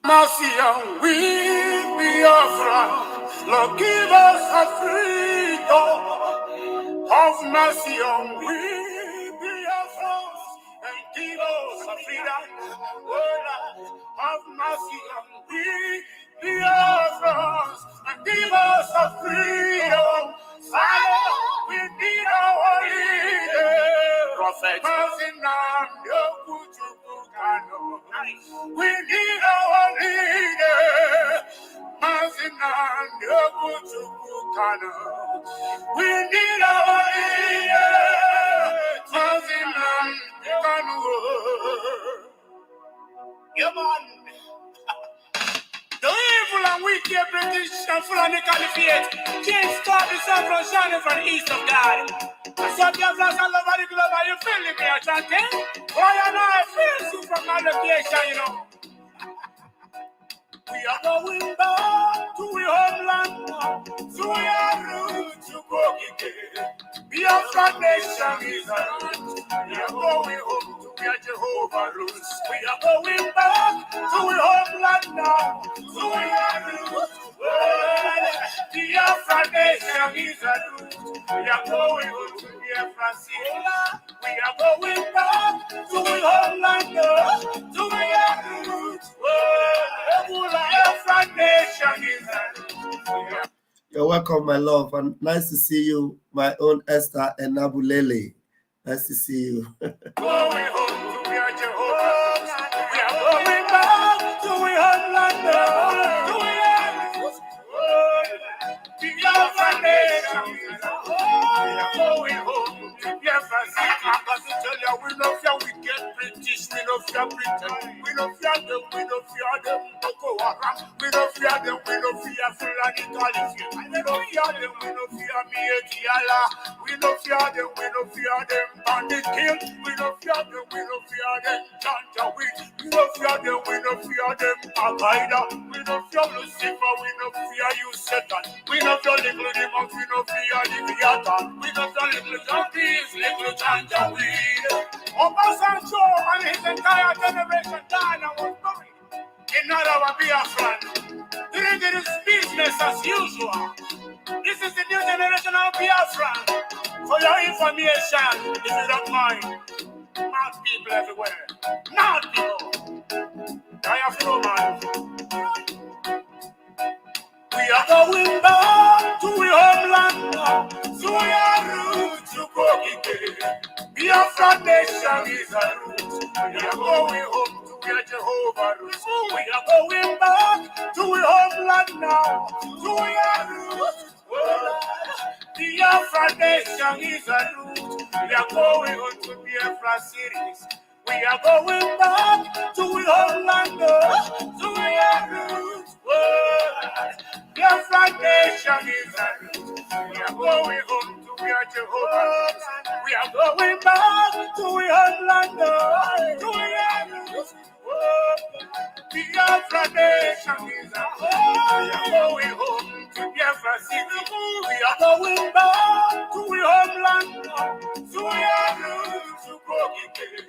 Mercy and we Biafran, Lord, give us a freedom. Have mercy on we Biafran, and give us a freedom. Oh, Lord, have mercy on we Biafran, and give us a freedom. Father, we need our leader. Prophet. Mercy now, we need our leader. We need our leader. The evil and wicked British and Fulani Caliphate can't stop the sun from shining from the east of God. So Biafrans all over the globe, are you feeling me, chanting? Why am I feeling from my location, you know? We are going back to our homeland now, to our roots to go again. Biafran nation is our roots. We are going home to where Jehovah rules. We are going back to our homeland now, to our roots. Biafran nation is our roots. We are going home to Biafran city. We are going back to our homeland now, to our roots. You're welcome, my love, and nice to see you, my own Esther and Nabulele. Nice to see you. Going home to where Jehovah. We are going back to our homeland. To Biafran nation. We are going home to Biafran city. I'm going to tell you, we don't fear wicked British, we don't fear Britain, we don't fear them, we don't fear them, Boko Haram, we don't fear them, we don't fear Fulani Caliphate, we don't fear them, we don't fear Mietiala, we don't fear them, we don't fear them, Bandit Kill, we don't fear them, we don't fear them, Janjaweed, we don't fear them, we don't fear them, Al-Qaeda, we don't fear Lucifer, we don't fear you, Satan, we don't fear little demons, we don't fear Leviathan, we don't fear little junkies, little Janjaweed. Obasanjo and his entire generation died and was buried in our Biafran. It is business as usual. This is the new generation of Biafran. For your information, if you don't mind, mad people everywhere. Mad people. Biafran. We are going back to our homeland now, to our roots to go again. Biafran nation is our roots. We are going home to where Jehovah rules. We are going back to our homeland now, to our roots. Biafran nation is our roots. We are going home to Biafran cities. We are going back to our homeland now, to our roots. Biafran nation is our roots. We are going home to where Jehovah rules. We are going back to our homeland now, to our roots. Biafran nation is our roots. We are going home to Biafran city. We are going back to our homeland now, to our roots to go again.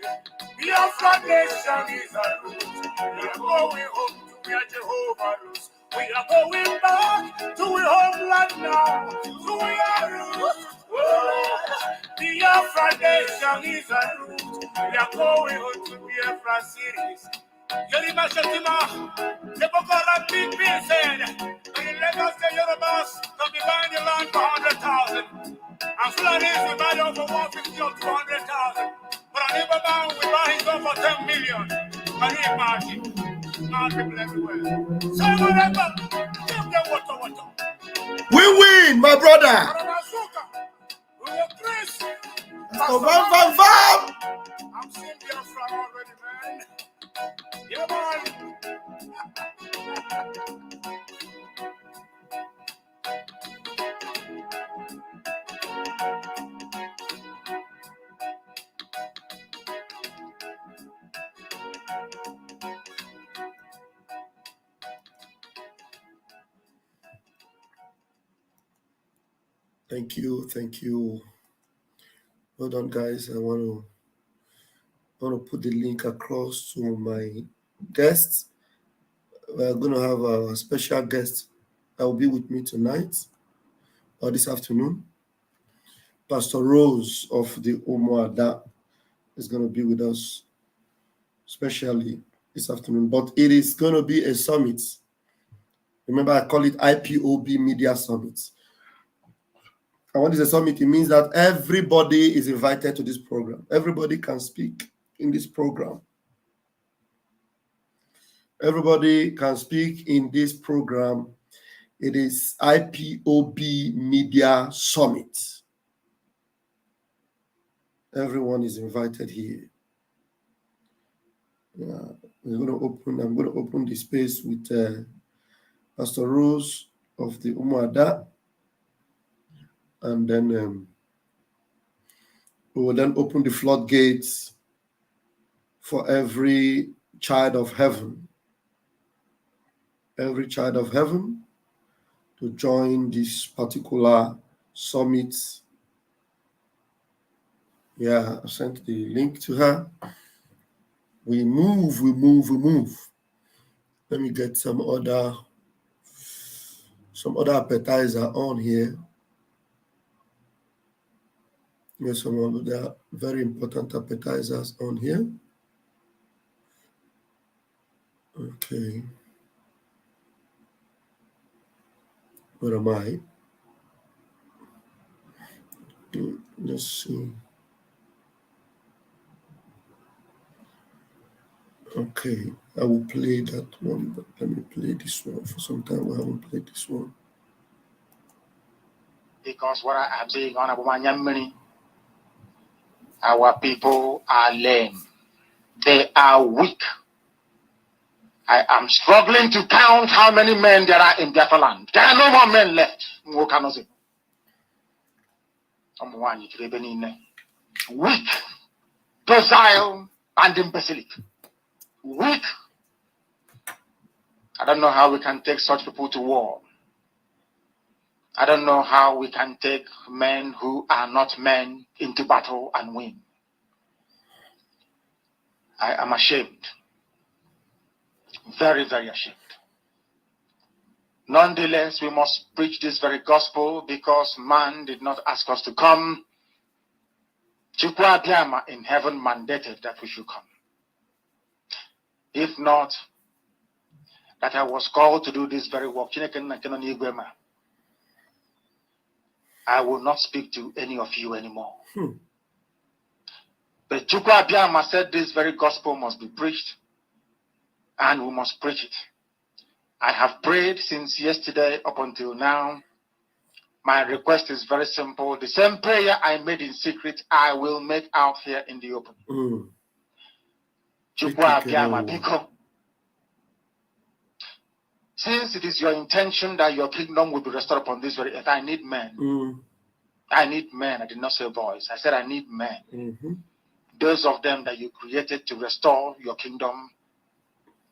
Biafran nation is our roots. We are going home to where Jehovah rules. We are going back to our homeland now, to our roots. Biafran nation is our roots. We are going home to Biafran cities. Yorima Shetima, the Boko Haram big bill said, in Lagos, the Yorubas can be buying the land for 100,000. And Fulanis we buy them for 150 or 200,000. But an Ipob we buy his own for 10 million. Can you imagine? Mad people everywhere. So whatever, give them water. We win, my brother. We will Chris. So, vam. I'm seeing Biafran already, man. Yeah, man. Thank you. Hold on, guys. I want to put the link across to my guests we're going to have a special guest that will be with me tonight or this afternoon. Pastor Rose of the Umuada is going to be with us, especially this afternoon. But it is going to be a summit. Remember, I call it IPOB Media Summit. And what is a summit? It means that everybody is invited to this program. Everybody can speak in this program. Everybody can speak in this program. It is IPOB Media Summit. Everyone is invited here. Yeah, I'm going to open the space with Pastor Rose of the Umuada, and then we will then open the floodgates for every child of heaven to join this particular summit. Yeah, I sent the link to her. We move. Let me get some other appetizer on here. There's some other very important appetizers on here. Okay. Where am I? Let's see. Okay, I will play that one, but let me play this one. For some time, I haven't played this one. Because what I am saying on Abumanyamini, our people are lame. They are weak. I am struggling to count how many men there are in Biafra land. There are no more men left. Weak, docile, and imbecilic. Weak. I don't know how we can take such people to war. I don't know how we can take men who are not men into battle and win. I am ashamed. Very, very ashamed. Nonetheless, we must preach this very gospel because man did not ask us to come. Chukwa Biama in heaven mandated that we should come. If not, that I was called to do this very work, I will not speak to any of you anymore. But Chukwa Biama said this very gospel must be preached, and we must preach it. I have prayed since yesterday up until now. My request is very simple. The same prayer I made in secret, I will make out here in the open. Chukwa Biama Biko. Since it is your intention that your kingdom will be restored upon this very earth, I need men. I need men. I did not say boys. I said I need men. Those of them that you created to restore your kingdom,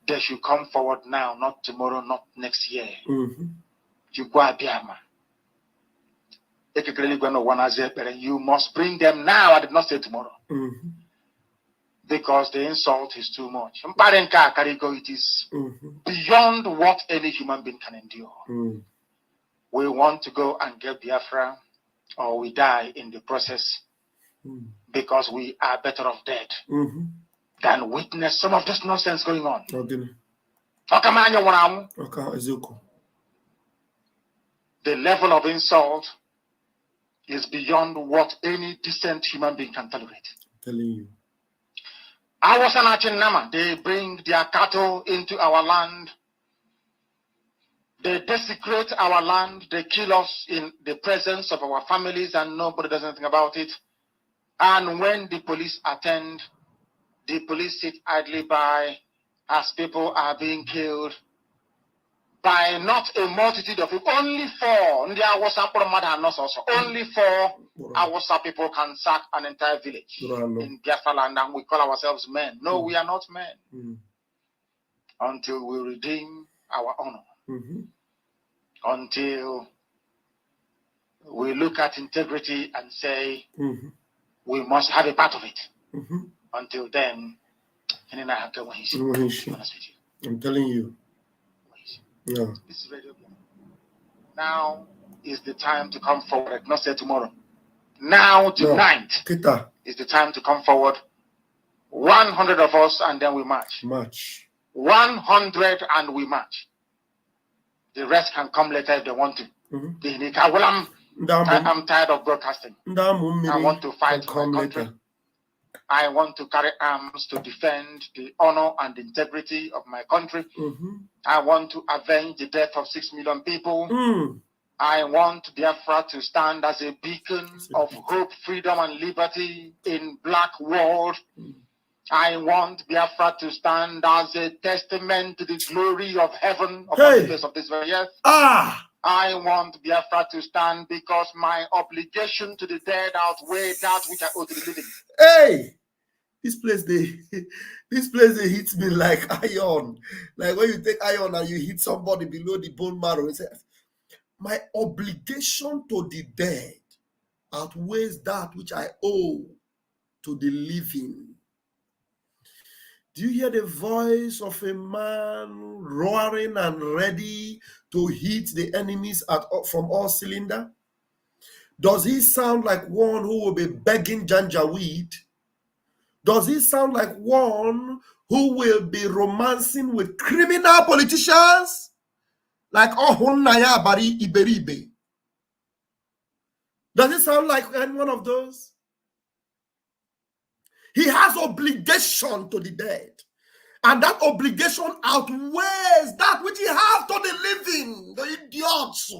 they should come forward now, not tomorrow, not next year. You must bring them now. I did not say tomorrow. Because the insult is too much. It is beyond what any human being can endure. We want to go and get Biafra, or we die in the process, because we are better off dead than witness some of this nonsense going on. The level of insult is beyond what any decent human being can tolerate. Telling you. I was an Achinama. They bring their cattle into our land. They desecrate our land. They kill us in the presence of our families, and nobody does anything about it. And when the police attend, the police sit idly by as people are being killed by not a multitude of people. Only 4. Only 4 Awasa people can sack an entire village in Biafra land, and we call ourselves men. No, we are not men. Until we redeem our honor. Until we look at integrity and say, we must have a part of it. Until then, I'm telling you. No. This is radio. Now is the time to come forward, not say tomorrow. Now, tonight, is the time to come forward. 100 of us, and then we march. 100 and we march. The rest can come later if they want to. I'm tired of broadcasting. I want to fight for my country. I want to carry arms to defend the honor and integrity of my country. I want to avenge the death of 6 million people. I want Biafra to stand as a beacon of hope, freedom, and liberty in black world. I want Biafra to stand as a testament to the glory of heaven upon the face of this very earth. I want Biafra to stand because my obligation to the dead outweigh that which I owe to the living. Hey! This place they hit me like iron. Like when you take iron and you hit somebody below the bone marrow, it says, my obligation to the dead outweighs that which I owe to the living. Do you hear the voice of a man roaring and ready to hit the enemies from all cylinders? Does he sound like one who will be begging janjaweed? Does he sound like one who will be romancing with criminal politicians? Like Ohunaya Bari Iberibe? Does it sound like any one of those? He has obligation to the dead. And that obligation outweighs that which he has to the living. The idiots.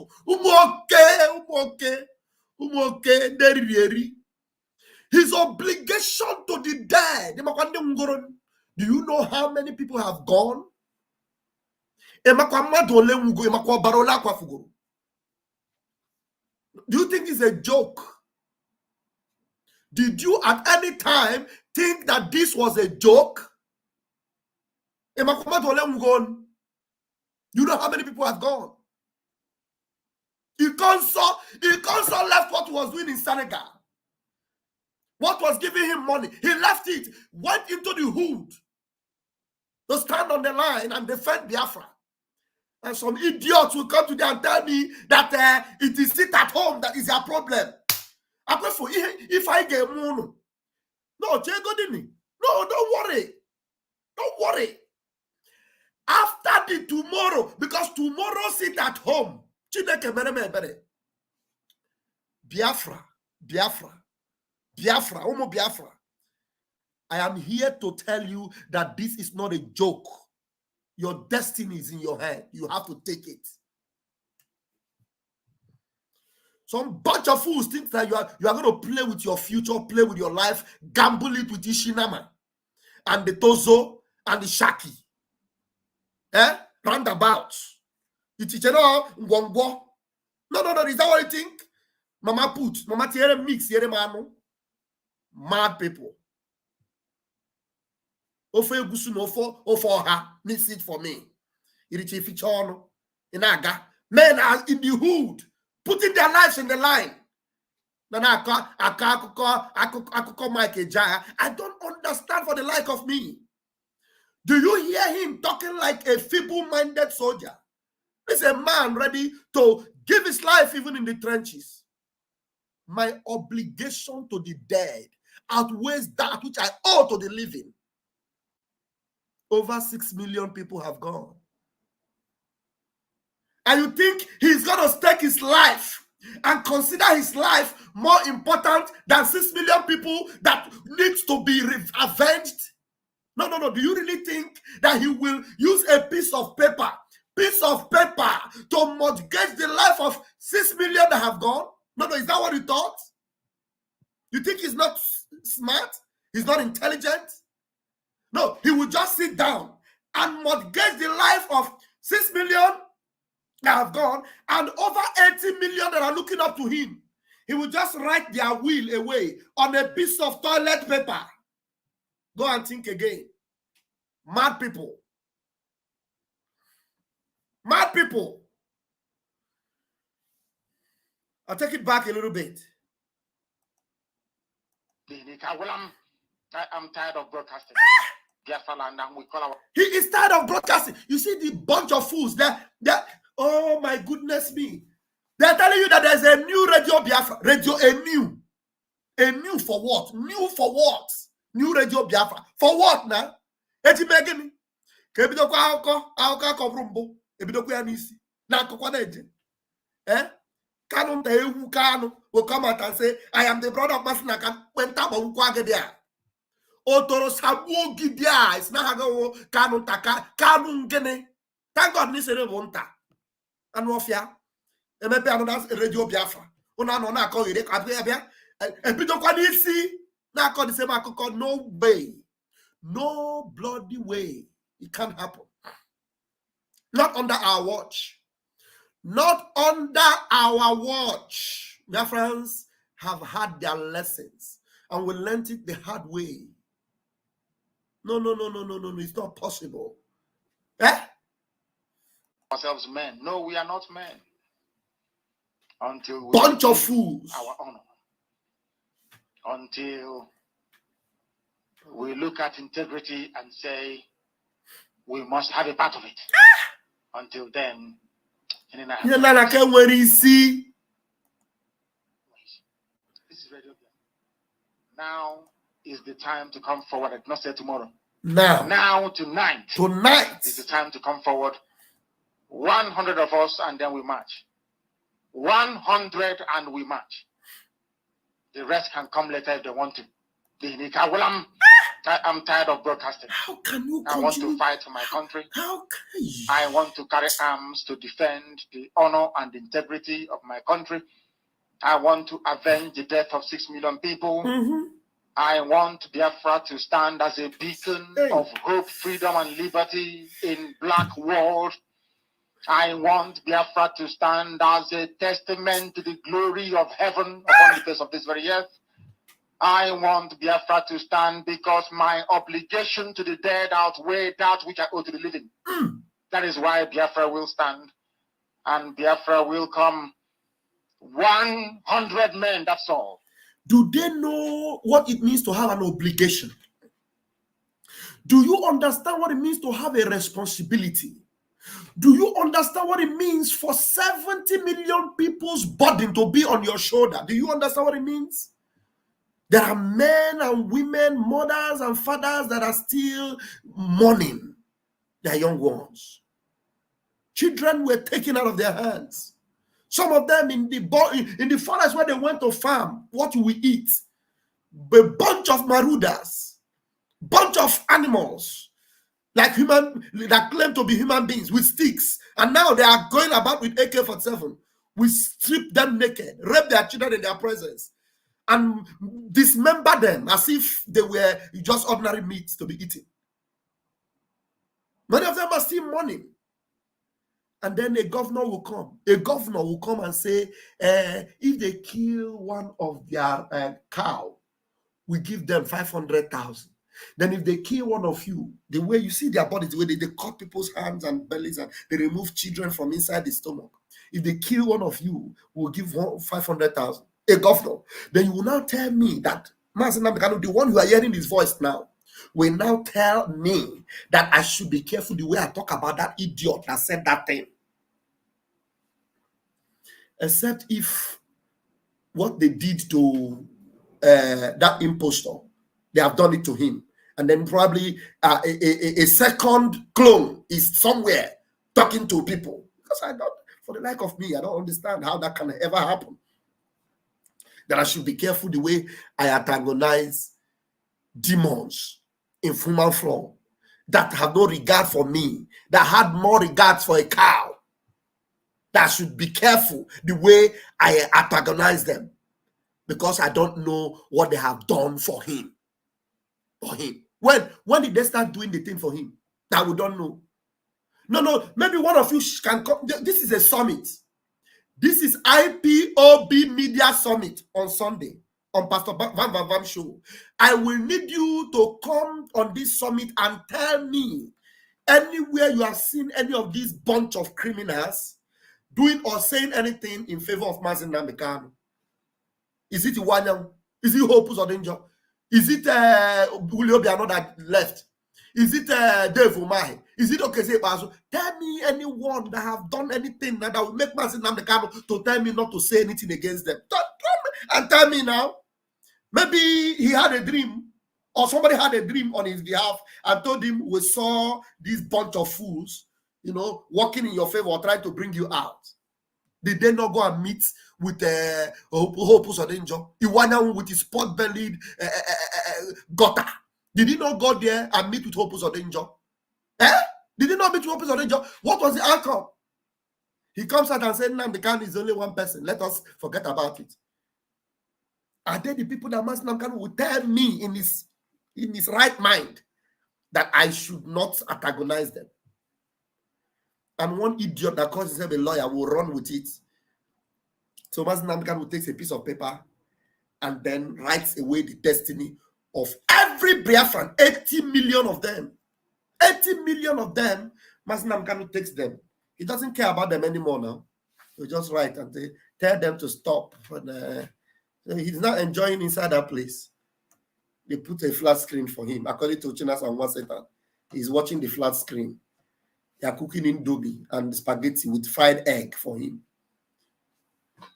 His obligation to the dead. Do you know how many people have gone? Do you think it's a joke? Did you at any time think that this was a joke? You know how many people have gone? Ikonso left what he was doing in Senegal. What was giving him money? He left it, went into the hood to stand on the line and defend Biafra. And some idiots will come today and tell me that it is sit at home that is their problem. If I get mono. No, don't worry. Don't worry. After the tomorrow, because tomorrow sit at home. Biafra. I am here to tell you that this is not a joke. Your destiny is in your hand. You have to take it. Some bunch of fools think that you are going to play with your future, play with your life, gamble it with Ishinama and the Tozo and the Shaki. Roundabout. You teach No, is that what you think? Mama tiere mix, tiere mano. Mad people. Ofo egusu no ofo ha, needs it for me. Irichi fichono. Inaga. Men are in the hood, putting their lives in the line. I don't understand for the like of me. Do you hear him talking like a feeble-minded soldier? He's a man ready to give his life even in the trenches. My obligation to the dead outweighs that which I owe to the living. Over 6 million people have gone. And you think he's going to stake his life and consider his life more important than 6 million people that need to be avenged? No. Do you really think that he will use a piece of paper to mortgage the life of 6 million that have gone? No, is that what you thought? You think he's not smart? He's not intelligent? No, he will just sit down and mortgage the life of 6 million that have gone and over 80 million that are looking up to him. He will just write their will away on a piece of toilet paper. Go and think again. Mad people. Mad people. I'll take it back a little bit. I'm tired of broadcasting. Biafran land and we call our... He is tired of broadcasting. You see the bunch of fools that oh my goodness me. They're telling you that there's a new radio Biafra. A new for what? New for what? New radio Biafra. For what now? Eti megini. Kebidokwa auka kobrumbo. Ebidokwa nisi. Na kokwa neje. Kanu tewu kanu will come out and say, I am the brother of Masina. When tabo ukwa there. Otoro sabu gidia. It's not hago kanu taka kanu ngene. Thank God this is wonta. And wofia. Emepe another radio Biafra. Una no na call it abia. Ebidokwa nisi. Na call the same akoko. No way. No bloody way. It can't happen. Not under our watch. Not under our watch. Biafrans have had their lessons and we learned it the hard way. No. It's not possible. Ourselves men. No, we are not men. Until we bunch of fools. Our honor. Until we look at integrity and say we must have a part of it. Until then, this is radio. Now is the time to come forward. I did not say tomorrow. Now, tonight. Tonight is the time to come forward. 100 of us, and then we march. 100 and we march. The rest can come later if they want to. I'm tired of broadcasting. How can you I want to fight for my country. How can you? I want to carry arms to defend the honor and integrity of my country. I want to avenge the death of 6 million people. I want Biafra to stand as a beacon of hope, freedom, and liberty in black world. I want Biafra to stand as a testament to the glory of heaven upon the face of this very earth. I want Biafra to stand because my obligation to the dead outweigh that which I owe to the living. That is why Biafra will stand. And Biafra will come. 100 men, that's all. Do they know what it means to have an obligation? Do you understand what it means to have a responsibility? Do you understand what it means for 70 million people's burden to be on your shoulder? Do you understand what it means? There are men and women, mothers and fathers that are still mourning their young ones. Children were taken out of their hands. Some of them in the forest where they went to farm, what we eat. A bunch of marauders, bunch of animals, like human, that claim to be human beings with sticks. And now they are going about with AK-47. We strip them naked, rape their children in their presence, and dismember them as if they were just ordinary meat to be eaten. Many of them are still mourning. And then a governor will come. A governor will come and say, if they kill one of their cow, we give them 500,000. Then if they kill one of you, the way you see their bodies, the way they cut people's hands and bellies and they remove children from inside the stomach. If they kill one of you, we'll give 500,000. A governor. Then you will now tell me that, the one who are hearing this voice now, will now tell me that I should be careful the way I talk about that idiot that said that thing. Except if what they did to that impostor, they have done it to him. And then probably a second clone is somewhere talking to people. Because I don't, for the like of me, I don't understand how that can ever happen. That I should be careful the way I antagonize demons in human form that have no regard for me, that had more regard for a cow. That I should be careful the way I antagonize them because I don't know what they have done for him. When did they start doing the thing for him? That we don't know. No, maybe one of you can come. This is a summit. This is Ipob Media Summit on Sunday on Pastor Vam show. I will need you to come on this summit and tell me anywhere you have seen any of these bunch of criminals doing or saying anything in favor of Mazin Namekano. Is it Iwanyang? Is it Hopus or Danger? Is it Julio Biano that left? Is it Dave Umahi? Is it Okese Basu? Tell me anyone that have done anything that will make Mazi Nnamdi Kanu to tell me not to say anything against them. And tell me now. Maybe he had a dream, or somebody had a dream on his behalf and told him, we saw this bunch of fools, working in your favor or trying to bring you out. Did they not go and meet with Hope Usodenjo? Iwanya with his pot-bellied gutter. Did he not go there and meet with Hope Usodenjo? Did he not meet with Hope Usodenjo? What was the outcome? He comes out and says, Nnamdi Kanu is only one person. Let us forget about it. Are they the people that Mazi Nnamdi Kanu will tell me in his right mind that I should not antagonize them? And one idiot that calls himself a lawyer will run with it. So Mazi Nnamdi Kanu takes a piece of paper and then writes away the destiny of every Biafran, 80 million of them. 80 million of them, Mazi Nnamdi Kanu takes them. He doesn't care about them anymore now. He just write and tell them to stop. He's not enjoying inside that place. They put a flat screen for him. According to Chinas and Waseta, he's watching the flat screen. They are cooking indomie and spaghetti with fried egg for him.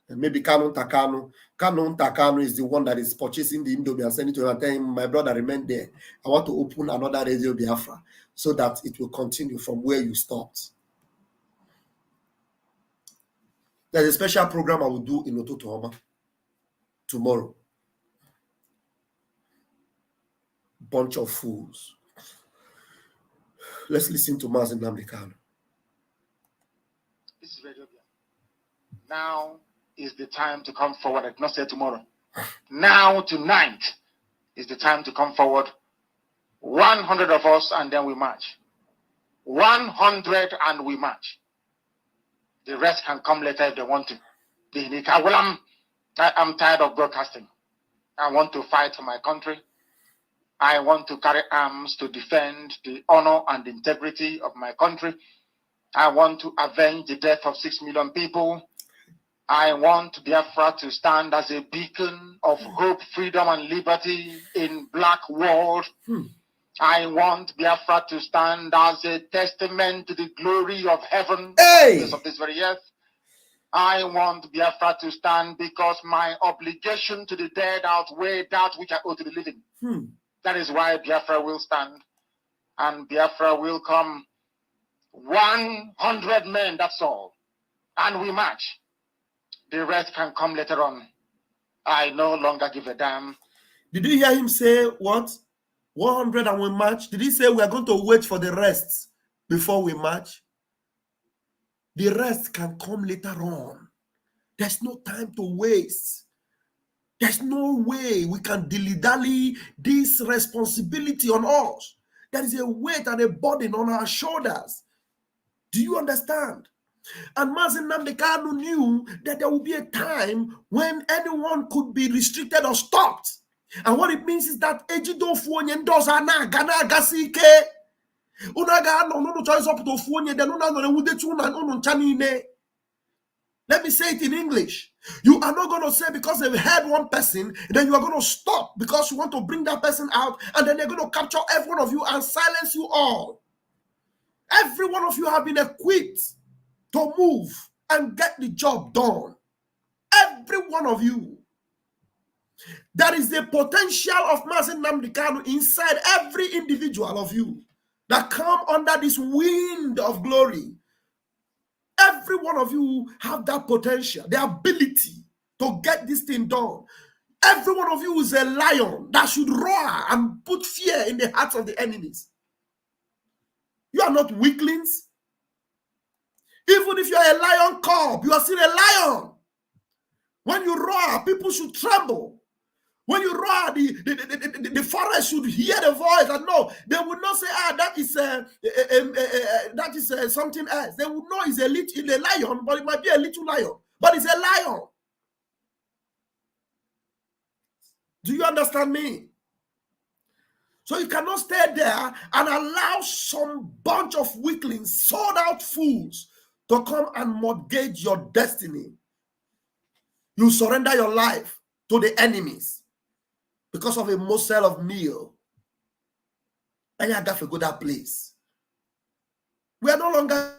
And maybe Kanu Takano is the one that is purchasing the indomie and sending it to him and telling him, my brother, remain there. I want to open another Radio Biafra so that it will continue from where you stopped. There's a special program I will do in Ototohoma tomorrow. Bunch of fools. Let's listen to Mazi Nnamdi Kanu. This is Radio Biafra. Now is the time to come forward. I did not say tomorrow. Now, tonight, is the time to come forward. 100 of us, and then we march. 100 and we march. The rest can come later if they want to. I'm tired of broadcasting. I want to fight for my country. I want to carry arms to defend the honor and integrity of my country. I want to avenge the death of 6 million people. I want Biafra to stand as a beacon of hope, freedom, and liberty in black world. I want Biafra to stand as a testament to the glory of heaven of this very earth. I want Biafra to stand because my obligation to the dead outweigh that which I owe to the living. That is why Biafra will stand, and Biafra will come. 100 men, that's all. And we march. The rest can come later on. I no longer give a damn. Did you hear him say what? 100 and we march? Did he say we are going to wait for the rest before we march? The rest can come later on. There's no time to waste. There's no way we can dilly-dally this responsibility on us. There is a weight and a burden on our shoulders. Do you understand? And Mazi Nnamdi Kanu knew that there would be a time when anyone could be restricted or stopped. And what it means is that let me say it in English. You are not going to say because they've heard one person, then you are going to stop because you want to bring that person out, and then they're going to capture every one of you and silence you all. Every one of you have been equipped to move and get the job done. Every one of you. There is the potential of Mazi Nnamdi Kanu inside every individual of you that come under this wind of glory. Every one of you have that potential, the ability to get this thing done. Every one of you is a lion that should roar and put fear in the hearts of the enemies. You are not weaklings. Even if you are a lion cub, you are still a lion. When you roar, people should tremble. When you roar, the forest should hear the voice and know. They would not say, that is something else. They would know it's a lion, but it might be a little lion. But it's a lion. Do you understand me? So you cannot stay there and allow some bunch of weaklings, sold out fools, to come and mortgage your destiny. You surrender your life to the enemies because of a morsel of meal. And I got to go that place. We are no longer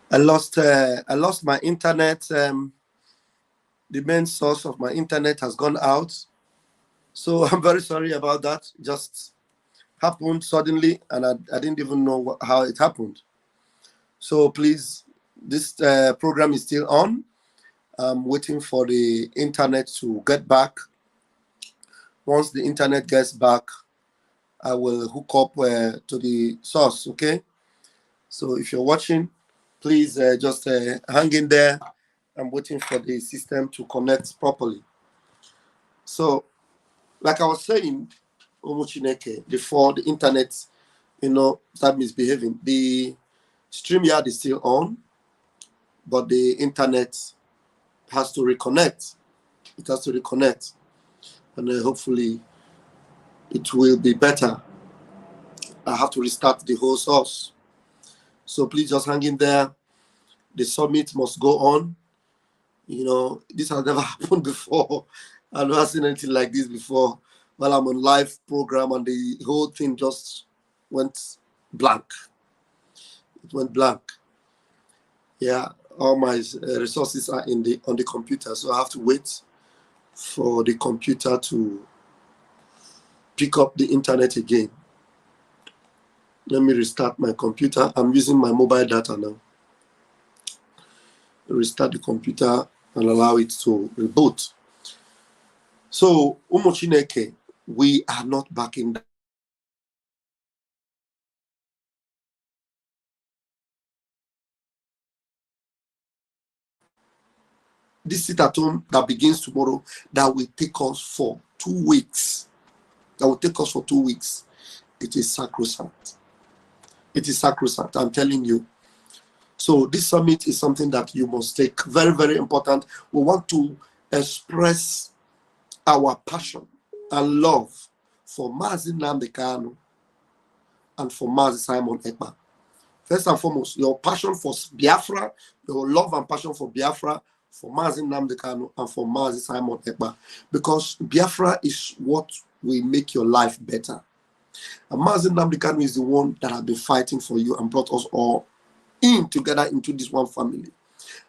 I lost my internet. The main source of my internet has gone out. So I'm very sorry about that. Just happened suddenly, and I didn't even know how it happened. So please, this program is still on. I'm waiting for the internet to get back. Once the internet gets back, I will hook up to the source, okay? So if you're watching, please just hang in there. I'm waiting for the system to connect properly. So, like I was saying, Omuchineke, before the internet, start misbehaving, the StreamYard is still on, but the internet has to reconnect. It has to reconnect, and hopefully it will be better. I have to restart the whole source. So please just hang in there. The summit must go on. This has never happened before. I've never seen anything like this before. While I'm on live program and the whole thing just went blank. It went blank. Yeah, all my resources are on the computer, so I have to wait for the computer to pick up the internet again. Let me restart my computer. I'm using my mobile data now. Restart the computer and allow it to reboot. So, Umochineke, we are not backing down. This sit at home that begins tomorrow, that will take us for 2 weeks. That will take us for 2 weeks. It is sacrosanct. It is sacrosanct, I'm telling you. So this summit is something that you must take. Very, very important. We want to express our passion and love for Mazi Nnamdi Kanu and for Mazi Simon Ekpa. First and foremost, your passion for Biafra, your love and passion for Biafra, for Mazi Nnamdi Kanu and for Mazi Simon Ekpa. Because Biafra is what will make your life better. And Mazi Nnamdi Kanu is the one that has been fighting for you and brought us all together into this one family.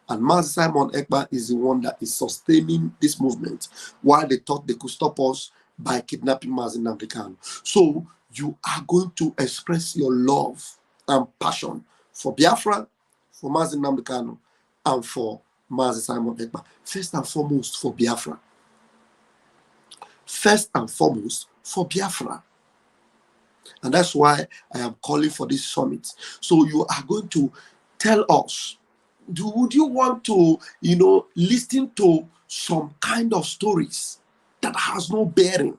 And Mazi Simon Ekpa is the one that is sustaining this movement while they thought they could stop us by kidnapping Mazi Nnamdi Kanu. So you are going to express your love and passion for Biafra, for Mazi Nnamdi Kanu, and for Mazi Simon Ekpa. First and foremost for Biafra. First and foremost for Biafra. And that's why I am calling for this summit. So you are going to tell us, would you want to, listen to some kind of stories that has no bearing?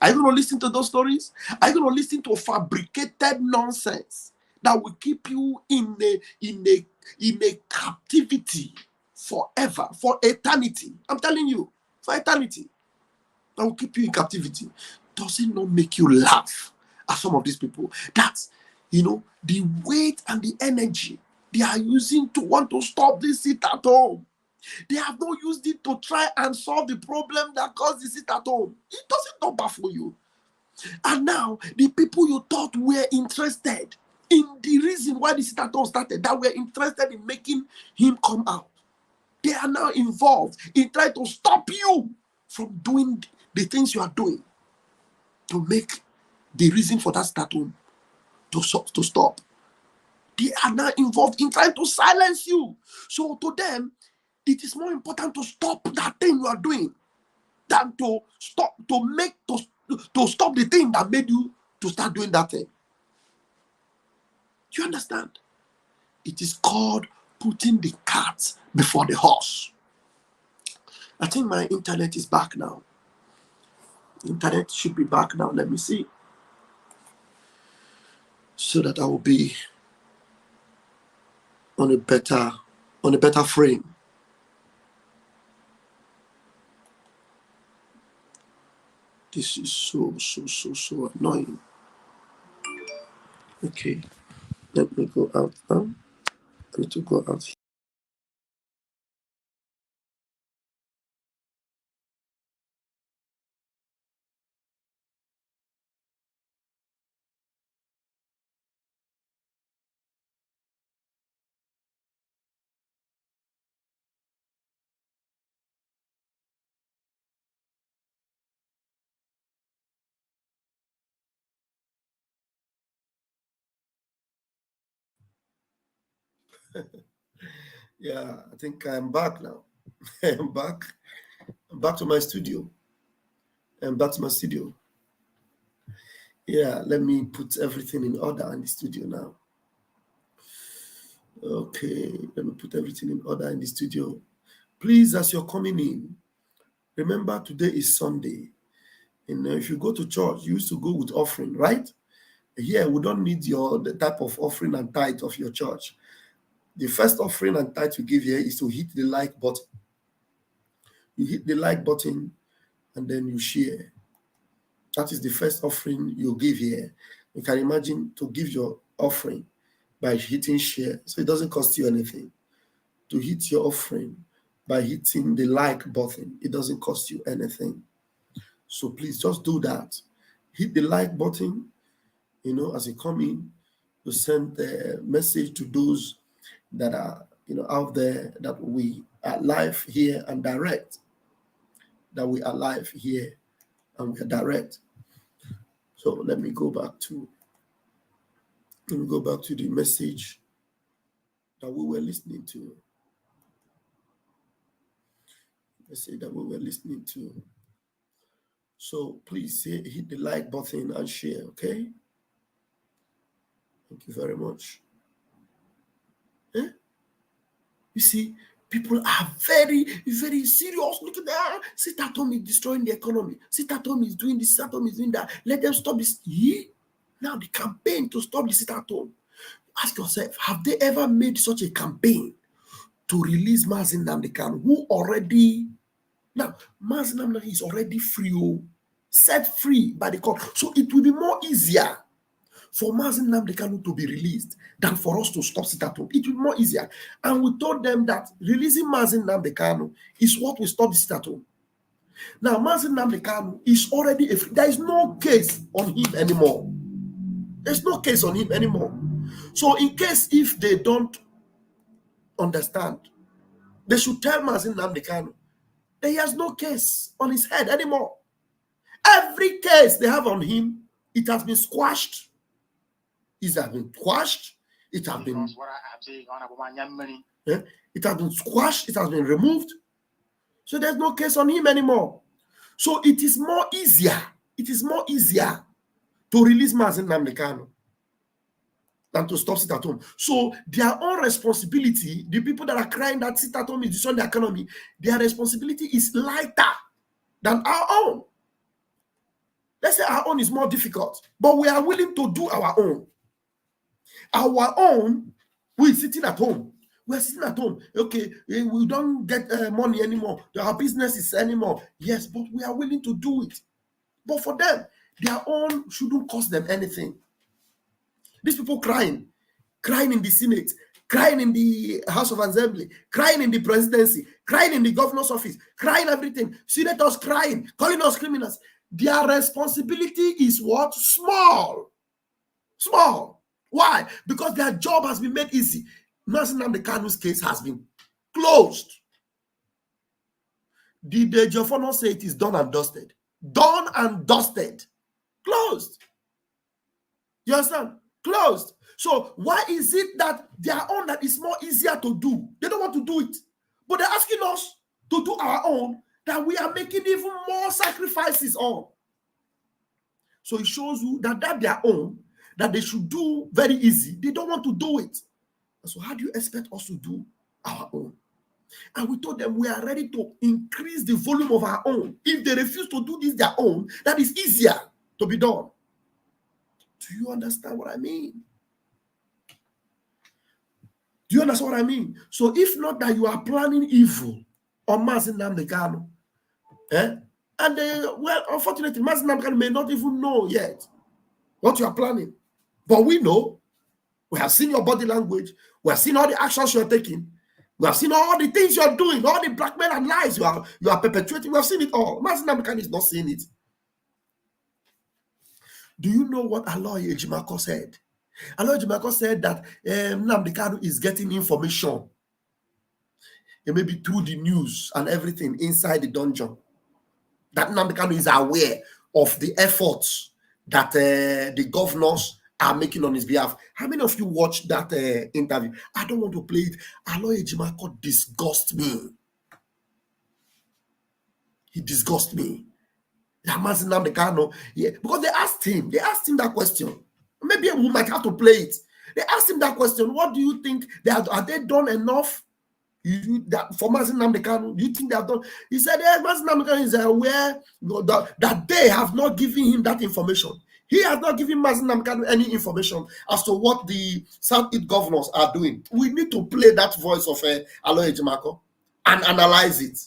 Are you going to listen to those stories? Are you going to listen to fabricated nonsense that will keep you in a captivity forever, for eternity? I'm telling you, for eternity. That will keep you in captivity. Does it not make you laugh at some of these people? That's, the weight and the energy they are using to want to stop this sit at home. They have not used it to try and solve the problem that caused the sit at home. It doesn't not baffle you. And now, the people you thought were interested in the reason why the sit at home started, that were interested in making him come out, they are now involved in trying to stop you from doing the things you are doing to make the reason for that sit at home to stop. They are now involved in trying to silence you. So to them, it is more important to stop that thing you are doing than to stop the thing that made you to start doing that thing. Do you understand? It is called putting the cart before the horse. I think my internet is back now. Internet should be back now. Let me see. So that I will be on a better frame. This is so annoying. Okay, let me go out now. I need to go out. Yeah, I think I'm back now. I'm back. I'm back to my studio. I'm back to my studio. Yeah, let me put everything in order in the studio now. Okay, let me put everything in order in the studio. Please, as you're coming in, remember today is Sunday. And if you go to church, you used to go with offering, right? Here, we don't need the type of offering and tithe of your church. The first offering and tithe you give here is to hit the like button. You hit the like button and then you share. That is the first offering you give here. You can imagine to give your offering by hitting share. So it doesn't cost you anything. To hit your offering by hitting the like button, it doesn't cost you anything. So please just do that. Hit the like button. As you come in, you send the message to those that are out there that we are live here and direct. That we are live here and we are direct. So let me go back to the message that we were listening to. So please hit the like button and share, okay? Thank you very much. You see, people are very, very serious. Look at that. Sit at home is destroying the economy. Sit at home is doing this, sit at home is doing that. Let them stop this. Now the campaign to stop the sit at home. Ask yourself, have they ever made such a campaign to release Mazi Nnamdi Kanu, who already... Now, Mazi Nnamdi is already free, set free by the court. So it will be more easier for Mazi Nnamdi Kanu to be released than for us to stop sit at home. It will be more easier. And we told them that releasing Mazi Nnamdi Kanu is what will stop the sit at home. Now, Mazi Nnamdi Kanu is already a free. There is no case on him anymore. There's no case on him anymore. So in case if they don't understand, they should tell Mazi Nnamdi Kanu that he has no case on his head anymore. Every case they have on him, it has been squashed. It has been quashed. It has been squashed. It has been removed. So there's no case on him anymore. So it is more easier. It is more easier to release Mazi Nnamdi Kanu than to stop sit at home. So their own responsibility, the people that are crying that sit at home is destroying the economy, their responsibility is lighter than our own. Let's say our own is more difficult, but we are willing to do our own. Our own, we're sitting at home. We're sitting at home. Okay, we don't get money anymore. Our business is anymore. Yes, but we are willing to do it. But for them, their own shouldn't cost them anything. These people crying in the Senate, crying in the House of Assembly, crying in the presidency, crying in the governor's office, crying everything. Senators crying, calling us criminals. Their responsibility is what? Small. Small. Why? Because their job has been made easy. Mazi Nnamdi Kanu's case has been closed. Did the Jofano say it is done and dusted? Done and dusted. Closed. You understand? Closed. So why is it that their own that is more easier to do? They don't want to do it. But they're asking us to do our own that we are making even more sacrifices on. So it shows you that their own, that they should do very easy. They don't want to do it. So how do you expect us to do our own? And we told them we are ready to increase the volume of our own. If they refuse to do this their own, that is easier to be done. Do you understand what I mean? Do you understand what I mean? So if not that you are planning evil on Mazi Nnamdi Kanu, and well, unfortunately, Mazi Nnamdi Kanu may not even know yet what you are planning. But we know. We have seen your body language. We have seen all the actions you are taking. We have seen all the things you are doing, all the blackmail and lies you are perpetuating. We have seen it all. Mazi Nnamdi Kanu is not seeing it. Do you know what Aloy Ejimako said? Aloy Ejimako said that Nnamdi Kanu is getting information, maybe through the news and everything inside the dungeon. That Nnamdi Kanu is aware of the efforts that the governors are making on his behalf. How many of you watched that interview? I don't want to play it. Aloy Ejimako disgusts me. He disgusts me. Yeah, because they asked him that question. Maybe we might have to play it. They asked him that question. What do you think? Are they done enough? For Mazi Nnamdi Kanu, do you think they have done? He said, Mazi Nnamdi Kanu is aware that they have not given him that information. He has not given Mazi Nnamdi Kanu any information as to what the Southeast governors are doing. We need to play that voice of Aloy Ejimako and analyze it.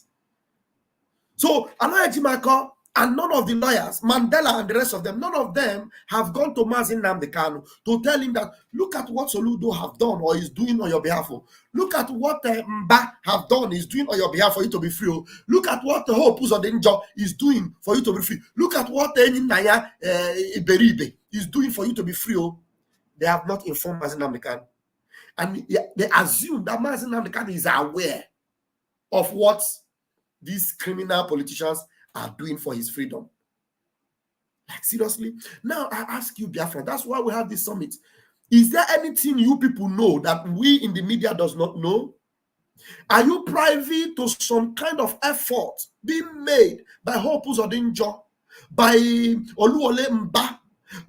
So Aloy Ejimako and none of the lawyers, Mandela and the rest of them, none of them have gone to Mazi Nnamdi Kanu to tell him that, look at what Soludo have done or is doing on your behalf. Look at what Mba have done, is doing on your behalf for you to be free. Look at what the Hope Uzodinjo is doing for you to be free. Look at what Naya Iberibe is doing for you to be free. They have not informed Mazi Nnamdi Kanu. And they assume that Mazi Nnamdi Kanu is aware of what these criminal politicians are doing for his freedom. Like, seriously? Now I ask you, Biafra, that's why we have this summit. Is there anything you people know that we in the media does not know? Are you privy to some kind of effort being made by Hope Uzodinjo, by Oluwole Mba,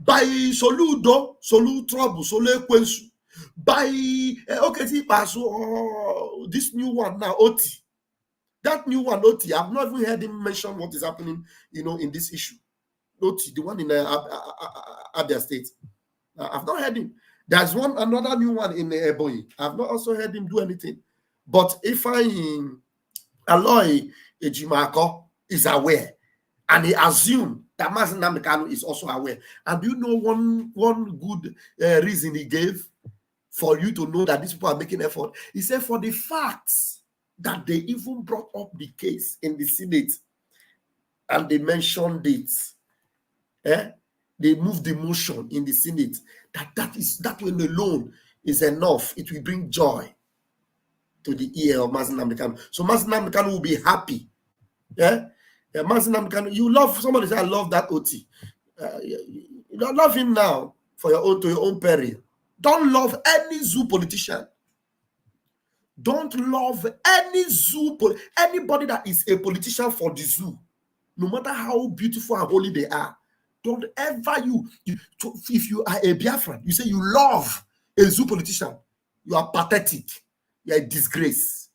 by Soludo, Solu Trouble, Solu Ekwensu, by Oketi Paso, this new one now, Oti? That new one, Oti, I've not even heard him mention what is happening, in this issue. Oti, the one in Abia State. I've not heard him. There's another new one in Eboyi. I've not also heard him do anything. But if Aloy Ejimako is aware, and he assumed that Mazi Nnamdi Kanu is also aware. And do you know one good reason he gave for you to know that these people are making effort? He said, for the facts that they even brought up the case in the Senate and they mentioned it. They moved the motion in the Senate. That one alone is enough. It will bring joy to the ear of Mazi Nnamdi Kanu. So Mazi Nnamdi Kanu will be happy. Mazi Nnamdi Kanu, you love, somebody say, I love that OT. You don't love him now to your own peril. Don't love any zoo politician. Don't love anybody that is a politician for the zoo, no matter how beautiful and holy they are. Don't ever if you are a Biafran, you say you love a zoo politician, you are pathetic. You are a disgrace.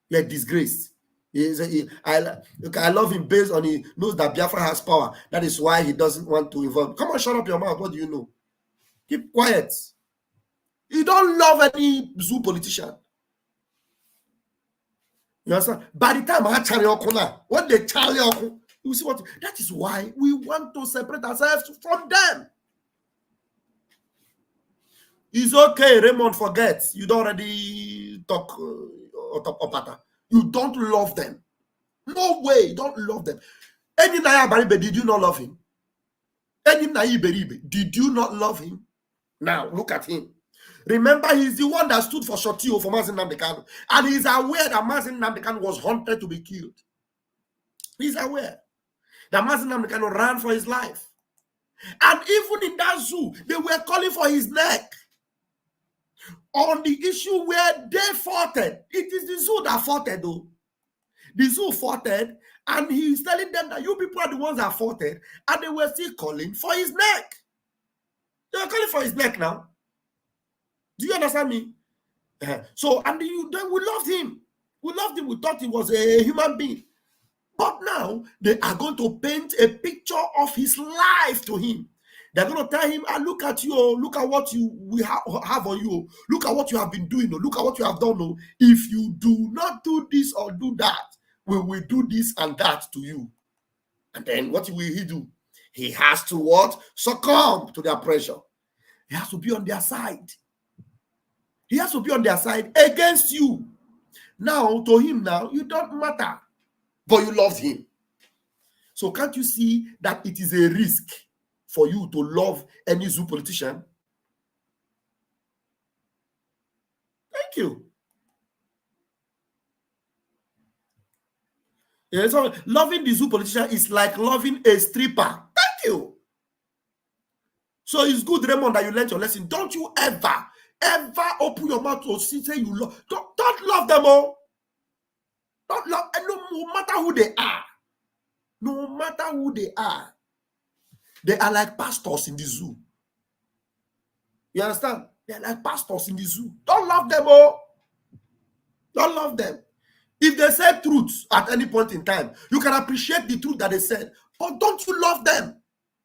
You are a disgrace. I love him based on he knows that Biafra has power. That is why he doesn't want to involve. Come on, shut up your mouth. What do you know? Keep quiet. You don't love any zoo politician. You understand? By the time I Charlie Okuna, when they Charlie Okuna, you see what? That is why we want to separate ourselves from them. It's okay, Raymond forgets. You don't already talk Opata. You don't love them. No way, you don't love them. Any Naya Baribe, did you not love him? Any Naya Baribe, did you not love him? Now, look at him. Remember, he's the one that stood for Shotio for Mazi Nnamdi Kanu. And he's aware that Mazi Nnamdi Kanu was hunted to be killed. He's aware that Mazi Nnamdi Kanu ran for his life. And even in that zoo, they were calling for his neck. On the issue where they fought it. It is the zoo that fought it, though. The zoo fought it, and he's telling them that you people are the ones that fought it, and they were still calling for his neck. They were calling for his neck now. Do you understand me? So, and then we loved him. We loved him. We thought he was a human being. But now, they are going to paint a picture of his life to him. They're going to tell him, look at you, look at what we have on you, look at what you have been doing, look at what you have done. If you do not do this or do that, we will do this and that to you. And then what will he do? He has to what? Succumb to their pressure. He has to be on their side. He has to be on their side against you. Now, to him now, you don't matter, but you love him. So can't you see that it is a risk for you to love any zoo politician? Thank you. Yeah, so loving the zoo politician is like loving a stripper. Thank you. So it's good, Raymond, that you learned your lesson. Don't you ever open your mouth to say you love. Don't love them all. Don't love, and no matter who they are. No matter who they are like pastors in the zoo. You understand? They're like pastors in the zoo. Don't love them all. Don't love them. If they say truth at any point in time, you can appreciate the truth that they said, but don't you love them?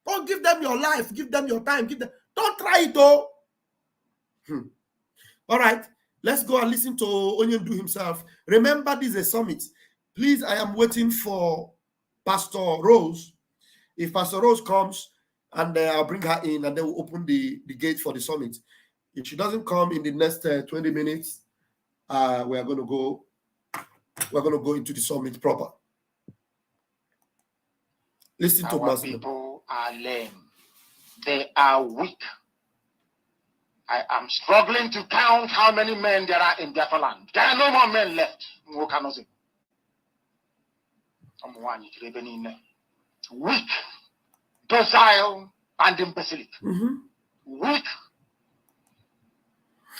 Don't give them your life, give them your time, don't try it all. All right, let's go and listen to Onyendu himself. Remember, this is a summit. Please, I am waiting for Pastor Rose. If Pastor Rose comes, and I'll bring her in, and then we'll open the gate for the summit. If she doesn't come in the next 20 minutes, we're going to go into the summit proper. Listen to our people are lame. They are weak. I am struggling to count how many men there are in Biafra land. There are no more men left. Weak, docile, and imbecilic. Weak.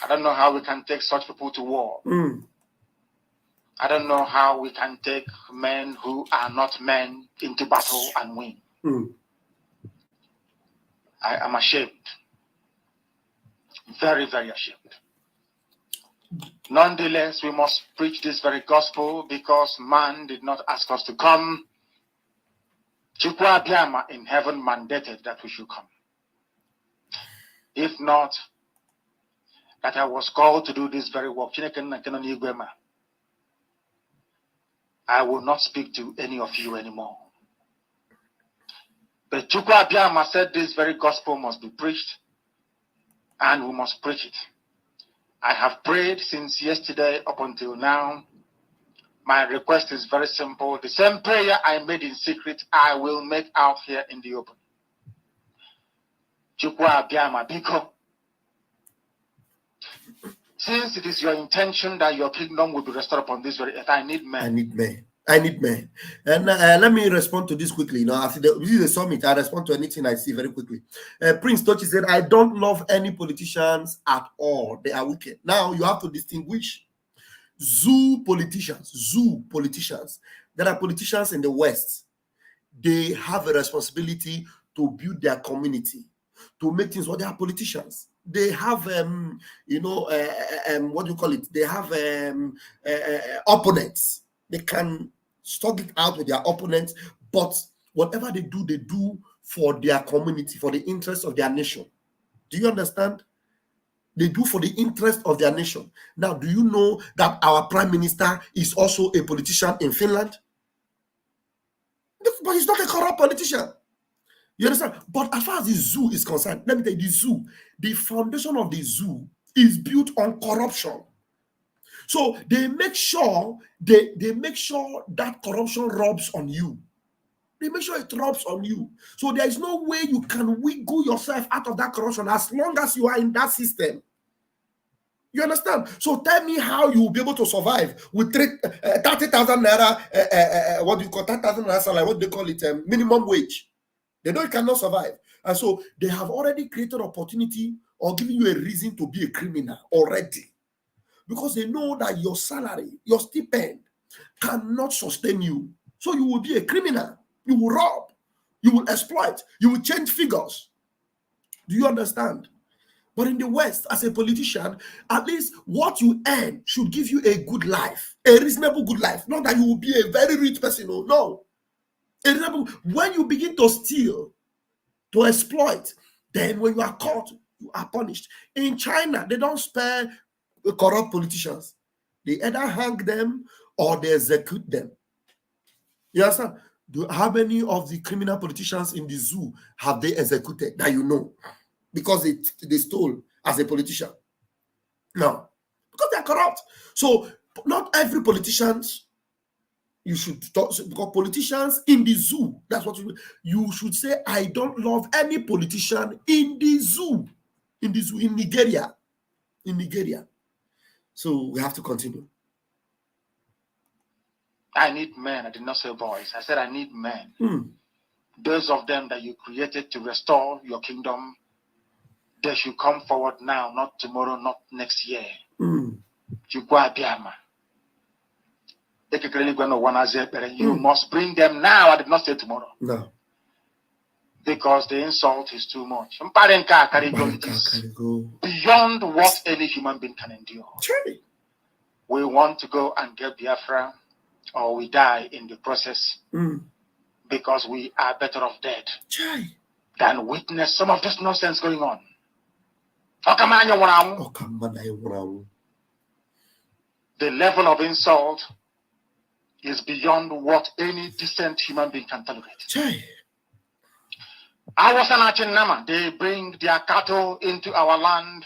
I don't know how we can take such people to war. I don't know how we can take men who are not men into battle and win. I am ashamed. Very, very ashamed. Nonetheless, we must preach this very gospel because man did not ask us to come. Chukwa Biama in heaven mandated that we should come. If not, that I was called to do this very work, I will not speak to any of you anymore. But Chukwa Biama said this very gospel must be preached, and we must preach it. I have prayed since yesterday up until now. My request is very simple. The same prayer I made in secret, I will make out here in the open. Chukwa Biama Biko. Since it is your intention that your kingdom will be restored upon this very earth, I need men. I need men. And let me respond to this quickly. You know, after this is a summit, I respond to anything I see very quickly. Prince Tochi said, I don't love any politicians at all. They are wicked. Now you have to distinguish zoo politicians. There are politicians in the West. They have a responsibility to build their community, to make things what they are politicians. They have, what do you call it? They have opponents. They can stug it out with their opponents, but whatever they do for their community, for the interest of their nation. Do you understand? They do for the interest of their nation. Now, do you know that our prime minister is also a politician in Finland? But he's not a corrupt politician. You understand? But as far as the zoo is concerned, let me tell you, the zoo, the foundation of the zoo is built on corruption. So they make sure that corruption rubs on you. They make sure it rubs on you. So there is no way you can wiggle yourself out of that corruption as long as you are in that system. You understand? So tell me how you will be able to survive with 30,000 naira, what do you call 30,000 naira salary? What do they call it? Minimum wage. They know you cannot survive. And so they have already created opportunity or given you a reason to be a criminal already. Because they know that your salary, your stipend cannot sustain you. So you will be a criminal. You will rob. You will exploit. You will change figures. Do you understand? But in the West, as a politician, at least what you earn should give you a good life, a reasonable good life. Not that you will be a very rich person. No. When you begin to steal, to exploit, then when you are caught, you are punished. In China, they don't spare corrupt politicians. They either hang them or they execute them. You understand? How many of the criminal politicians in the zoo have they executed that you know? Because they stole as a politician. No. Because they are corrupt. So not every politician you should talk, because politicians in the zoo, that's what you should say, I don't love any politician in the zoo. In the zoo, in Nigeria. In Nigeria. So we have to continue. I need men. I did not say boys. I said I need men. Those of them that you created to restore your kingdom They should come forward now, not tomorrow, not next year. You must bring them now. I did not say tomorrow. No. Because the insult is too much. Beyond what any human being can endure. We want to go and get Biafra, or we die in the process, because we are better off dead than witness some of this nonsense going on. The level of insult is beyond what any decent human being can tolerate. They bring their cattle into our land.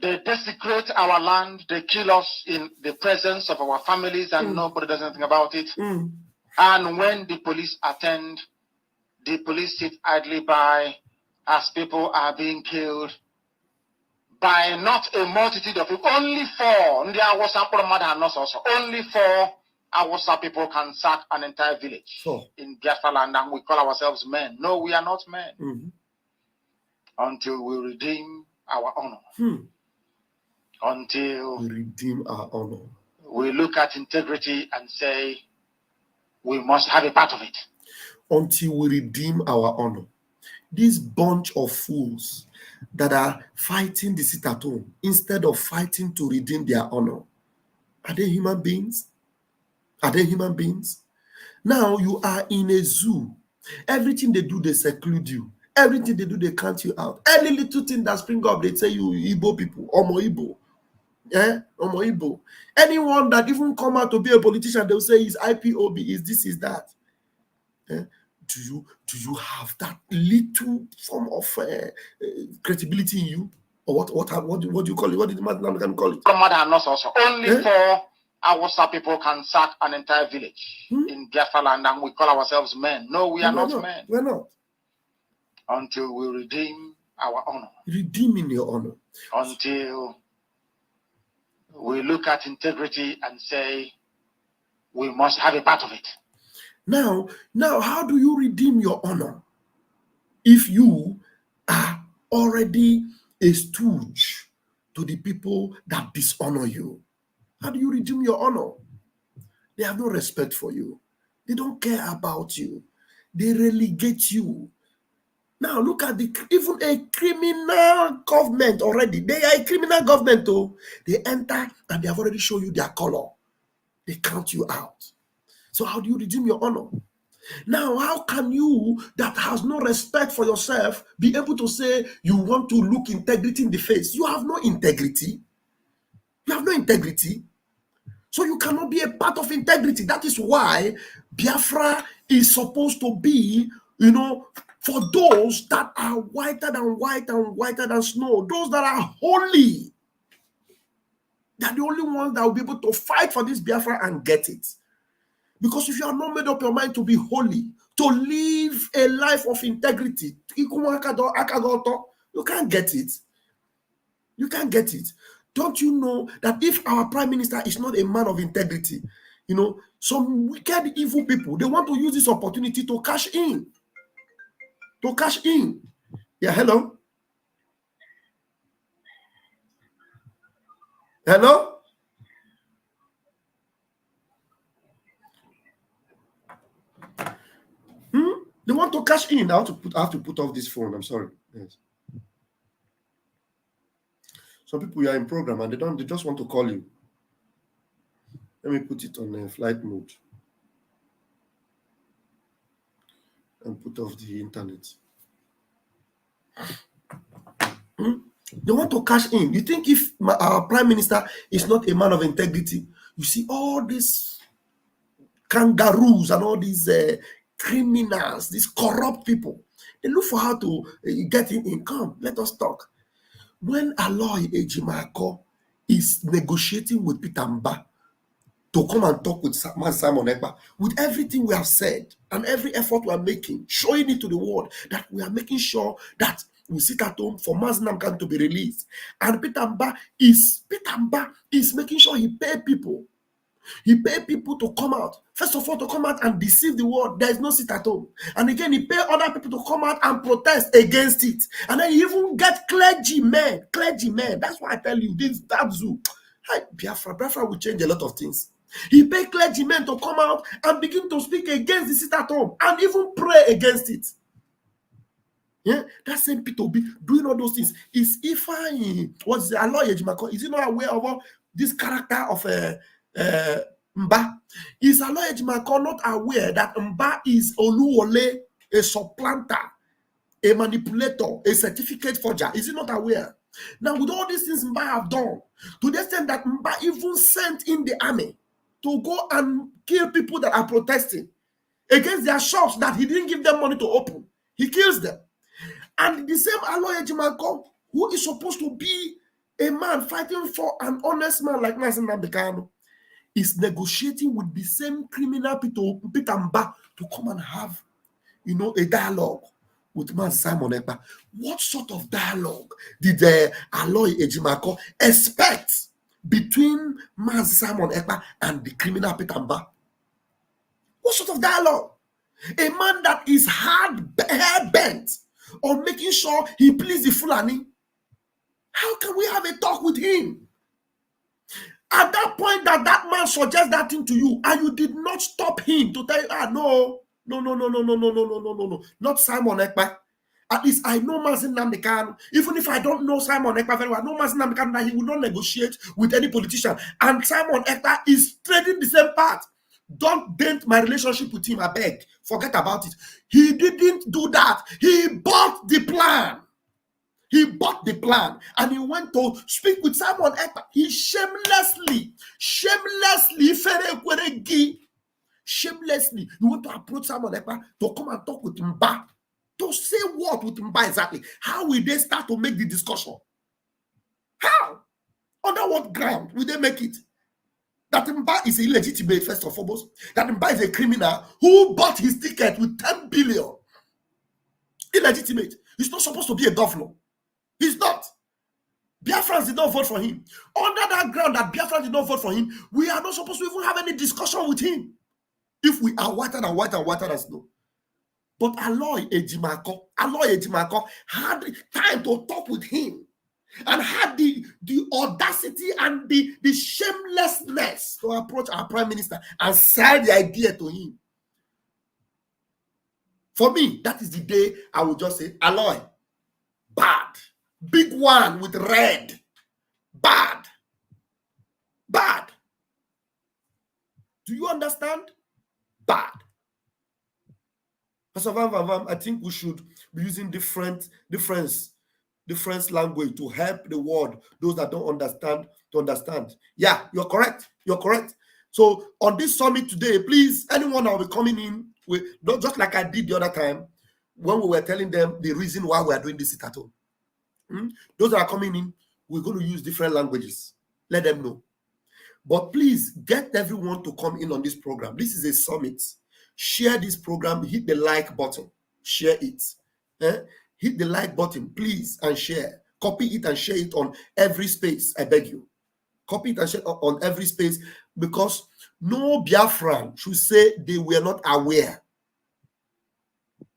They desecrate our land. They kill us in the presence of our families, and nobody does anything about it. And when the police attend, the police sit idly by as people are being killed by not a multitude of people. Only 4. Only 4 Awasa people can sack an entire village in Biafra land, and we call ourselves men. No, we are not men. Until we redeem our honor. Until we redeem our honor. We look at integrity and say, we must have a part of it. Until we redeem our honor. This bunch of fools that are fighting the sit at home instead of fighting to redeem their honor, are they human beings? Are they human beings? Now you are in a zoo. Everything they do, they seclude you. Everything they do, they count you out. Any little thing that spring up, they say you Igbo people, Omo Igbo. Omo Igbo. Anyone that even come out to be a politician, they'll say is IPOB, is this, is that. Do you have that little form of credibility in you? Or what do you call it? What did the man call it? Only 4 Awasa people can sack an entire village in Biafra land, and we call ourselves men. No, we are not men. We're not. Until we redeem our honor. Redeeming your honor. Until we look at integrity and say, we must have a part of it. Now, how do you redeem your honor if you are already a stooge to the people that dishonor you? How do you redeem your honor? They have no respect for you. They don't care about you. They relegate you. Now look at even a criminal government already. They are a criminal government though. They enter and they have already shown you their color. They count you out. So how do you redeem your honor? Now, how can you that has no respect for yourself be able to say you want to look integrity in the face? You have no integrity. You have no integrity. So you cannot be a part of integrity. That is why Biafra is supposed to be, for those that are whiter than white and whiter than snow, those that are holy. They're the only ones that will be able to fight for this Biafra and get it. Because if you are not made up your mind to be holy, to live a life of integrity, you can't get it. You can't get it. Don't you know that if our prime minister is not a man of integrity, some wicked, evil people, they want to use this opportunity to cash in. To cash in. Yeah, hello? Hello? They want to cash in. I have to put off this phone. I'm sorry. Yes. Some people, you are in program and they just want to call you. Let me put it on flight mode and put off the internet. They want to cash in. You think if our prime minister is not a man of integrity, you see all these kangaroos and all these criminals, these corrupt people, they look for how to get in. Come, let us talk. When Aloy Ejimako is negotiating with Peter Mba to come and talk with Simon Ekpa, with everything we have said and every effort we are making, showing it to the world that we are making sure that we sit at home for Maznamkan to be released. And Peter Mba is making sure he pay people. He paid people to come out. First of all, to come out and deceive the world. There is no sit at home. And again, he paid other people to come out and protest against it. And then he even get clergymen. That's why I tell you, that zoo. Biafra will change a lot of things. He paid clergymen to come out and begin to speak against the sit at home and even pray against it. Yeah, that same Peter be doing all those things. Is Ifeanyi, what's the lawyer Ejimako? Is he not aware of all this character of Mba? Is Aloy Ejimako not aware that Mba is Oluwole, a supplanter, a manipulator, a certificate forger? Is he not aware? Now, with all these things Mba have done, to the extent that Mba even sent in the army to go and kill people that are protesting against their shops that he didn't give them money to open. He kills them. And the same Aloy Ejimako, who is supposed to be a man fighting for an honest man like Mazen Nambekano, is negotiating with the same criminal Peter Mba to come and have, a dialogue with Man Simon Ekpa. What sort of dialogue did Aloy Ejimako expect between Man Simon Ekpa and the criminal Peter Mba? What sort of dialogue? A man that is hell-bent on making sure he pleases the Fulani. How can we have a talk with him? At that point that man suggests that thing to you, and you did not stop him to tell you, no, not Simon Ekpa. At least I know Mazen Namdekan. Even if I don't know Simon Ekpa very well, I know Mazen Namdekan that he will not negotiate with any politician. And Simon Ekpa is trading the same path. Don't dent my relationship with him, I beg. Forget about it. He didn't do that. He bought the plan. And he went to speak with Simon Ekpa. He shamelessly, you want to approach Simon Ekpa to come and talk with Mba. To say what with Mba exactly? How will they start to make the discussion? How? Under what ground will they make it? That Mba is illegitimate, first and foremost. That Mba is a criminal who bought his ticket with 10 billion. Illegitimate. He's not supposed to be a governor. He's not. Biafrans did not vote for him. Under that ground that Biafrans did not vote for him, we are not supposed to even have any discussion with him. If we are whiter than snow. But Aloy Ejimako had time to talk with him and had the audacity and the shamelessness to approach our prime minister and sell the idea to him. For me, that is the day I would just say, Aloy, bad. Big one with red. Bad. Do you understand? Bad. I think we should be using different language to help the world, those that don't understand, to understand. Yeah, you're correct. So on this summit today, please, anyone that will be coming in, just like I did the other time, when we were telling them the reason why we are doing this at home. Those that are coming in, we're going to use different languages. Let them know. But please get everyone to come in on this program. This is a summit. Share this program. Hit the like button. Share it. Hit the like button, please, and share. Copy it and share it on every space. I beg you. Copy it and share on every space, because no Biafran should say they were not aware.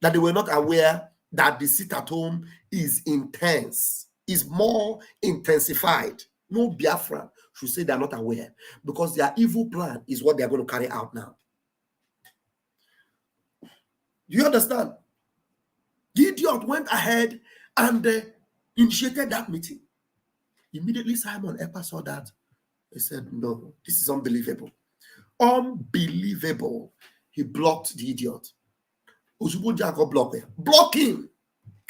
That they were not aware that the sit at home is intense, is more intensified. No Biafran should say they are not aware, because their evil plan is what they are going to carry out now. Do you understand? Gideon went ahead and initiated that meeting. Immediately Simon Ekpa saw that. He said, no, this is unbelievable. Unbelievable. He blocked the idiot. Block him.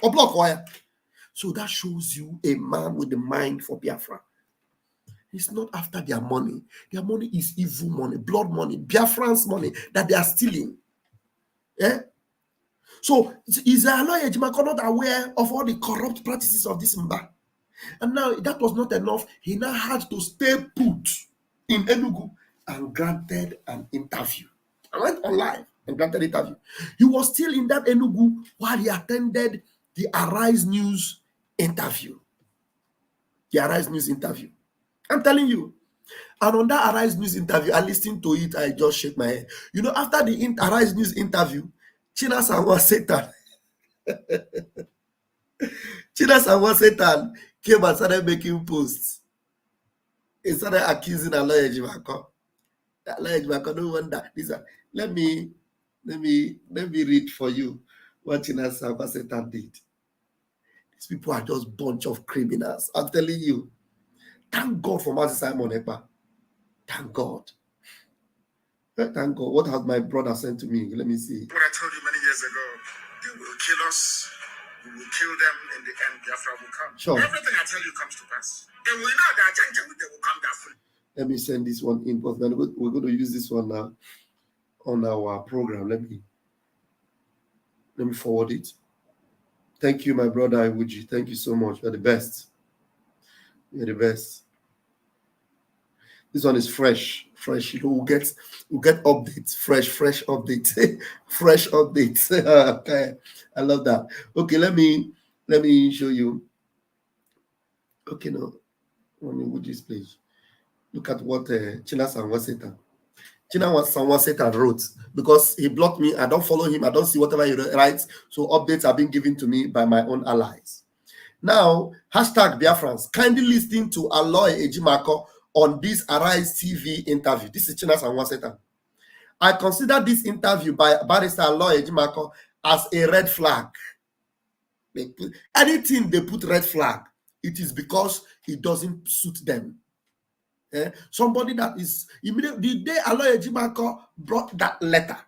Or block wire. So that shows you a man with the mind for Biafra. It's not after their money. Their money is evil money, blood money, Biafran's money that they are stealing. Yeah? So is Aloy Ejimako not aware of all the corrupt practices of this Mba? And now that was not enough. He now had to stay put in Enugu and granted an interview. I went online and granted an interview. He was still in that Enugu while he attended the Arise News interview. The Arise News interview. I'm telling you. And on that Arise News interview, I listened to it, I just shake my head. You know, after the Arise News interview, China Sanwa Satan, China Sanwa Satan came and started making posts. He started accusing Aloy Ejimako. Aloy Ejimako, no wonder. Let me read for you what China Sanwa Satan did. These people are just a bunch of criminals. I'm telling you. Thank God for Master Simon Ekpa. Thank God. Thank God. What has my brother sent to me? Let me see. What I told you many years ago, they will kill us. We will kill them. In the end, Biafra will come. Sure. Everything I tell you comes to pass. They will know that they will come down. Let me send this one in. But we're going to use this one now on our program. Let me forward it. Thank you, my brother Iwuji. Thank you so much. You're the best. You're the best. This one is fresh. You know, we'll get updates. Fresh updates. Fresh updates. Okay. I love that. Okay, let me show you. Okay, no. Let me with this please. Look at what China Sanwa Satan wrote, because he blocked me. I don't follow him. I don't see whatever he writes. So updates are being given to me by my own allies. Now, hashtag BIAFRANS. Kindly listen to Aloy Ejimako on this Arise TV interview. This is China Sanwa Satan. I consider this interview by Barrister Aloy Ejimako as a red flag. Anything they put red flag, it is because it doesn't suit them. Somebody that is immediately the day Aloy Ejimako brought that letter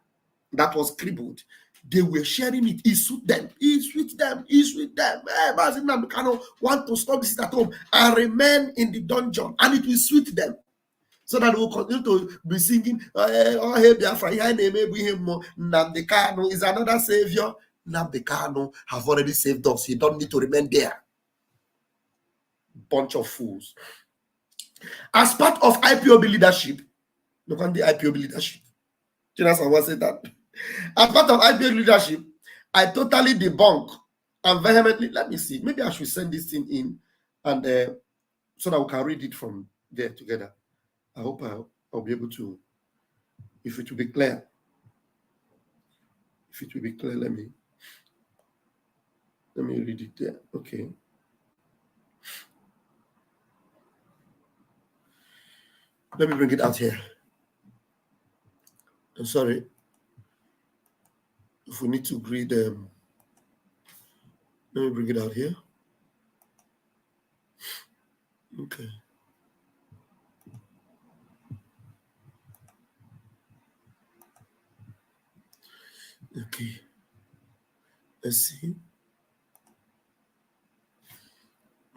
that was scribbled, they were sharing it. It suit them. It's with them. It's with them. Mazin Namdekano want to stop this at home and remain in the dungeon, and it will suit them, so that we'll continue to be singing. Oh, hey, Biafra, Namdekano is another savior. Namdekano have already saved us. He don't need to remain there. Bunch of fools. As part of IPOB leadership, look on the IPOB leadership. China Sanwa said that. As part of IPOB leadership, I totally debunk and vehemently. Let me see. Maybe I should send this thing in, and so that we can read it from there together. I hope I'll be able to. If it will be clear. If it will be clear, let me read it there. Okay. Let me bring it out here. I'm sorry. If we need to read them, let me bring it out here. Okay. Okay. Let's see.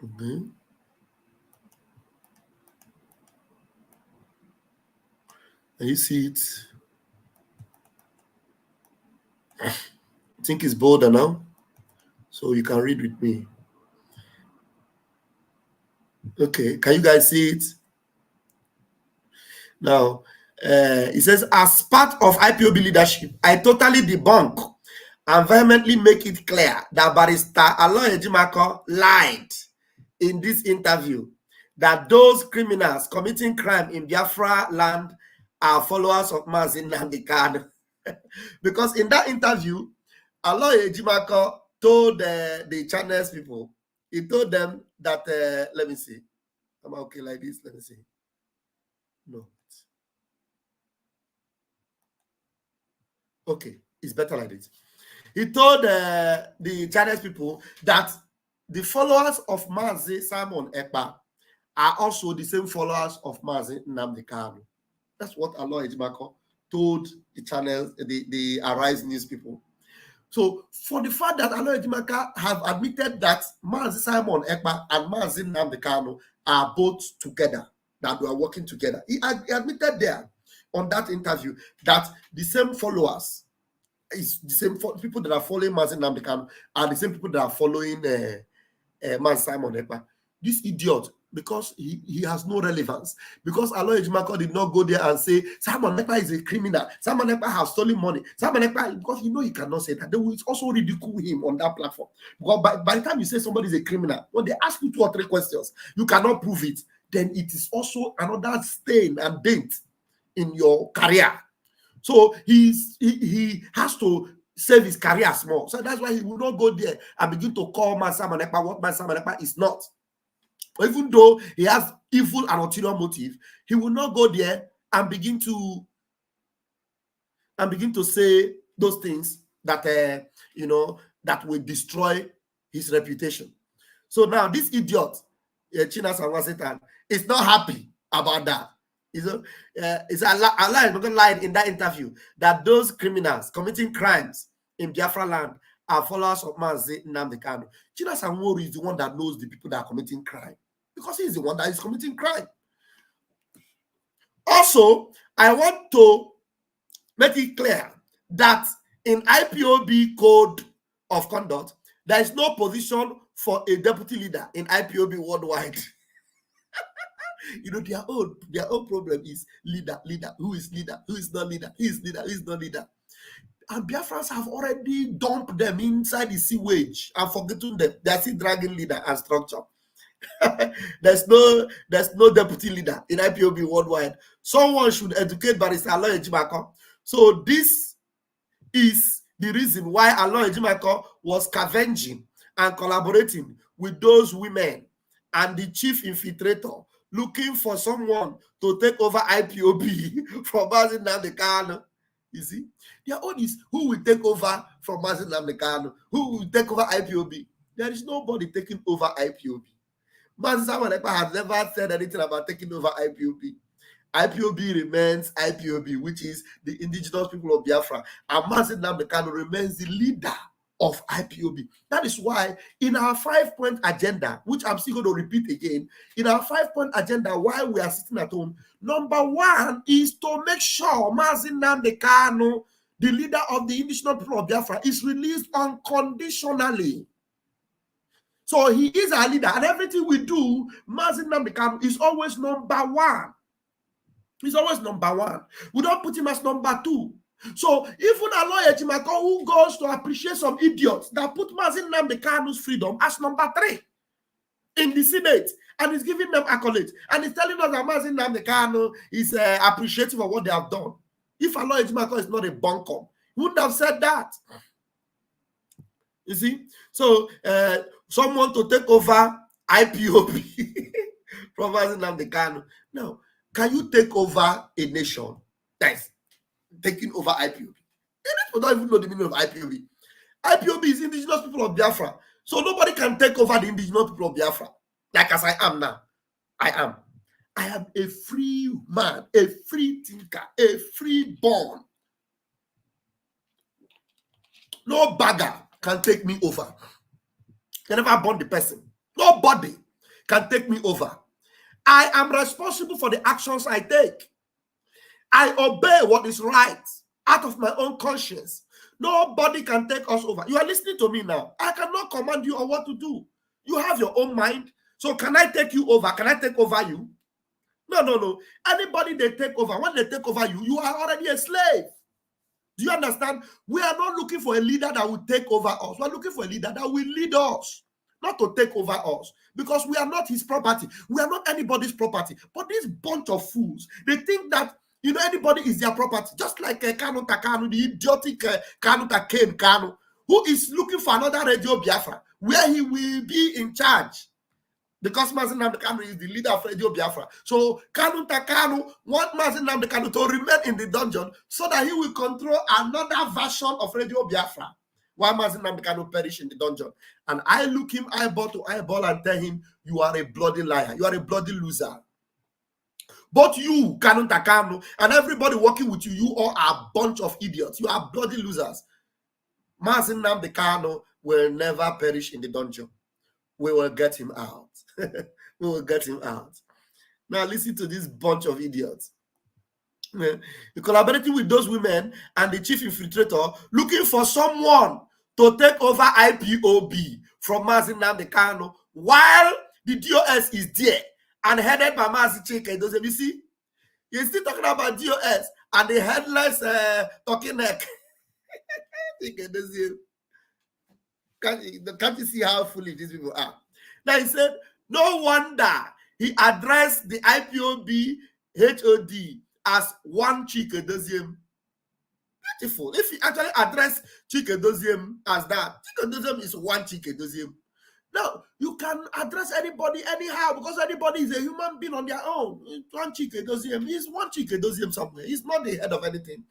Okay. Can you see it? I think it's bolder now, so you can read with me. Okay, can you guys see it? Now, it says, as part of IPOB leadership, I totally debunk and vehemently make it clear that Barrister Aloy Ejimako lied in this interview, that those criminals committing crime in Biafra land are followers of Mazin Namdekano. Because in that interview, Aloy Ejimako told the channels people, he told them that, let me see. Am I okay like this? Let me see. No. Okay, it's better like this. He told the channels people that the followers of Mazi Simon Ekpa are also the same followers of Mazi Namdekano. That's what Aloy Ejimako told the channels, the Arise News people. So for the fact that Aloy Ejimako have admitted that Mazi Simon Ekpa and Mazi Namdekano are both together, that they are working together, he admitted there on that interview that the same followers is the same people that are following Mazi Namdekano are the same people that are following Mazi Simon Ekpa. This idiot, because he has no relevance, because Aloy Ejimako did not go there and say Simon Ekpa is a criminal, Simon Ekpa has stolen money, Simon Ekpa, because you know he cannot say that. They will also ridicule him on that platform. Because by the time you say somebody is a criminal, when they ask you 2 or 3 questions, you cannot prove it. then it is also another stain and dent in your career. So he has to save his career small. So that's why he will not go there and begin to call Mansa Manepa what Mansa Manepa is not. Even though he has evil and ulterior motive, he will not go there and begin to say those things that that will destroy his reputation. So now this idiot, Chinas Anwasitan, is not happy about that. It's a lie in that interview that those criminals committing crimes in Biafra land are followers of Mazi Nnamdi Kanu. Chinas Anwori is the one that knows the people that are committing crime, because he's the one that is committing crime. Also, I want to make it clear that in IPOB code of conduct, there is no position for a deputy leader in IPOB worldwide. Their own problem is leader, who is leader, who is not leader, who is leader, who is not leader. And Biafrans have already dumped them inside the sewage and forgotten them. They are still dragging leader and structure. There's no deputy leader in IPOB worldwide. Someone should educate Barrister Aloy Ejimako. So this is the reason why Aloy Ejimako was scavenging and collaborating with those women and the chief infiltrator, looking for someone to take over IPOB from Mazi Nnamdi Kanu. You see, their own is who will take over from Mazi Nnamdi Kanu, who will take over IPOB. There is nobody taking over IPOB. Mazi Manepa has never said anything about taking over IPOB. IPOB remains IPOB, which is the indigenous people of Biafra, and Mazi Nnamdi Kanu remains the leader of IPOB. That is why in our 5-point agenda, which I'm still going to repeat again, in our 5-point agenda while we are sitting at home, number 1 is to make sure Mazi Nnamdi Kanu, the leader of the indigenous people of Biafra, is released unconditionally. So he is our leader, and everything we do, Mazi Nnamdi Kanu is always number 1. He's always number 1. We don't put him as number 2. So even Aloy Ejimako, who goes to appreciate some idiots that put Mazi Nnamdi Kanu's freedom as number 3 in the Senate, and is giving them accolades, and is telling us that Mazi Nnamdi Kanu is appreciative of what they have done. If Aloy Ejimako is not a bunkum, he wouldn't have said that. You see? So someone to take over IPOB from Mazi Nnamdi Kanu. Now, can you take over a nation that's taking over IPOB? People don't even know the meaning of IPOB. IPOB is indigenous people of Biafra. So nobody can take over the indigenous people of Biafra. Like as I am now. I am a free man, a free thinker, a free born. No bagger can take me over. They never born the person. Nobody can take me over. I am responsible for the actions I take. I obey what is right out of my own conscience. Nobody can take us over. You are listening to me now. I cannot command you on what to do. You have your own mind. So can I take you over? Can I take over you? No. Anybody they take over, when they take over you, you are already a slave. Do you understand? We are not looking for a leader that will take over us. We are looking for a leader that will lead us, not to take over us, because we are not his property. We are not anybody's property. But this bunch of fools, they think that anybody is their property. Just like Kanu Takanu, the idiotic Kanu Taken Kanu, who is looking for another Radio Biafra, where he will be in charge. Because Mazi Nnamdi Kanu is the leader of Radio Biafra. So Kanu Takanu want Mazi Nnamdi Kanu to remain in the dungeon so that he will control another version of Radio Biafra while Mazi Nnamdi Kanu perish in the dungeon. And I look him eyeball to eyeball and tell him, you are a bloody liar. You are a bloody loser. Both you, Kanu Takanu, and everybody working with you, you all are a bunch of idiots. You are bloody losers. Mazi Nnamdi Kanu will never perish in the dungeon. We will get him out. We will get him out. Now listen to this bunch of idiots. You're collaborating with those women and the chief infiltrator, looking for someone to take over IPOB from Mazi Nnamdi Kanu while the DOS is there and headed by Mazi Chike. You see, you're still talking about DOS and the headless talking neck. Can't you see how foolish these people are? Now he said, no wonder he addressed the IPOB HOD as one Chike Doziem. Beautiful. If he actually addressed Chike Doziem as that, Chike Doziem is one Chike Doziem. Now, you can address anybody anyhow because anybody is a human being on their own. One Chike Doziem. He's one Chike Doziem somewhere. He's not the head of anything.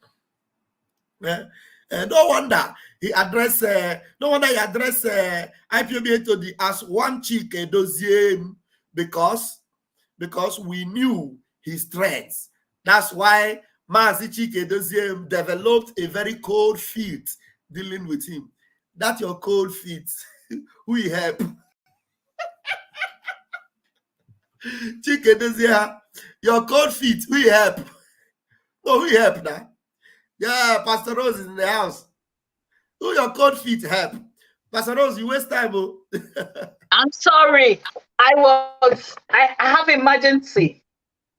Yeah? No wonder he addressed IPOB HOD as one Chike Doziem because we knew his threats. That's why Mazi Chike Doziem developed a very cold feet dealing with him. That's your cold feet. Who he help? Chike Doziem, your cold feet, who he help? No, who he help now? Yeah, Pastor Rose is in the house. Who your cold feet help? Pastor Rose, you waste time. Oh. I'm sorry. I have emergency.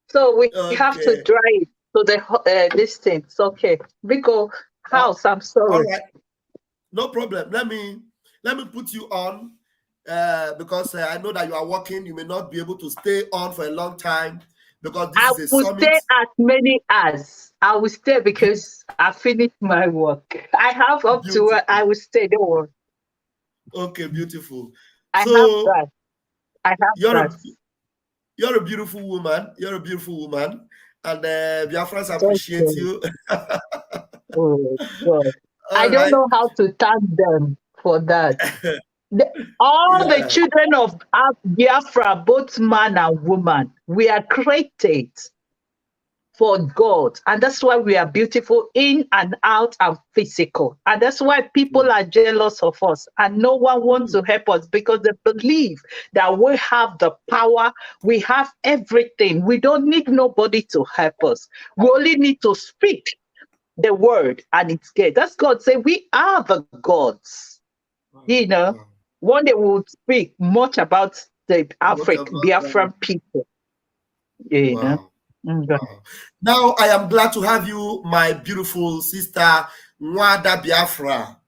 So we have to drive to the distance. Okay. Biko house, I'm sorry. All right. No problem. Let me put you on because I know that you are working. You may not be able to stay on for a long time because this is a summit. I will stay as many as. I will stay because I finished my work. I have up to where I will stay. Don't worry. Okay, beautiful. I have that. You're a beautiful woman. You're a beautiful woman. And Biafrans appreciate you. Oh, God. I don't know how to thank them for that. All the children of Biafra, both man and woman, we are created for God. And that's why we are beautiful in and out and physical. And that's why people are jealous of us. And no one wants to help us because they believe that we have the power. We have everything. We don't need nobody to help us. We only need to speak the word and it's good. That's God say we are the gods. You know, one day we'll speak much about the Biafran people. You know. Wow. Now I am glad to have you, my beautiful sister Nwada Biafra.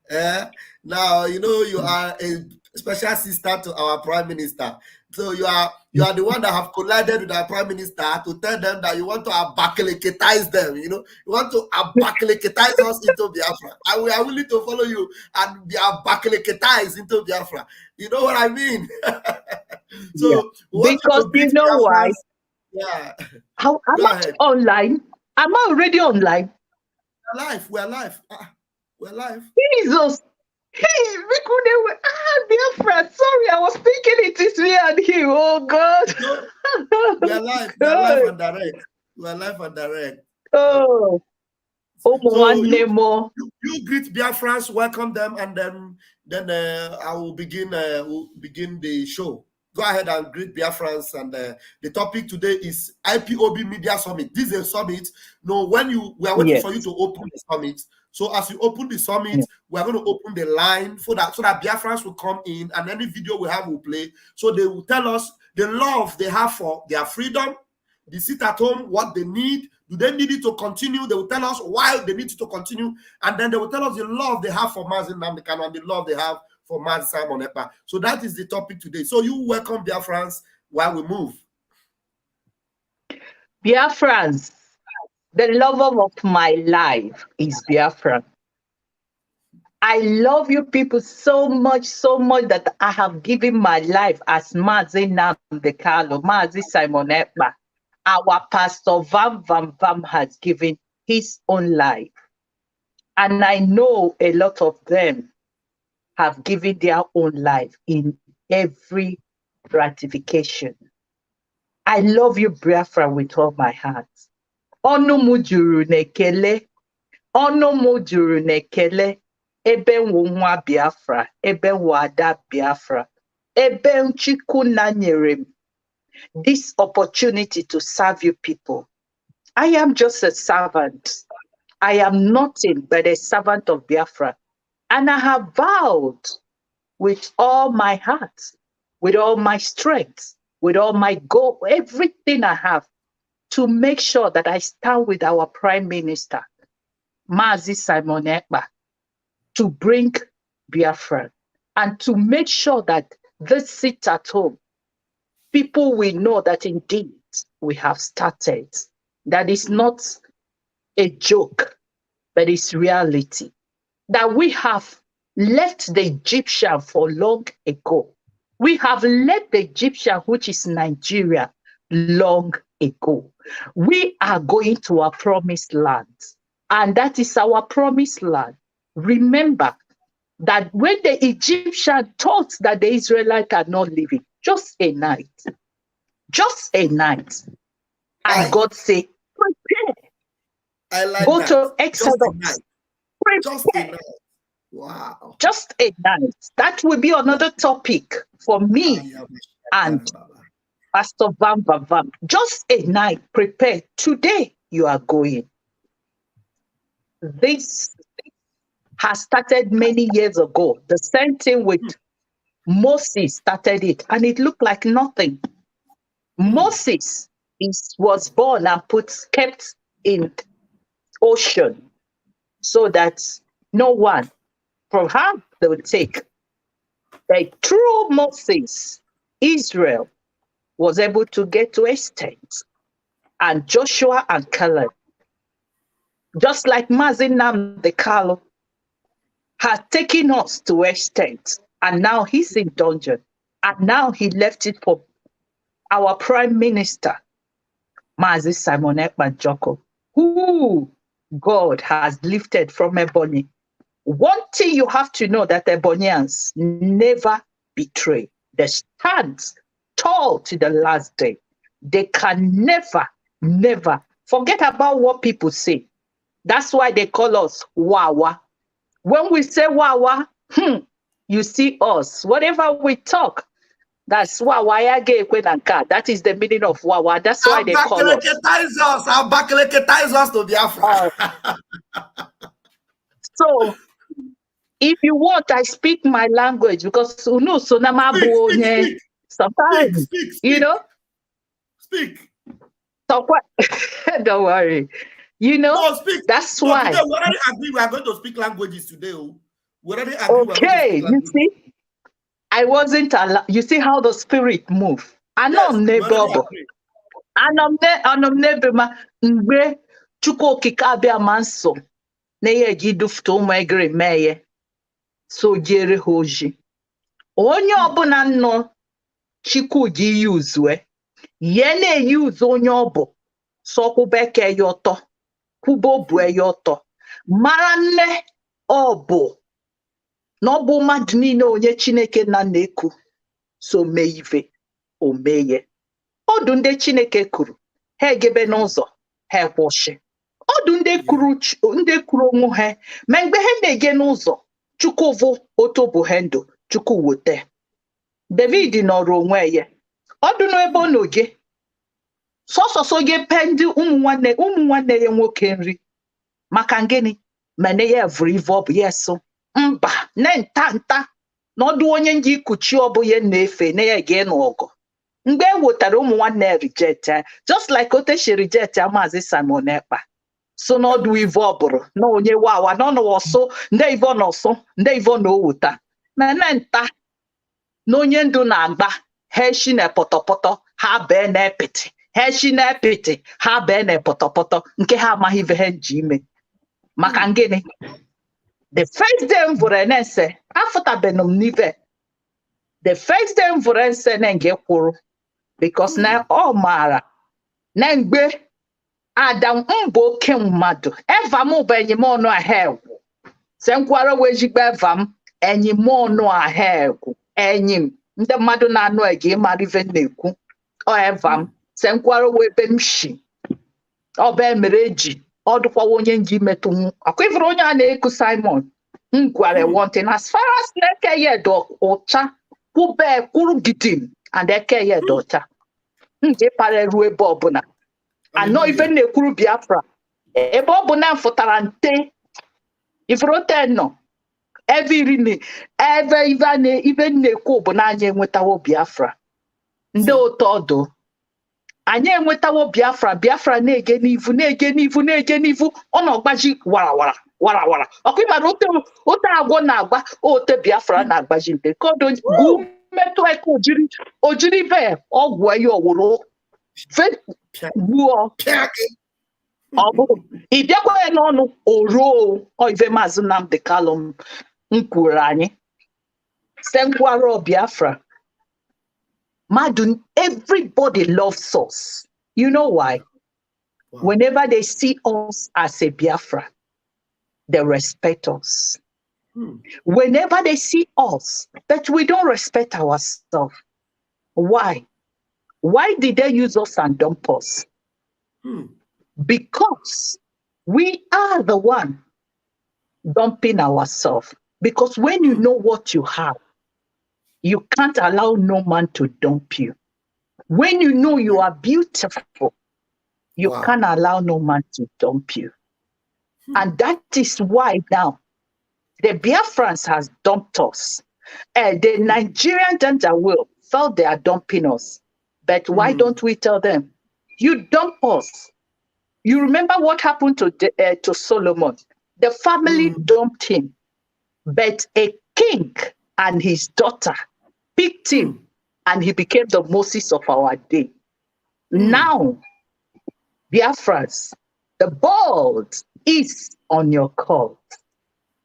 Now you know you are a special sister to our Prime Minister. So you are the one that have collided with our Prime Minister to tell them that you want to abakaleketize them. You know, you want to abakaleketize us into Biafra, and we are willing to follow you and be abakaleketized into Biafra. You know what I mean? So because you know why? Yeah. How am I online? Am I already online? We're live. We're live. Jesus. Hey, Biafra. Sorry, I was thinking it is me and him. Oh God. No, we're live. We're live and direct. We're live and direct. Oh. So you greet Biafrans, welcome them, and then I will begin. We'll begin the show. Go ahead and greet Biafrans, and the topic today is IPOB Media Summit. This is a summit. No, we are waiting for you to open the summit. So as you open the summit, we are going to open the line so that Biafrans will come in, and any video we have will play. So they will tell us the love they have for their freedom, the sit at home, what they need. Do they need it to continue? They will tell us why they need it to continue, and then they will tell us the love they have for Mazi Nnamdi Kanu and the love they have for Mazi Simon Ekpa. So that is the topic today. So you welcome Biafrans while we move. Biafrans, the lover of my life is Biafran. I love you people so much that I have given my life as Mazi Nnamdi Kanu, Mazi Simon Ekpa. Our pastor Vam has given his own life. And I know a lot of them have given their own life in every ratification. I love you, Biafra, with all my heart. Onu mu juru nekele, ebe nwa Biafra, ebe wada Biafra, ebe nchiku na nyere m this opportunity to serve you people. I am just a servant. I am nothing but a servant of Biafra. And I have vowed with all my heart, with all my strength, with all my goal, everything I have, to make sure that I stand with our Prime Minister, Mazi Simon Ekpa, to bring Biafra and to make sure that this sit at home people will know that indeed we have started. That is not a joke, but it's reality. That we have left the Egyptian for long ago. We have left the Egyptian, which is Nigeria, long ago. We are going to our promised land. And that is our promised land. Remember that when the Egyptian thought that the Israelites are not living, just a night. And God said, prepare. I like Go that. to Exodus. Just a night. Wow. Just a night. That will be another topic for me and Pastor Vam. Just a night. Prepare. Today you are going. This has started many years ago. The same thing with Moses started it, and it looked like nothing. Moses was born and kept in ocean so that no one perhaps they would take. But through Moses, Israel was able to get to a state, and Joshua and Caleb, just like Mazinam the Kalo, has taken us to a state, and now he's in dungeon, and now he left it for our Prime Minister, Mazi Simon Ekpa Joko, who God has lifted from Ebonyi. One thing you have to know that Ebonians never betray. They stand tall to the last day. They can never forget about what people say. That's why they call us Wawa. When we say Wawa, you see us. Whatever we talk, that's Wawa. That is the meaning of Wawa. That's why they call us. Abakileketize us to Biafra. So, if you want, I speak my language because sometimes, speak. you know. Speak. So what? Don't worry. You know, no, speak. That's no, why. Today, we already agree we are going to speak languages today. We already agree okay, you see, I wasn't allowed. You see how the spirit move. I know neighbor. Anom neighbor ma mgbe Chukwu okike abịa ma nso na ya eji dufute ụmụ egere mee so jere ha oji. Onye ọbụla nọ Chukwu ji yuzue ye na-eyuzu onye ọbụ so kwubeke ya ọtọ kwubo obu ya ọtọ mara nne ọbụ n'ọbụ mmadụ niile onye Chineke na-eku so mee ife o meye. Ọdụ ndị Chineke kuru ha egebe n'ụzọ ha kwụsị. Ọdụ ndị kwuru onwe ha ma mgbe ha na-ege n'ụzọ Chukwu vụ otobo ha ndụ Chukwu wote. David nọrọ onwe ya ọdụ n'ebe ọ n'oge sọsọsọ ge pendi ụmụ nwanne ya nwoke nri maka gịnị mana ya vụrụ ive ọ bụ ya so mba na nta n'ọdụ onye nji ikuchi ọ bụ ya na-efe na ya ga n'ọgụ mgbe e wetara ụmụ nwanne reject just like oteshi reject Maazị Simon Ekpa so n'ọdụ ive ọ bụrụ na onye wawa n'ọnụ ọsọ ndị ive ọ n'ọsọ ndị ive ọ n'owuta na nta na onye ndu na-agba heshi na pọtọpọtọ ha bee na epiti heshi na epiti ha bee na pọtọpọtọ nke ha amaghị ive ha ji ime maka gịnị. The first day m vụrụ enese afụtabeghị m n'ive. The first day m vụrụ enese na nge kwuru because na ọ maara na mgbe Adam mbụ oke mmadụ eva m bụ enyi m ọnụ ahịa egwu se nkwara wejigbe eva m enyi m ọnụ ahịa egwu enyi m ndị mmadụ na-anụ ege ịmara ive na-ekwu ọ eva m se nkwara webe m shi ọ bụ emere eji ọ dụkwawa onye nji metụ m akwa ifere onye a na-eku Simon m gwara wanting as far as na-eke ya edo ụcha kwube kwuru gidim and eke ya edo ọcha nje para ruo ebe ọbụla anọ ife na-ekwuru Biafra ebe ọbụla mfụtara nte ifrote nọ ebe iri ebe ive na-ekwu bụ na anyị enwetawo Biafra ndị otu ọdụ anyị enwetawo Biafra na-ege n'ivu ọ na-agbaji warawara ọkụ ịmara ote agwọ na-agba ote Biafra na-agbaji nte kodo metụ aka ojiri ve ọgwụ ya ọwụrụ fe gbuo ọ bụ ịbịakwa ya n'ọnụ oruo oive Maazị Nnamdi Kanu kwuru anyị Senkwaro Biafra. Madun, everybody loves us. You know why? Wow. Whenever they see us as a Biafra, they respect us. Whenever they see us, but we don't respect ourselves. Why? Why did they use us and dump us? Because we are the one dumping ourselves. Because when you know what you have, you can't allow no man to dump you. When you know you are beautiful, you can't allow no man to dump you. And that is why now the Biafrans has dumped us. The Nigerian gender will felt they are dumping us. But why don't we tell them? You dump us. You remember what happened to Solomon? The family dumped him. But a king and his daughter picked him, and he became the Moses of our day. Now, Biafrans, the ball is on your court.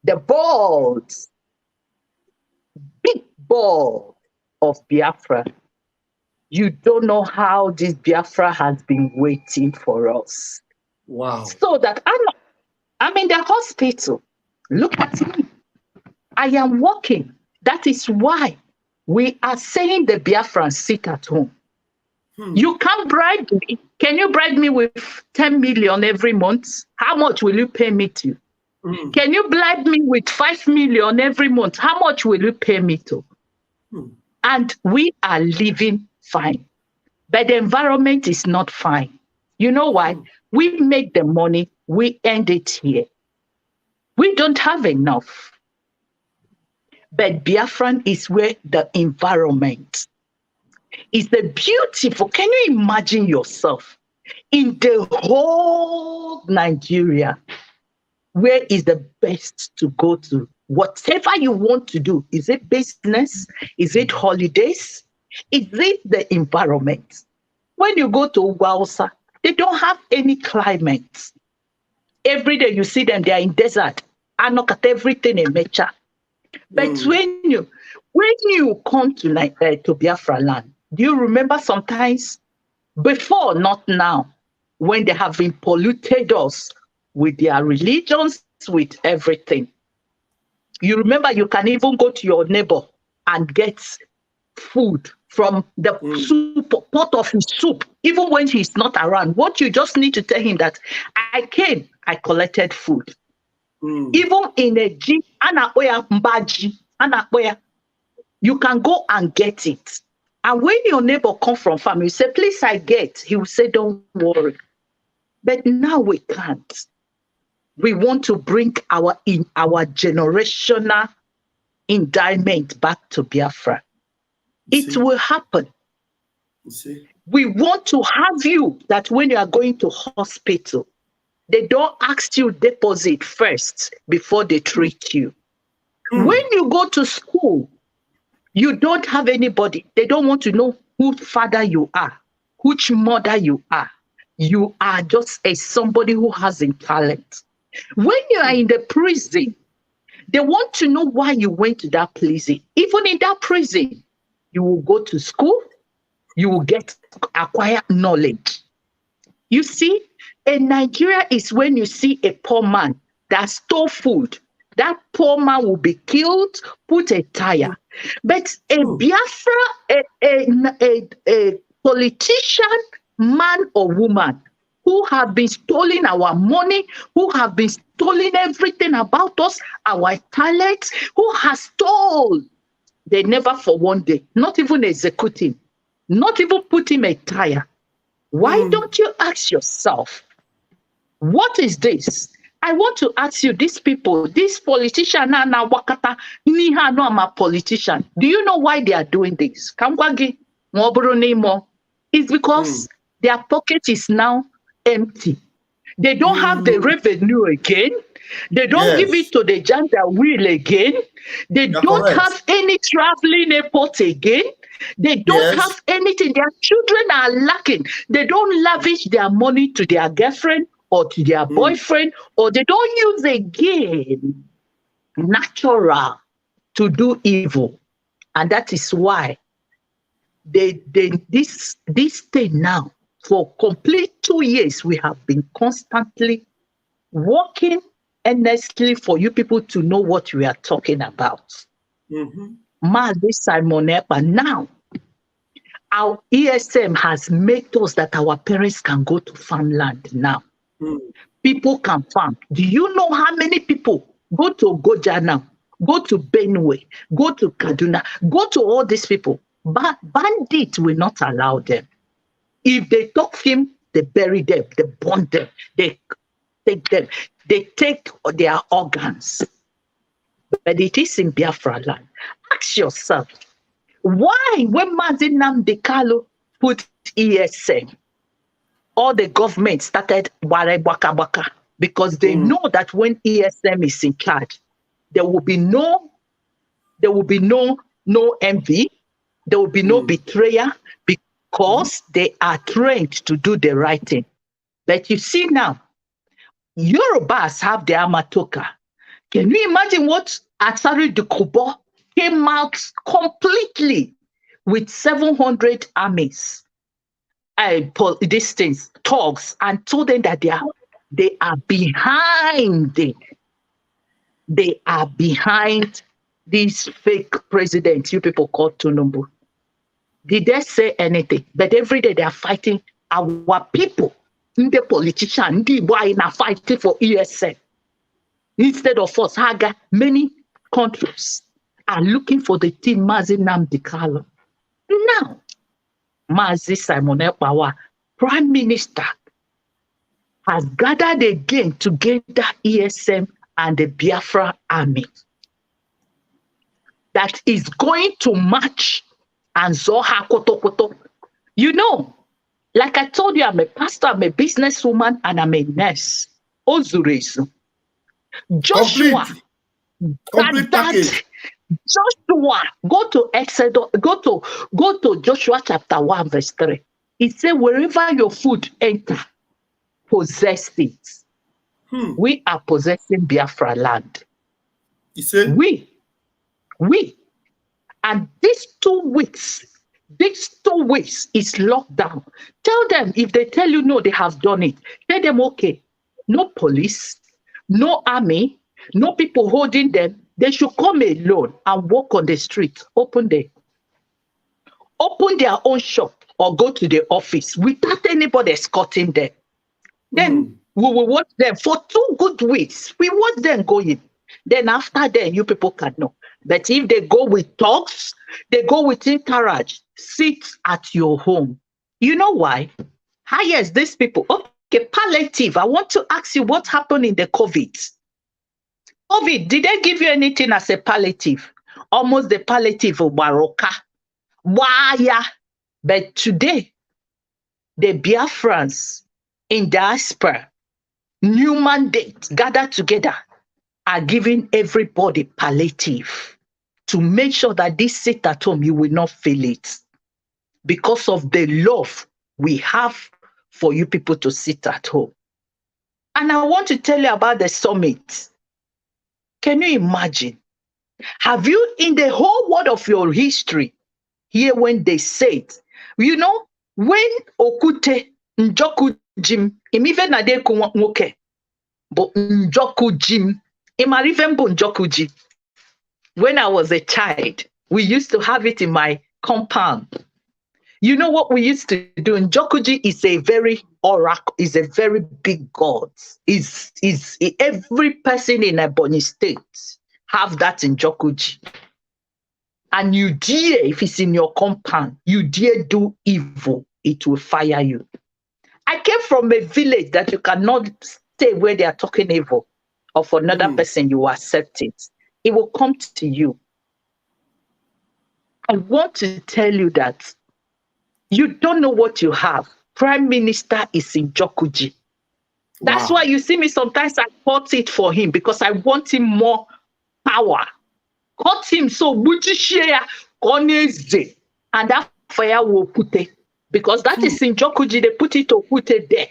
The ball, big ball of Biafra. You don't know how this Biafra has been waiting for us. Wow. So that I'm in the hospital. Look at me. I am working. That is why we are saying the Biafrans sit at home. You can't bribe me. Can you bribe me with 10 million every month? How much will you pay me to? Can you bribe me with 5 million every month? How much will you pay me to? And we are living fine. But the environment is not fine. You know why? We make the money, we end it here. We don't have enough. But Biafran is where the environment is the beautiful. Can you imagine yourself in the whole Nigeria? Where is the best to go to? Whatever you want to do. Is it business? Is it holidays? Is it the environment? When you go to Ugwausa, they don't have any climate. Every day you see them, they are in desert. I knock at everything in nature. But when you come to Biafra land, do you remember sometimes before, not now, when they have been polluted us with their religions, with everything? You remember you can even go to your neighbor and get food from the soup, pot of his soup, even when he's not around. What you just need to tell him that I came, I collected food. Even in a G, you can go and get it. And when your neighbor comes from farm, you say, please, I get. He will say, don't worry. But now we can't. We want to bring our generational endowment back to Biafra. It will happen. We want to have you that when you are going to hospital, they don't ask you deposit first before they treat you. When you go to school, you don't have anybody. They don't want to know whose father you are, which mother you are. You are just somebody who has a talent. When you are in the prison, they want to know why you went to that prison. Even in that prison, you will go to school, you will acquire knowledge. You see, in Nigeria is when you see a poor man that stole food. That poor man will be killed, put a tire. But a Biafra, a politician, man or woman, who have been stealing our money, who have been stealing everything about us, our talents, who has stolen, they never for one day, not even executing, not even putting a tire. Why don't you ask yourself, what is this? I want to ask you, these people, this politician, na wakata, niha no ama politician. Do you know why they are doing this? It's because their pocket is now empty. They don't have the revenue again. They don't give Yes. it to the gender wheel again. They You're don't correct. have any traveling airport again. They don't Yes. have anything. Their children are lacking. They don't lavish their money to their girlfriend or to their boyfriend, or they don't use again natural to do evil. And that is why this thing now, for complete 2 years, we have been constantly working earnestly for you people to know what we are talking about. Mazi Simon Ekpa, now our ESM has made us that our parents can go to farmland now. People can farm. Do you know how many people go to Goja now, go to Benue, go to Kaduna, go to all these people? But bandits will not allow them. If they talk film, they bury them, they burn them, they take them, they take their organs. But it is in Biafra land. Ask yourself, why when Mazi Nnamdi Kanu put ESM, all the government started ware waka waka, because they know that when ESM is in charge, there will be no envy, there will be no betrayal, because they are trained to do the right thing. But you see now, Yorubas have the Amatoka. Can you imagine what Asari Dukubo came out completely with 700 armies, these things, thugs, and told them that they are behind it. They are behind these fake presidents you people call Tinubu. Did they say anything? But every day they are fighting our people. The politicians, the why are fighting for ESN. Instead of us, many countries are looking for the team Mazi Nnamdi Kanu. Now, Mazi Simon Ekpa, Prime Minister, has gathered again together ESM and the Biafra army that is going to march and Zoha Koto. You know, like I told you, I'm a pastor, I'm a businesswoman, and I'm a nurse. Ozurezu. Joshua. Complete package. Joshua, go to Exodus, go to Joshua chapter 1, verse 3. It says, wherever your foot enter, possess it. We are possessing Biafra land. He said, we. And these 2 weeks is lockdown. Tell them, if they tell you no, they have done it. Tell them, okay, no police, no army, no people holding them. They should come alone and walk on the street, open their own shop or go to the office without anybody escorting them. Then we will watch them for 2 good weeks. We watch them going. Then after that, you people can know. But if they go with talks, they go with encourage, sit at your home. You know why? Yes, these people. Okay, palliative. I want to ask you what happened in the COVID. COVID, did they give you anything as a palliative? Almost the palliative of Baroka. Why? But today, the Biafrans in diaspora, new mandate, gathered together, are giving everybody palliative to make sure that this sit at home, you will not feel it, because of the love we have for you people to sit at home. And I want to tell you about the summit. Can you imagine? Have you, in the whole world of your history, hear when they said, you know, when Okute Njoku Jim, imive na de nwoke, but Njoku Jim, imarivembo Njoku Jim. When I was a child, we used to have it in my compound. You know what we used to do? Njokuji is a very oracle, is a very big god. Is every person in Ebonyi State have that in Njokuji. And you dare, if it's in your compound, you dare do evil, it will fire you. I came from a village that you cannot stay where they are talking evil, or for another person, you accept it. It will come to you. I want to tell you that you don't know what you have. Prime Minister is in Jokuji. That's why you see me sometimes I cut it for him because I want him more power. Cut him so and that fire will put it. Because that is in Jokuji, they put it to put it there.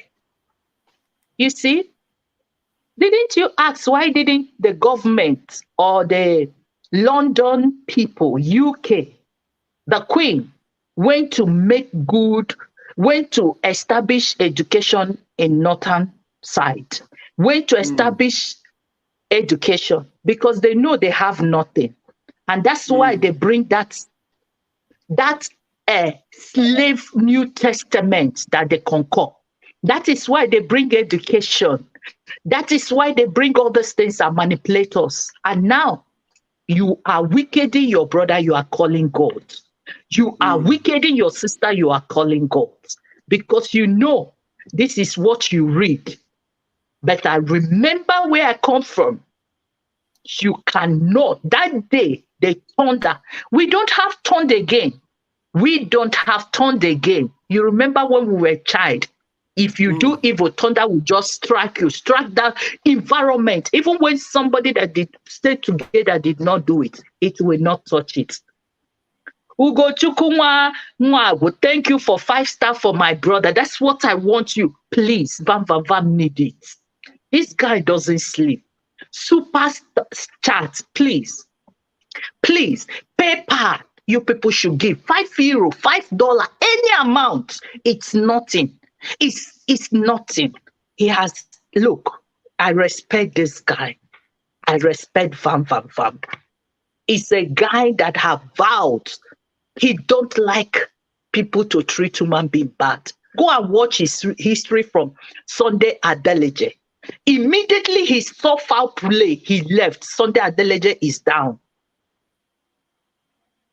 You see? Didn't you ask why didn't the government or the London people, UK, the Queen, went to establish education in northern side, went to establish education because they know they have nothing. And that's why they bring that slave New Testament that they conquer. That is why they bring education. That is why they bring all these things and manipulators. And now you are wickeding your brother, you are calling God. You are wickeding your sister, you are calling God. Because you know this is what you read. But I remember where I come from. You cannot. That day, they thunder. We don't have thunder again. We don't have thunder again. You remember when we were a child? If you do evil, thunder will just strike you, strike that environment. Even when somebody that did stay together did not do it, it will not touch it. Ugo Chukunwa, thank you for 5-star for my brother. That's what I want you. Please, Vam need it. This guy doesn't sleep. Super chat, please. Please, PayPal, you people should give €5, $5, any amount. It's nothing. It's nothing. He has, look, I respect this guy. I respect Vam. He's a guy that have vowed he don't like people to treat human being bad. Go and watch his history from Sunday Adeleje. Immediately he saw foul play, he left. Sunday Adeleje is down.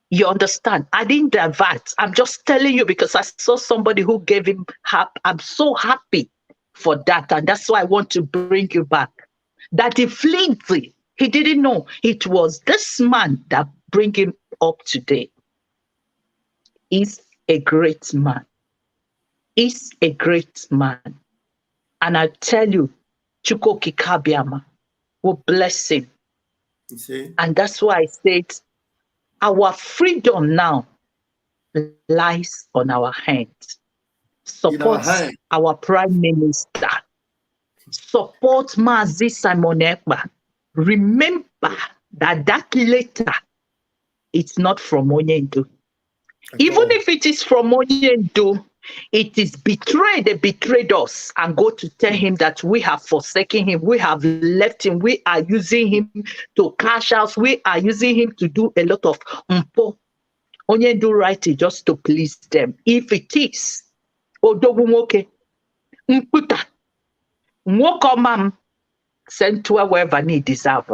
You understand? I didn't divert. I'm just telling you because I saw somebody who gave him help. I'm so happy for that. And that's why I want to bring you back. That he flinty. He didn't know it was this man that bring him up today. He's a great man. He's a great man. And I tell you, Chukwuka Kabiama will bless him. You see? And that's why I said, our freedom now lies on our hands. Support our Prime Minister. Support Mazi Simon Ekpa. Remember that letter, it's not from Onyendu. Even if it is from Onyendu, it is betrayed. They betrayed us and go to tell him that we have forsaken him. We have left him. We are using him to cash out. We are using him to do a lot of mpo. Onyendu write it just to please them. If it is, Odogumoke, Mputa, Mwokomam, sent to wherever need deserve.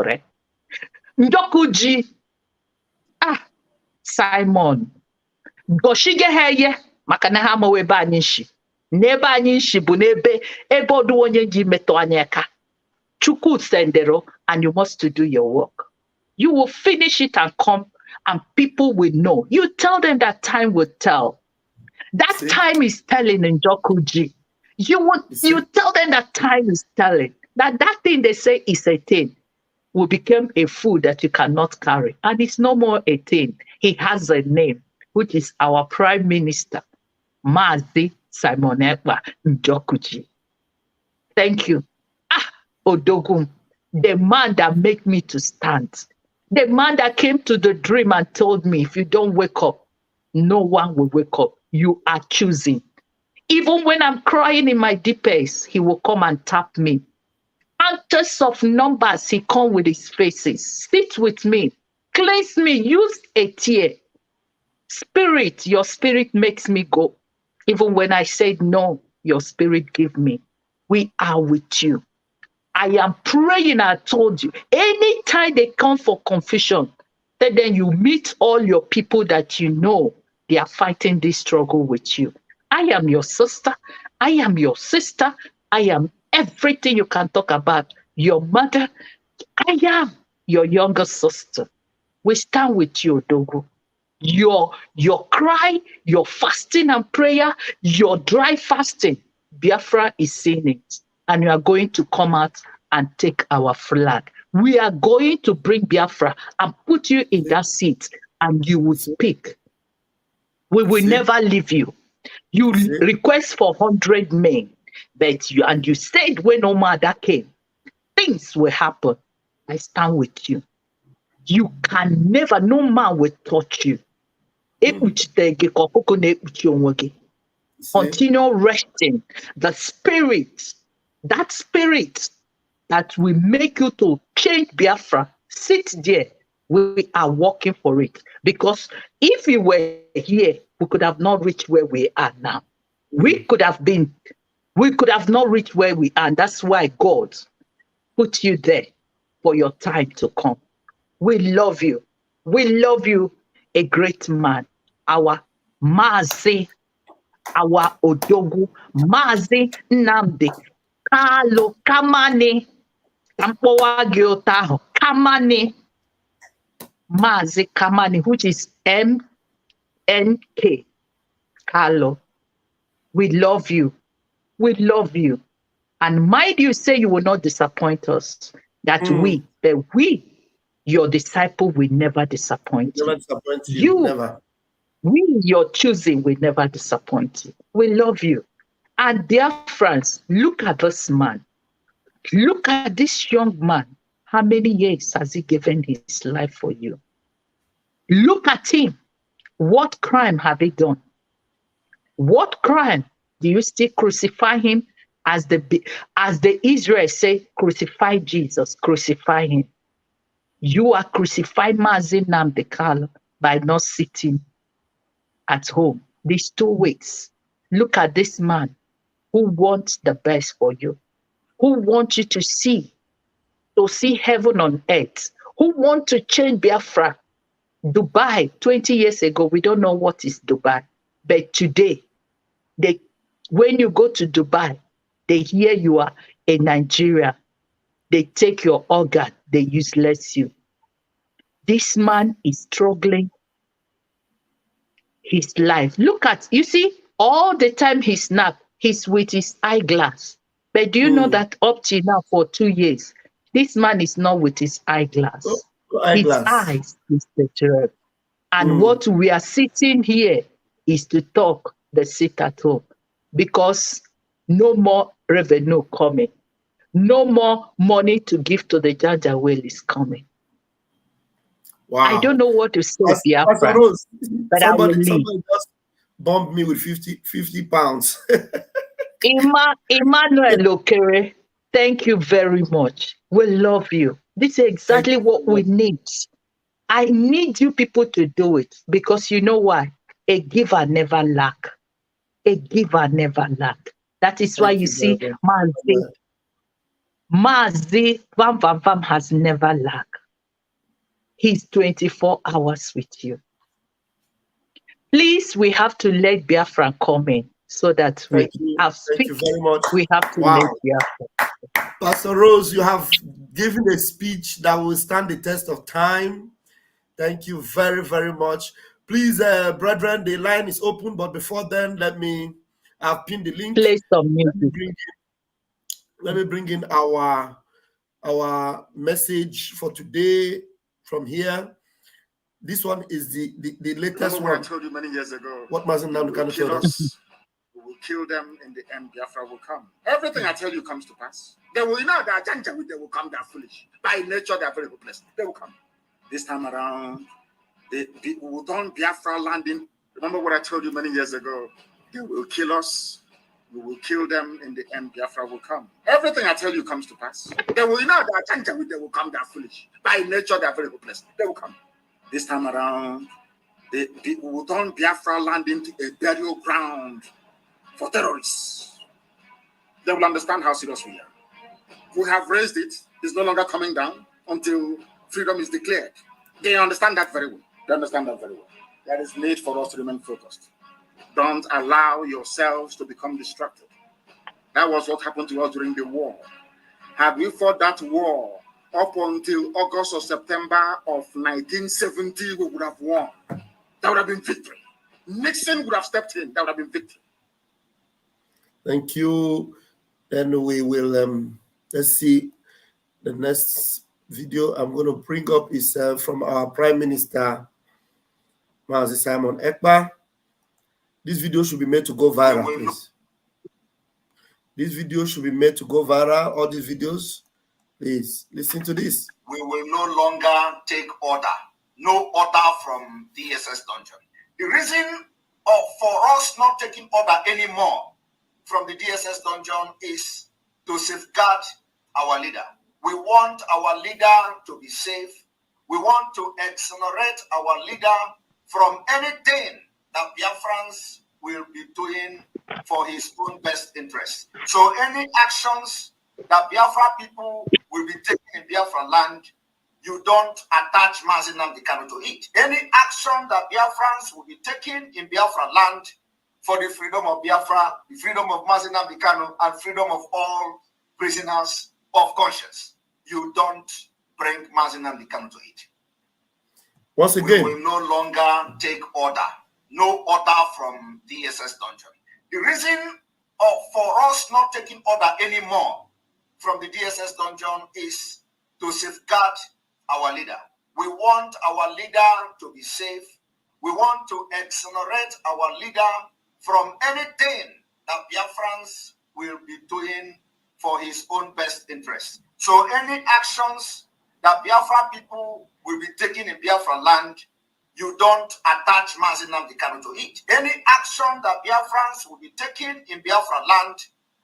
Ndokuji, Simon, Goshige heye. Maka na ha mawe ebe anyị nshi. N'ebe anyị nshi bụ n'ebe odu onye ji metụ anya aka. Chukwu sendero, and you must to do your work. You will finish it and come, and people will know. You tell them that time will tell. That time is telling in Jokuji. You tell them that time is telling. That thing they say is a thing will become a food that you cannot carry. And it's no more a thing. He has a name, which is our Prime Minister. Mazi Simon Ekpa Njokuji. Thank you. Odogum, the man that made me to stand. The man that came to the dream and told me, if you don't wake up, no one will wake up. You are choosing. Even when I'm crying in my deepest, he will come and tap me. Actors of numbers, he come with his faces. Sit with me. Cleanse me. Use a tear. Spirit, your spirit makes me go. Even when I said no, your spirit give me. We are with you. I am praying, I told you. Anytime they come for confusion, then you meet all your people that you know they are fighting this struggle with you. I am your sister. I am your sister. I am everything you can talk about. Your mother. I am your younger sister. We stand with you, Dogo. Your cry, your fasting and prayer, your dry fasting, Biafra is seeing it. and you are going to come out and take our flag. We are going to bring Biafra and put you in that seat, and you will speak. We will never leave you. You request for 100 men, but you said when Omar that came, things will happen. I stand with you. You can never, no man will touch you. Continue resting. The spirit, that spirit that will make you to change Biafra, sit there. We are working for it. Because if you were here, we could have not reached where we are now. We could have not reached where we are. And that's why God put you there for your time to come. We love you. We love you, a great man. Our Mazi, our Odogu, Mazi Nnamdi, Kalo Kamani, Kampowa Gyotaho, Kamani, Mazi Kamani, which is MNK, Kalo. We love you. We love you. And mind you say you will not disappoint us. That we, your disciple, will never disappoint you. Never disappoint you. Never. We, your choosing, will never disappoint you. We love you. And dear friends, look at this man. Look at this young man. How many years has he given his life for you? Look at him. What crime have he done? What crime? Do you still crucify him? As the Israelites say, crucify Jesus, crucify him. You are crucifying Mazi Nnamdi Kanu by not sitting at home these 2 weeks. Look at this man who wants the best for you, who wants you to see heaven on earth, who wants to change Biafra. Dubai, 20 years ago, we don't know what is Dubai. But today, when you go to Dubai, they hear you are a Nigerian. They take your organ, they useless you. This man is struggling his life. Look at, you see, all the time he snap, he's with his eyeglass. But do you know that up to now for 2 years, this man is not with his eyeglass. His eyes is deteriorated. And what we are sitting here is to talk the sit at home, because no more revenue coming. No more money to give to the Jaja well is coming. Wow. I don't know what to say, Biafra, but somebody just bombed me with 50 pounds. Emmanuel Okere, thank you very much. We love you. This is exactly what we need. I need you people to do it, because you know why? A giver never lack. A giver never lack. That is why you see Mazi Vam has never lacked. He's 24 hours with you. Please, we have to let Biafran come in so that we have speak. Thank you very much. We have to let Biafran. Pastor Rose, you have given a speech that will stand the test of time. Thank you very, very much. Please, brethren, the line is open, but before then, I've pinned the link. Play some music. Let me bring in our message for today from here. This one is the latest one. I told you many years ago. What Mazi Nnamdi Kanu told us. We will kill them in the end. Biafra will come. Everything I tell you comes to pass. They will, they will come. They are foolish. By nature, they are very hopeless. They will come. This time around, we will turn Biafra landing. Remember what I told you many years ago? They will kill us. We will kill them in the end. Biafra will come. Everything I tell you comes to pass. They will, they will come. They are foolish. By nature, they are very hopeless. They will come. This time around, we will turn Biafra land into a burial ground for terrorists. They will understand how serious we are. We have raised it. It's no longer coming down until freedom is declared. They understand that very well. They understand that very well. There is need for us to remain focused. Don't allow yourselves to become distracted. That was what happened to us during the war. Had we fought that war up until August or September of 1970, we would have won. That would have been victory. Nixon would have stepped in. That would have been victory. Thank you. Then we will, let's see, the next video I'm going to bring up is from our Prime Minister, Mazi Simon Ekpa. This video should be made to go viral, please. This video should be made to go viral. All these videos, please listen to this. We will no longer take order. No order from DSS dungeon. The reason for us not taking order anymore from the DSS dungeon is to safeguard our leader. We want our leader to be safe. We want to exonerate our leader from anything that Biafrans will be doing for his own best interest. So any actions that Biafra people will be taking in Biafra land, you don't attach Mazi Nnamdi Kanu to it. Any action that Biafrans will be taking in Biafra land for the freedom of Biafra, the freedom of Mazi Nnamdi Kanu, and freedom of all prisoners of conscience, you don't bring Mazi Nnamdi Kanu to it. Once again, we will no longer take order. No order from DSS dungeon. The reason for us not taking order anymore from the DSS dungeon is to safeguard our leader. We want our leader to be safe. We want to exonerate our leader from anything that Biafrans will be doing for his own best interest. So any actions that Biafra people will be taking in Biafra land, you don't attach Mazi Nnamdi Kanu to it. Any action that Biafrans will be taking in Biafra land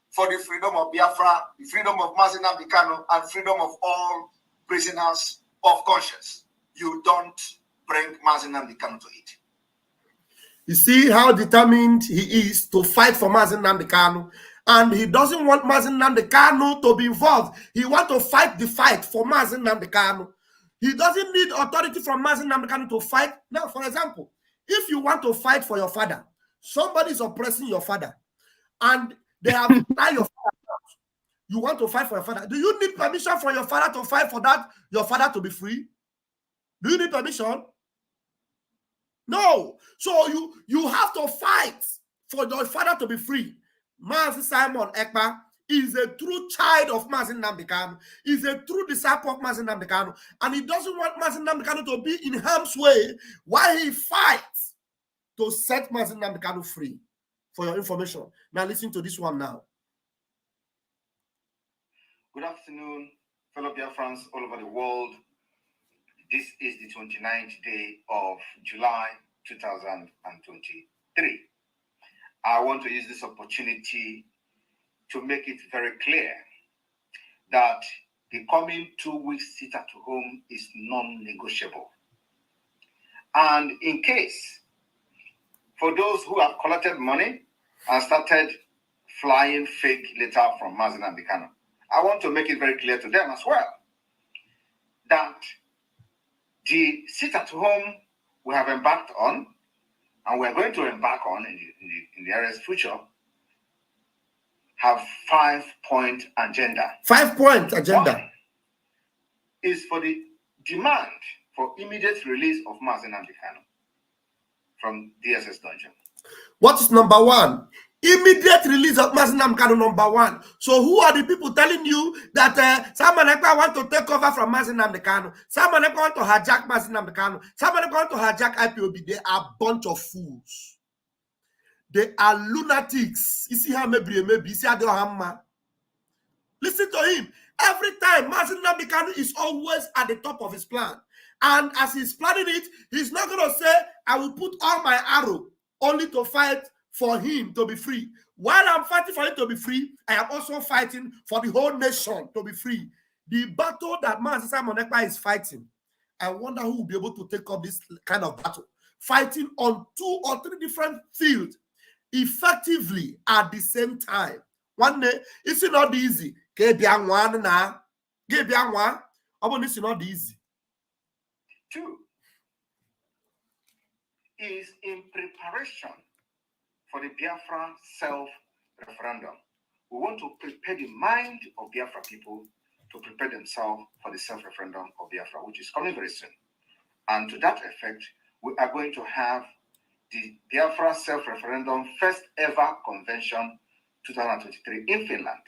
for the freedom of Biafra, the freedom of Mazi Nnamdi Kanu, and freedom of all prisoners of conscience, you don't bring Mazi Nnamdi Kanu to it. You see how determined he is to fight for Mazi Nnamdi Kanu, and he doesn't want Mazi Nnamdi Kanu to be involved. He wants to fight the fight for Mazi Nnamdi Kanu. He doesn't need authority from Mazi Nnamdi Kanu to fight. Now, for example, if you want to fight for your father, somebody is oppressing your father, and they have tied your father out. You want to fight for your father. Do you need permission from your father to fight for that, your father to be free? Do you need permission? No. So you have to fight for your father to be free. Mazi Simon Ekpa is a true child of Mazi Nnamdi Kanu, is a true disciple of Mazi Nnamdi Kanu, and he doesn't want Mazi Nnamdi Kanu to be in harm's way while he fights to set Mazi Nnamdi Kanu free. For your information. Now listen to this one now. Good afternoon, fellow Biafrans all over the world. This is the 29th day of July 2023. I want to use this opportunity to make it very clear that the coming 2 weeks sit at home is non-negotiable. And in case, for those who have collected money and started flying fake letter from Mazi Nnamdi Kanu, I want to make it very clear to them as well that the sit at home we have embarked on, and we are going to embark on in the nearest future, have 5-point agenda. 5-point agenda. One is for the demand for immediate release of Mazi Nnamdi Kanu from DSS dungeon. What is number one? Immediate release of Mazi Nnamdi Kanu, number one. So who are the people telling you that Simon Ekpa want to take over from Mazi Nnamdi Kanu? Simon Ekpa want to hijack Mazi Nnamdi Kanu? Simon Ekpa want to hijack Ipob? They are a bunch of fools. They are lunatics. You see how maybe you see how they are. Listen to him. Every time Mazi Nnamdi Kanu is always at the top of his plan. And as he's planning it, he's not going to say, I will put all my arrow only to fight for him to be free. While I'm fighting for him to be free, I am also fighting for the whole nation to be free. The battle that Mazi Simon Ekpa is fighting, I wonder who will be able to take up this kind of battle. Fighting on 2 or 3 different fields effectively at the same time. One day, it's not easy. It's not easy. 2 is in preparation for the Biafra self-referendum. We want to prepare the mind of Biafra people to prepare themselves for the self-referendum of Biafra, which is coming very soon. And to that effect, we are going to have the Biafra self-referendum first ever convention 2023 in Finland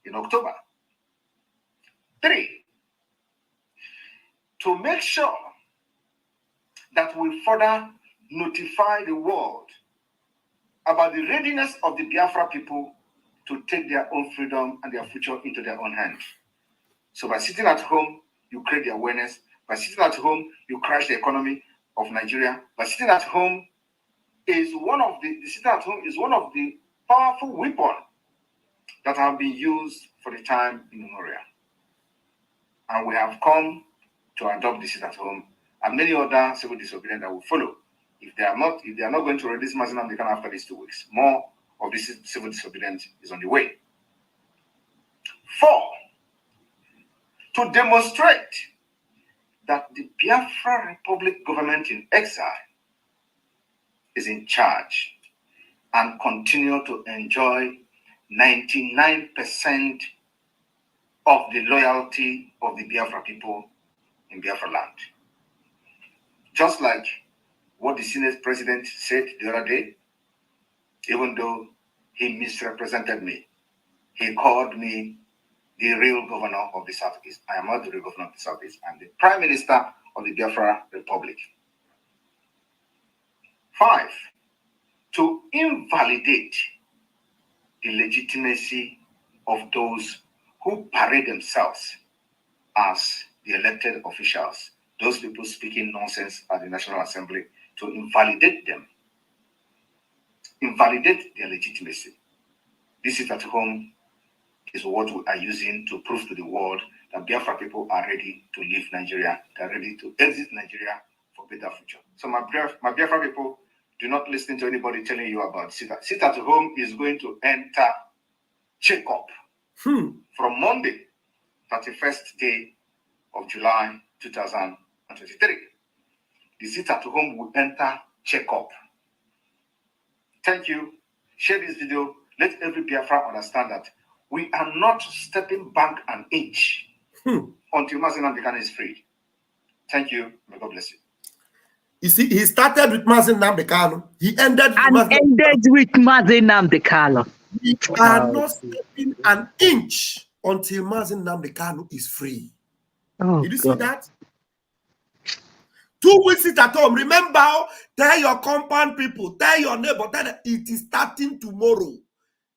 in October. 3, to make sure that we further notify the world about the readiness of the Biafra people to take their own freedom and their future into their own hands. So by sitting at home, you create the awareness. By sitting at home, you crash the economy of Nigeria. By sitting at home is one of the powerful weapons that have been used for the time immemorial. And we have come to adopt the sit at home and many other civil disobedience that will follow. If they are not going to release Mazi Nnamdi Kanu after these 2 weeks, more of this civil disobedience is on the way. 4, to demonstrate that the Biafra Republic government in exile is in charge and continue to enjoy 99% of the loyalty of the Biafra people in Biafra land. Just like what the Senate president said the other day, even though he misrepresented me, he called me the real governor of the Southeast. I am not the real governor of the Southeast. I'm the Prime Minister of the Biafra Republic. 5, to invalidate the legitimacy of those who parade themselves as the elected officials, those people speaking nonsense at the National Assembly, to invalidate them, invalidate their legitimacy. This is at home is what we are using to prove to the world that Biafra people are ready to leave Nigeria, they are ready to exit Nigeria for better future. So my Biafra people, do not listen to anybody telling you about sit at home is going to enter check-up from Monday, 31st day of July 2023. The sit at home will enter check-up. Thank you. Share this video. Let every Biafra understand that we are not stepping back an inch until Mazi Nnamdi Kanu is freed. Thank you. May God bless you. You see, he started with Mazi Nnamdi Kanu. He ended with Mazi Nnamdi Kanu. We are not stepping an inch until Mazi Nnamdi Kanu is free. Did you see that? 2 weeks sit at home. Remember, tell your compound people, tell your neighbor, tell them it is starting tomorrow.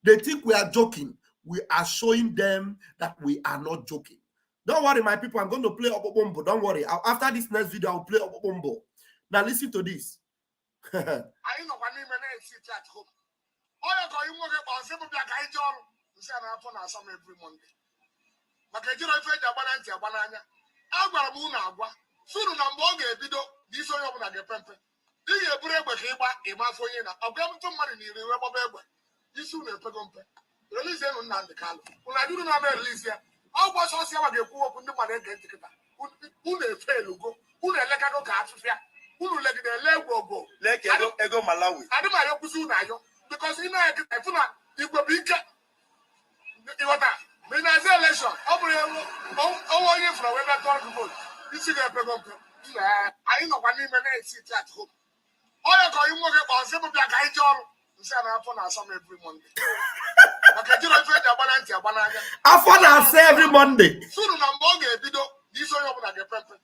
They think we are joking. We are showing them that we are not joking. Don't worry, my people. I'm going to play Obobombo. Don't worry. After this next video, I'll play Obobombo. Now listen to this. Suru na mgbe ọ ga-ebido dị isi onye ọbụla ga-epempe ihe eburu egbe ka ịgba ịmafọ onye na ọgụmtụ mmadụ na iri wee gbaba egbe isi unu epego mpe release enu Nnamdi Kanu unu adịrụ na ama release ya ọ gbasa ọsọ ya ga-ekwu okwu ndị mmadụ ege ntị kịta unu efe elugo unu elekago ka afịfịa unu legide ele egwu leke ego Malawi adị ma ayọkwụsị unu ayọ because ị na-ege kịta ịfụ na igwe bụ ike ịghọta ma ị na-aza election ọ bụrụ ọnwa onye fụrụ wee bịa tụọ vote. Isi ga-epego mpe anyị nọkwa n'ime na-esi at home. Onye ka onye nwoke kpọọ nsị bụ bịa ka anyị jee ọrụ nsị a na-afọ na-asa m every Monday. Maka ejiri ofe eji agba na ntị agba n'anya. Afọ na-asa every Monday. Suru na mgbe ọ ga-ebido n'isi onye ọbụla ga-epepe.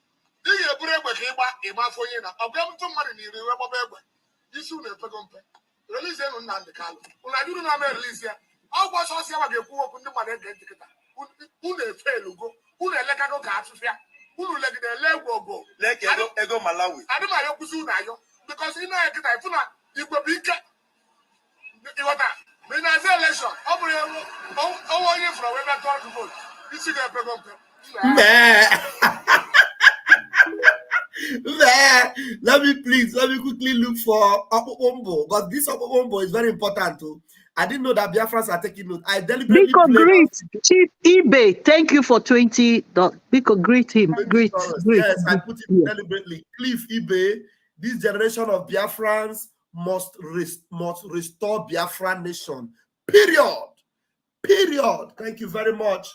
Ị ga-eburu egbe ka ịgba ịma afọ onye na ọgụmtụ mmadụ na iri wee gbaba egbe isi unu epego mpe release enu Nnamdi Kanu unu adịrụ na ama release ya ọ gbasa ọsọ ya ga-ekwu okwu ndị mmadụ ege ntị kịta unu efe elugo unu elekago ka afịfịa unu legide ele egwu leke ego Malawi adị ma ayọkwụsị unu ayọ because ị na-ege kịta ịfụ na igwe bụ ike ịghọta ma ị na-aza election ọ bụrụ ọnwa onye fụrụ wee bịa tụọ vote isi ga-epego mpe let me quickly look for Obobombo, because this Obobombo is very important too. I didn't know that Biafrans are taking note. I deliberately greet Chief eBay. Thank you for 20. Biko, greet him. Greet. Yes, I put it deliberately. Cliff eBay. This generation of Biafrans must restore Biafran nation. Period. Thank you very much.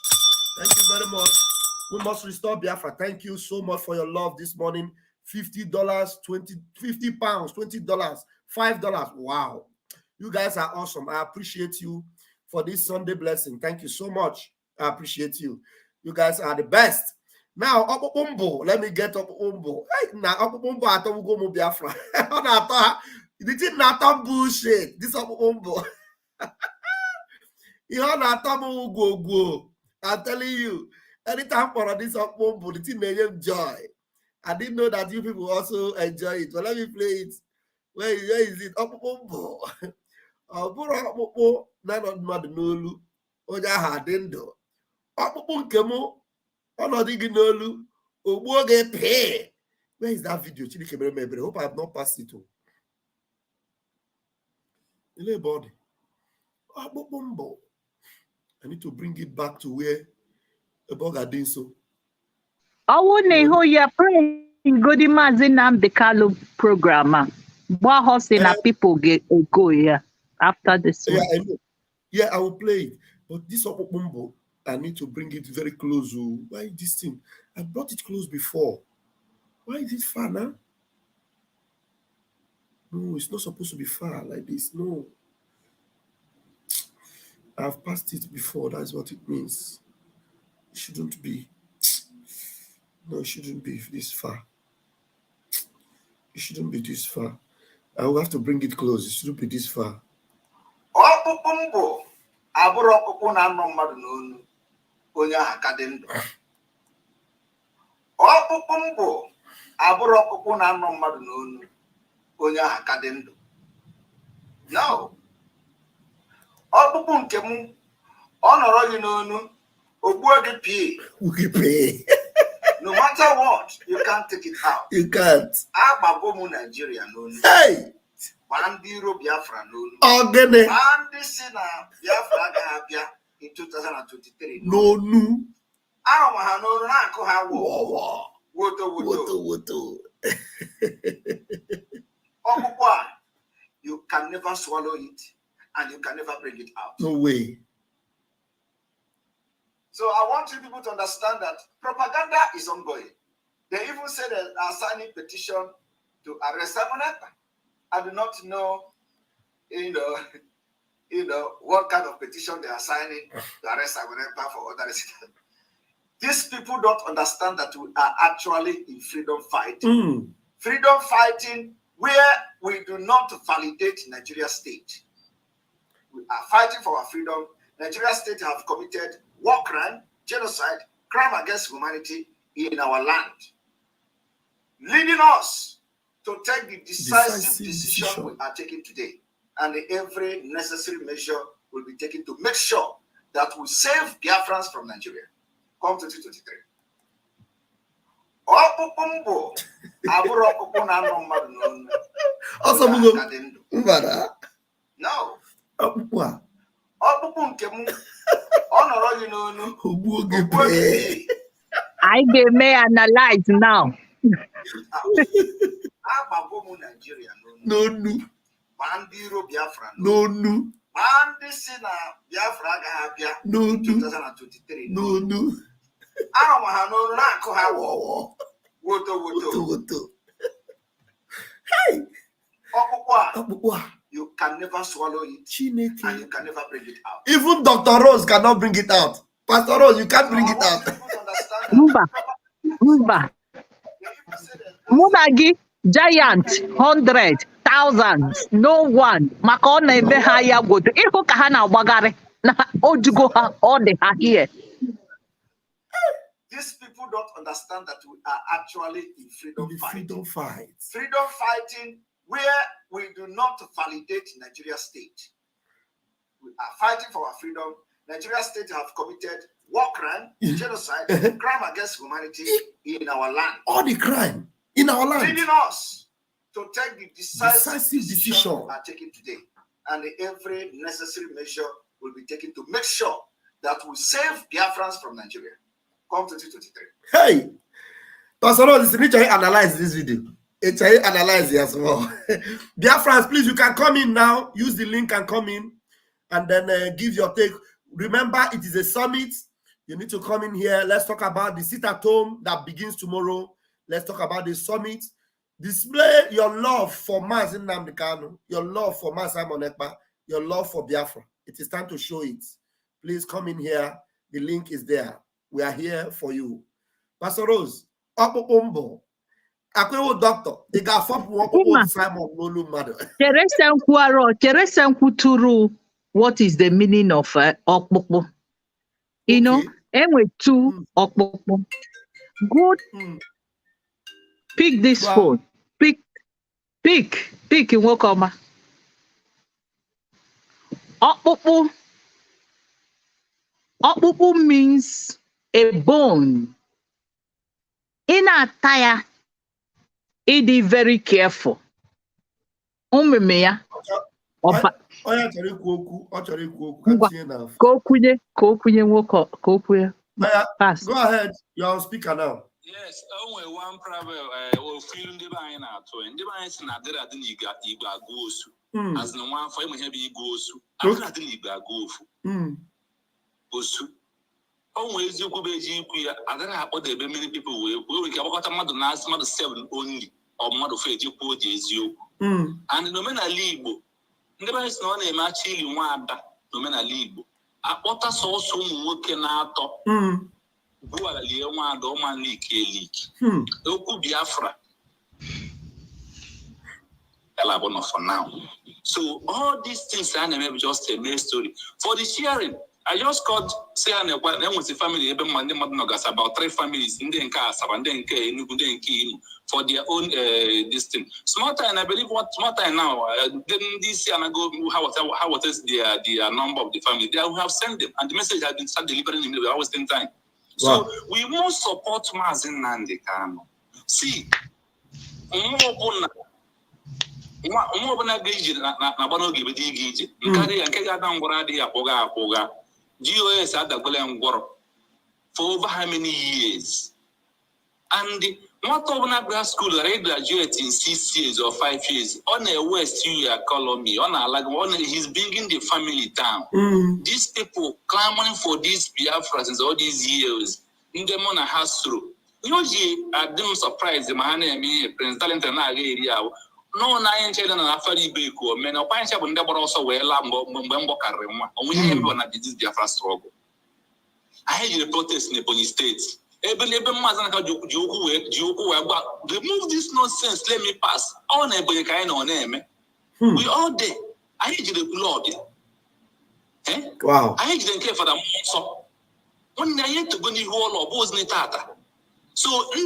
We must restore Biafra. Thank you so much for your love this morning. $50, 50 pounds, $20, $5. Wow. You guys are awesome. I appreciate you for this Sunday blessing. Thank you so much. I appreciate you. You guys are the best. Now, Opumbo, let me get Opumbo. Now, Opumbo, I thought we go to Biafran. This is not bullshit. This Opumbo. You're not go. I'm telling you, anytime for this Opumbo, the thing made him joy. I didn't know that you people also enjoy it. But let me play it. Where is it? Opumbo. Ọbụrụ ọkpụkpụ na mmadụ n'olu onye ahụ adị ndụ ọkpụkpụ nke m ọnọdụ gị n'olu ogbuo gị pee. Where is that video? Chineke mere m ebere. Hope I have not passed it. Body. Ọkpụkpụ mbọ. I need to bring it back to where the bug had done so. I wouldn't know you're praying good imagine the Kalu programmer. What hosting people get go here after this one. Yeah, I know. Yeah, I will play it. But this Opumbo, I need to bring it very close. Why this thing? I brought it close before. Why is it far now? No, it's not supposed to be far like this. No. I've passed it before. That's what it means. It shouldn't be. No, it shouldn't be this far. It shouldn't be this far. I will have to bring it close. It shouldn't be this far. Opumbo, abụrụ ọkpụkpụ na-anọ mmadụ n'onu onye ahụ ka dị ndụ. Opumbo, abụrụ ọkpụkpụ na-anọ mmadụ n'onu onye ahụ ka dị ndụ. No. Ọkpụkpụ nke m ọ nọrọ gị n'onu ogbuo gị pee. No matter what, you can't take it out. You can't. Agbago Nigeria n'onu. Hey! Bandiro Biafran n'onu. Ogene. Bandi si na Biafra ga-abịa in 2023. N'onu. Ahụ ha n'onu na-akụ ha woto. Ọkpụkpụ a, you can never swallow it and you can never bring it out. No way. So I want you people to understand that propaganda is ongoing. They even say they are signing petition to arrest Simonetta. I do not know, what kind of petition they are signing to arrest Simonetta for other reasons. These people don't understand that we are actually in freedom fighting. Freedom fighting where we do not validate Nigeria state. We are fighting for our freedom. Nigeria state have committed war crime, genocide, crime against humanity in our land, leading us to take the decisive decision we are taking today. And every necessary measure will be taken to make sure that we save Biafrans from Nigeria. Come to 2023. Opumbo, abụrụ ọkpụkpụ na-anọ mmadụ n'onu. No. Ọkpụkpụ nke m ọ nọrọ gị n'onu ogbuo gị. I may analyze now. Agbago Nigeria n'onu. Bandiro Biafra n'onu. Bandi si na Biafra ga-abịa n'onu 2023. n'onu. Ahụ ha n'onu na-akụ ha woto. Hey! Ọkpụkpụ a, you can never swallow it Chineke. and you can never bring it out. Even Dr. Rose cannot bring it out. Pastor Rose, you can't bring it out. Mba. Mumagi, giant, 100, thousands, no one. Makona ebe ha ya godo. Ihu ka ha na agbagari. Na ojugo ha all the ha here. These people don't understand that we are actually in freedom fighting. Freedom fighting where we do not validate Nigeria state. We are fighting for our freedom. Nigeria state have committed war crime, genocide, crime against humanity in our land. All the crime in our land. Leading us to take the decisive decision we are taking today. And every necessary measure will be taken to make sure that we save Biafrans from Nigeria. Come to 2023. Hey! Pastor Rose, you need to analyze this video. Analyze it as well. Biafrans, please, you can come in now. Use the link and come in. And then give your take. Remember, it is a summit. You need to come in here. Let's talk about the sit-at-home that begins tomorrow. Let's talk about the summit. Display your love for Mazi Nnamdi Kanu, your love for Mazi Simon Ekpa, your love for Biafra. It is time to show it. Please come in here. The link is there. We are here for you. Pastor Rose, Opopombo. Akwewo doctor, they got Simon Lulu mother. What is the meaning of Okpokpo? You know, and with two Okpokpo. Good. Pick this phone. Pick in Wokoma. Okpokpo. Okpokpo means a bone. In a tire, it is very careful. Kokunye. Pass. Go ahead. You're on speaker now. Yes, only one problem. Feeling the buying out to and the buying not there. I didn't goes as no one for him heavy goes. I didn't go. Always you could be I don't know what there be many people will care about a mother last mother 7 only or mother faith you put is you. And no man a libo. Never is no name actually one no man a libo. I what us also working out. Go a one doman leak a leak. Oku Biafra. Elabono for now. So all these things are maybe just a main story. For the sharing, I just called say and was the family about 3 families in the for their own this thing. Smarter and I believe what smarter now then this year and I go how is the number of the family. They have sent them and the message has been started delivering in the hours 10 time. So we must support Mazin Nandekano. See, GOS had the Golem War for over how many years? And what of school graduate in 6 years or 5 years on a West year colony on a like one he's bringing the family down. These people clamoring for these Biafrans all these years in the Mona has through. Usually I didn't surprise the man Prince Talent and area. No, nine children and Afari Beko, men of Pine Shop and Deborah also wear Lambo, Mbembo Karema, and we have one at this Biafra struggle. I had a protest in the police states. Remove this nonsense, let me pass. On a kind on name. We all day. I hate the blood. Wow. I didn't care for them. So when I had to go in the whole of Bosnia. So in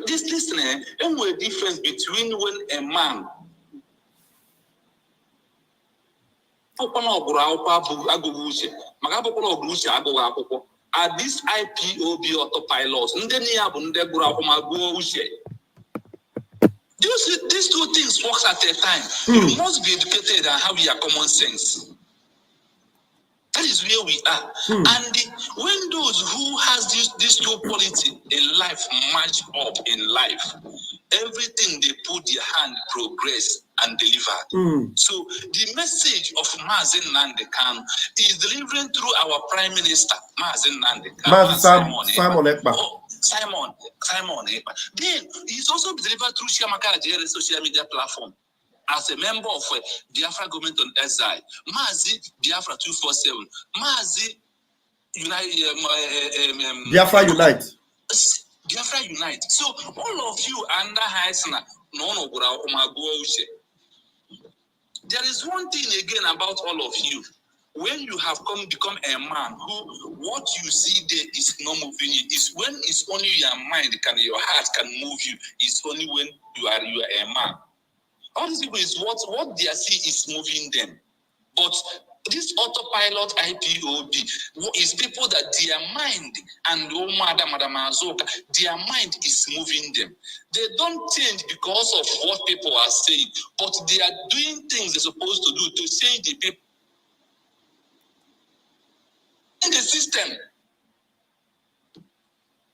this listening, and the difference between when a man are these IPOB autopilots, these 2 things works at a time. You must be educated and have your common sense. That is where we are. And when those who has this 2 quality in life match up in life, everything they put their hand progress and deliver. So the message of Mazen Nandekan is delivering through our Prime Minister, Mazen Nandekan. Simon Ekpa. Simon Ekpa. Then he's also delivered through Shiamaka social media platform. As a member of Biafra government on SI, Mazi Biafra 247, Mazi Unite, Biafra Unite. Biafra Unite. So all of you under Heisner, there is one thing again about all of you. When you have become a man who what you see there is not moving you, is when it's only your mind your heart can move you. It's only when you are a man. All these people is what they see is moving them. But this autopilot IPOB is people that their mind and Madam Azoka, their mind is moving them. They don't change because of what people are saying, but they are doing things they're supposed to do to change the people in the system.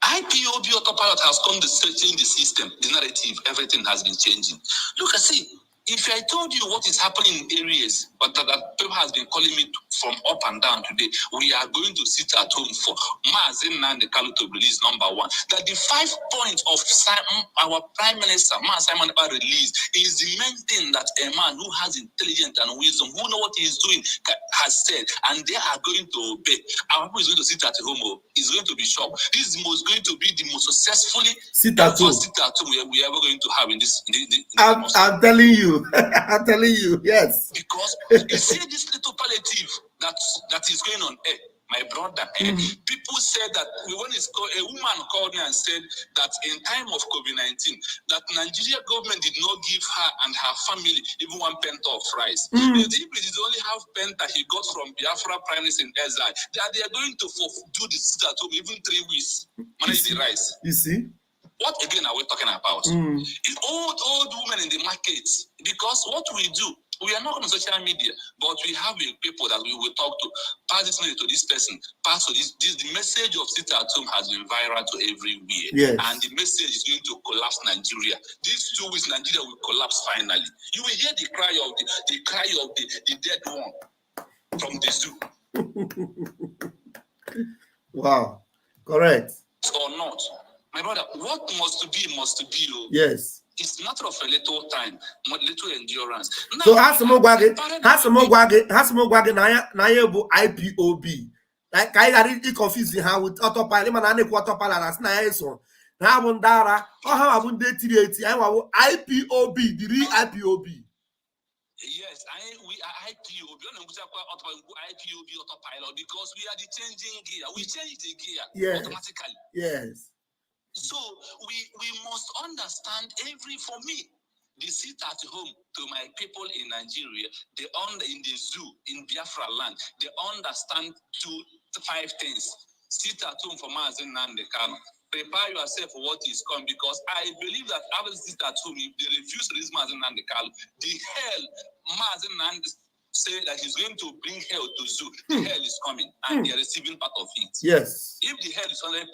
IPOB autopilot has come to change the system, the narrative, everything has been changing. Look, see, If I told you what is happening in areas, but that people has been calling me from up and down today, we are going to sit at home for Mazen Nande Kalu to release number 1. That the 5 points of our Prime Minister, Simon released, is the main thing that a man who has intelligence and wisdom, who know what he is doing, has said, and they are going to obey. Our people is going to sit at home, is going to be shocked. This is going to be the most successfully sit at home we are ever going to have in this. I'm telling you. I'm telling you, yes. Because you see this little palliative that is going on. My brother, people said that when a woman called me and said that in time of COVID-19, that Nigeria government did not give her and her family even 1 pence of rice. If it is only half pence that he got from Biafra Prime Minister in exile, that they are going to do this at home even 3 weeks. Manage the rice. You see? What again are we talking about? It's old women in the market. Because what we do, we are not on social media, but we have people that we will talk to. Pass this message to this person. Pass to this. The message of sit at home has been viral to everywhere. Yes. And the message is going to collapse Nigeria. These 2 weeks, Nigeria will collapse finally. You will hear the cry of the dead one from the zoo. Wow. Correct. Or not. My brother, what must be. Yes. It's a matter of a little time, little endurance. Now, So has some IPOB. Like I really confusing how with autopilot, man, and autopilot as na so. Now Bundara, or how about IPOB, the real IPOB. Yes, we are IPOB. IPOB autopilot because we are the changing gear. We change the gear automatically. Yes. So we must understand for me, the sit at home to my people in Nigeria, in the zoo, in Biafra land, they understand 5 things. Sit at home for Mazen Nande Kanu. Prepare yourself for what is coming, because I believe that after sit at home, if they refuse to release Mazen Nande Kanu, the hell Mazen Nande say that he's going to bring hell to zoo. The hell is coming, and they are receiving part of it. Yes. If the hell is 100%,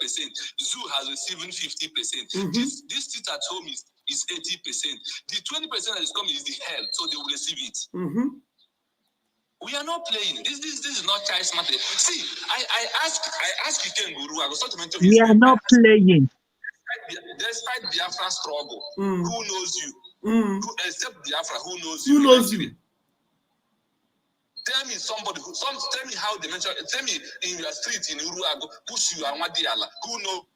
zoo has receiving 50%. This sit at home is 80%. The 20% that is coming is the hell, so they will receive it. We are not playing. This is not child's matter. See, I ask Ken Guru, I was to mention his We are not playing. Despite Biafra struggle, who knows you? Except Biafra, who knows you? Who knows you? Tell me tell me how they mention. Tell me in your street in Uruago, push you and Wadiala. Who know?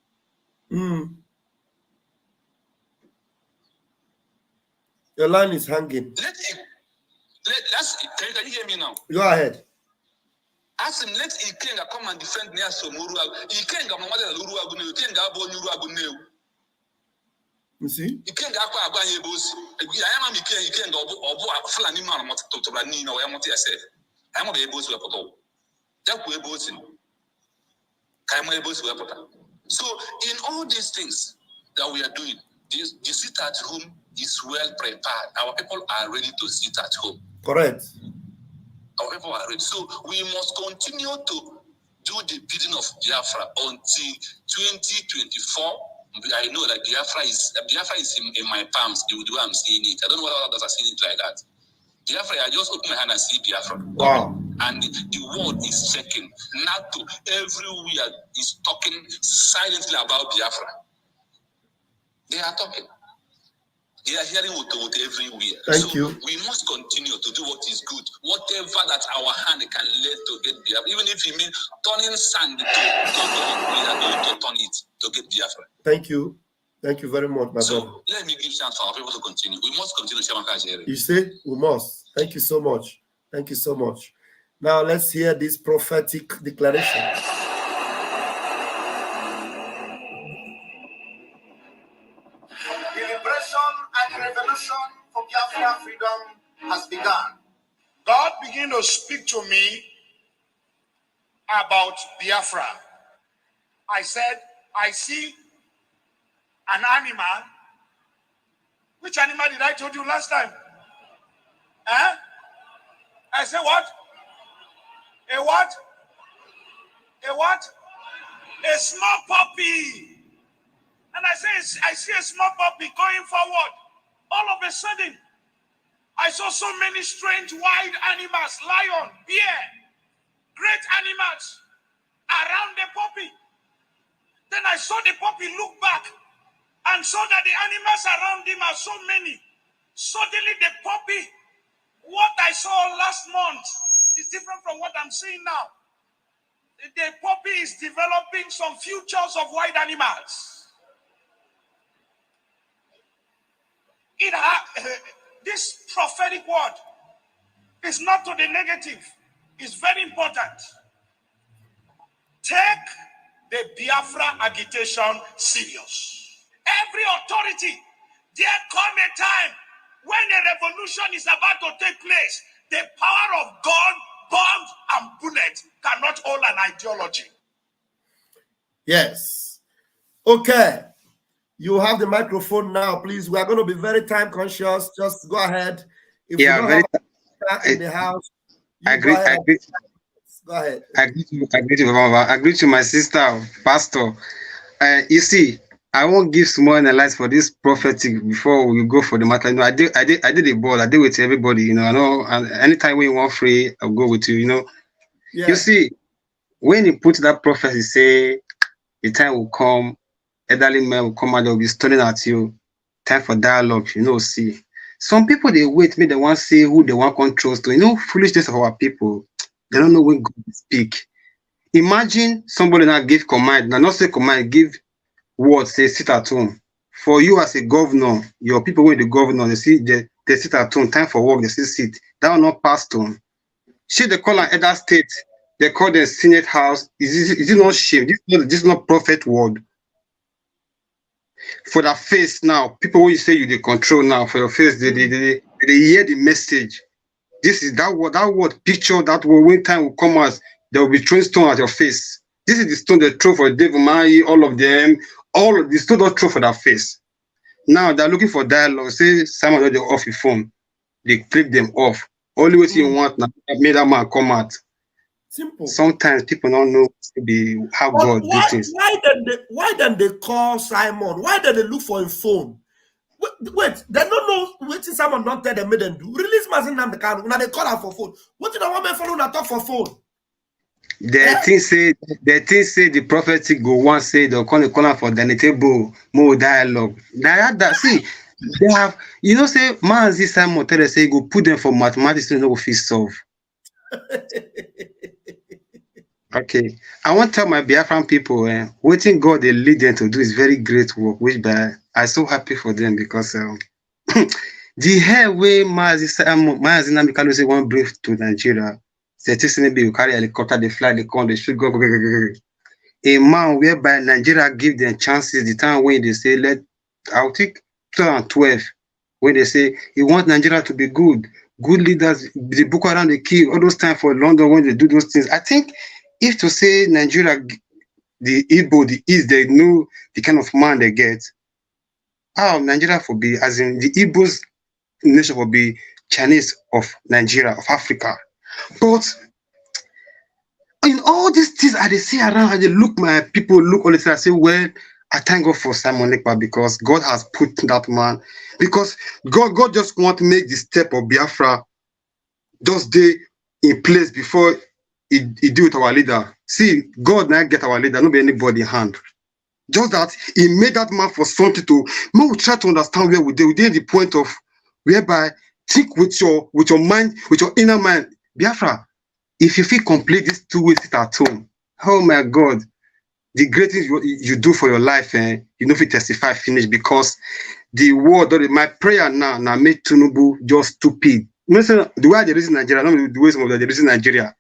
Your line is hanging. Can you hear me now? Go ahead. Ask him, let Ikenga come and defend me as from Uruago. Ikenga Mamada Uruago, Ikenga Abo Uruago. You see? Ikenga Aqua Abanyebos. I am Ikenga Obo Flani Man, to Ranino, I want to say. I am able to report. That way, both in So, in all these things that we are doing, the sit at home is well prepared. Our people are ready to sit at home. Correct. Our people are ready. So, we must continue to do the bidding of Biafra until 2024. I know that Biafra is in my palms, the way I'm seeing it. I don't know what others are seeing it like that. Biafra, I just open my hand and see Biafra. Wow. And the world is checking. NATO everywhere is talking silently about Biafra. They are talking. They are hearing what everywhere. Thank you. We must continue to do what is good. Whatever that our hand can lead to get Biafra. Even if it means turning sand to gold, we are going to turn it to get Biafra. Thank you. Thank you very much, my brother. Let me give chance for our people to continue. We must continue. You see, we must. Thank you so much. Thank you so much. Now let's hear this prophetic declaration. The liberation and revolution for Biafra freedom has begun. God began to speak to me about Biafra. I said, I see an animal. Which animal did I told you last time? I said what? A what? A what? A small puppy. And I say, I see a small puppy going forward. All of a sudden, I saw so many strange wild animals, lion, bear, great animals around the puppy. Then I saw the puppy look back and saw that the animals around him are so many. Suddenly the puppy, what I saw last month is different from what I'm seeing now. The puppy is developing some futures of wild animals. This prophetic word is not to the negative. It's very important. Take the Biafra agitation serious. Every authority, there come a time when a revolution is about to take place. The power of God, bombs, and bullets cannot hold an ideology. Yes. Okay. You have the microphone now, please. We are going to be very time conscious. Just go ahead. If yeah, you don't have in the house, I agree. Go ahead. I agree to my sister, Pastor. You see, I won't give small analysis for this prophetic before we go for the matter. You know, I did a board. I did with everybody. You know, I know. And anytime we want free, I'll go with you. You know. Yeah. You see, when he put that prophecy, say the time will come. Elderly men will come and they'll be staring at you. Time for dialogue, you know, see. Some people, they wait, they want to see who they want control to. You know, foolishness of our people. They don't know when God speak. Imagine somebody now give command, now not say command, give words, say sit at home. For you as a governor, your people when the governor, they sit at home, time for work, they say sit. That will not pass to them. Should they call an other state, they call the Senate House. Is it not shame? This is not prophet word. For that face now, people when you say you the control now for your face, they hear the message. This is that word picture that word when time will come out, there will be throwing stone at your face. This is the stone they throw for the devil, all of them, all of the stone don't throw for that face. Now they're looking for dialogue. Say someone that they off your phone, they click them off. Only way you want now, made that man come out. Simple. Sometimes people don't know how God do things. Why then they call Simon? Why did they look for a phone? Wait, they don't know what Simon don't tell them and do. Release Mazin the car. Now they call her for phone. What did I want me follow that talk for phone? The thing say the prophetic go one say they'll call the corner for the table more dialogue. That see they have say man this Simon tell they say go put them for mathematics to know if solve. Okay, I want to tell my Biafran people, waiting God they lead them to do is very great work, which I'm so happy for them because the hair way Mazina Mikalo say one brief to Nigeria, say maybe you carry a helicopter, they fly, they come, they should go. A man whereby Nigeria give them chances the time when they say I'll take 2012 when they say you want Nigeria to be good leaders, the Boko Haram they kill all those time for London when they do those things. I think if to say Nigeria, the Ipob, the East, they know the kind of man they get. How Nigeria will be, as in the Igbos nation will be Chinese of Nigeria, of Africa. But in all these things I they see around, and they look my people look all this, I say, well, I thank God for Simon Lekpa because God has put that man, because God just want to make the step of Biafra just stay in place before he do with our leader. See, God now get our leader, not be anybody hand. Just that he made that man for something to we try to understand where we did. We did the point of whereby think with your mind, with your inner mind. Biafra, if you feel complete this 2 weeks at home, oh my God, the great things you do for your life, you know if you testify finish because the word my prayer now made Tinubu just stupid. The way they reason Nigeria, not the way some of them reason Nigeria.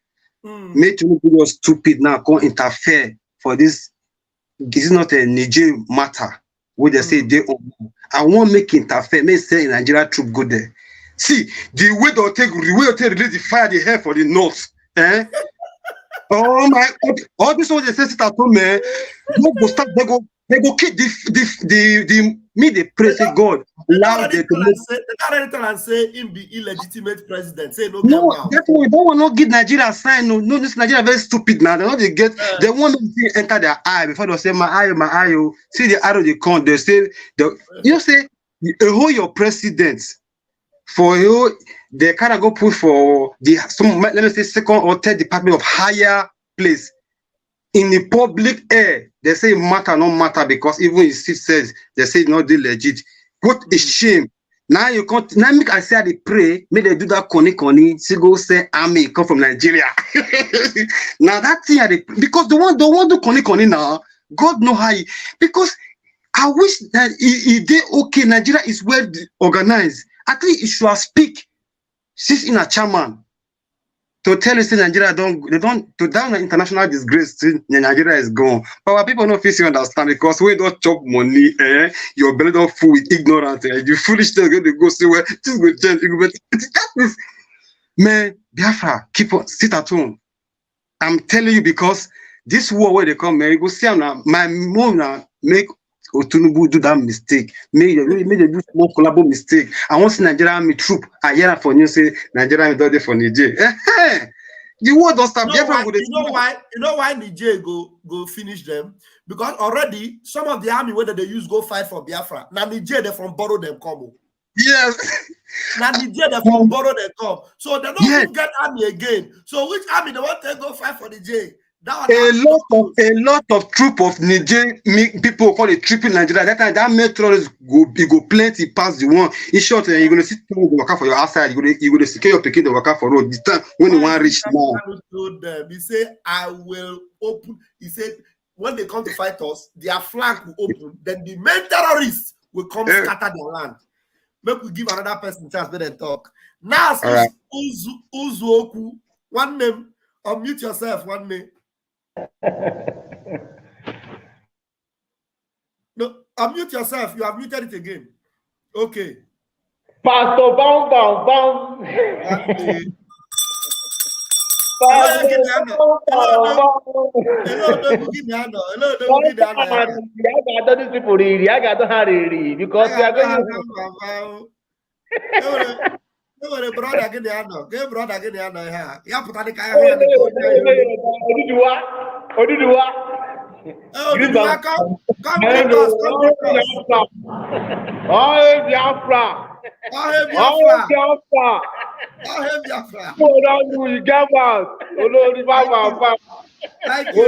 Made Tinubu just stupid now, can't interfere for this. This is not a Niger matter where they say they own. I won't make interfere, may say in Nigeria troop go there. See, the way they'll take release the fire they have for the north. Oh my God, all this one they say sit at home, man. They go keep the me they pray say God allow them to and say him be illegitimate president. Say no. That one don't want not give Nigeria a sign. No, this Nigeria very stupid now. They know they get they want to enter their eye before they say my eye. Oh. See the arrow they come, they say you say hold your president for you, they kind of go put for the let me say second or third department of higher place in the public air. They say matter no matter because even if it says they say it's not legit. What a shame. Now you can't. Now make I say they pray. May they do that koni. See go say army come from Nigeria. Now that thing because the one do koni now. God know how. Because I wish that if they okay. Nigeria is well organized. At least it should speak. She's in a chairman to tell us Nigeria they don't to down an international disgrace. Nigeria is gone. But our people don't feel understand because we don't chop money. Your belly don't full with ignorance. You foolish thing going to go see where this will change. That is, man, Biafra, keep on sit at home. I'm telling you because this war where they come, man, you go see now. My mom now make Otunubu do that mistake. May they do small collabo mistake. I want to see Nigeria army troop. I hear for you say Nigeria army do it for Niger. The war don't stop. You know why Niger go finish them? Because already some of the army whether they use go fight for Biafra. Now Niger they from borrow them come. Yes. Now Niger they from borrow them come. So they don't get army again. So which army they want to go fight for Niger? A lot of troop of Niger people call it tripping Nigeria. That time that metro go plenty past the one. In short, you're gonna sit the worker for your outside. You're gonna secure your picking the worker for road. The time when you want reach now. He said, "I will open." He said, "When they come to fight us, their flank will open. Then the main terrorists will come scatter their land." Maybe we give another person chance to talk. Now, Uzuoku, one name. Unmute yourself. One name. No, unmute yourself. You have muted it again. Okay. Pastor Bam. Hello, brother, get the hand. Get brother, get the hand. Yeah, put on the car. Come to us. Oh, Biafra. Thank you.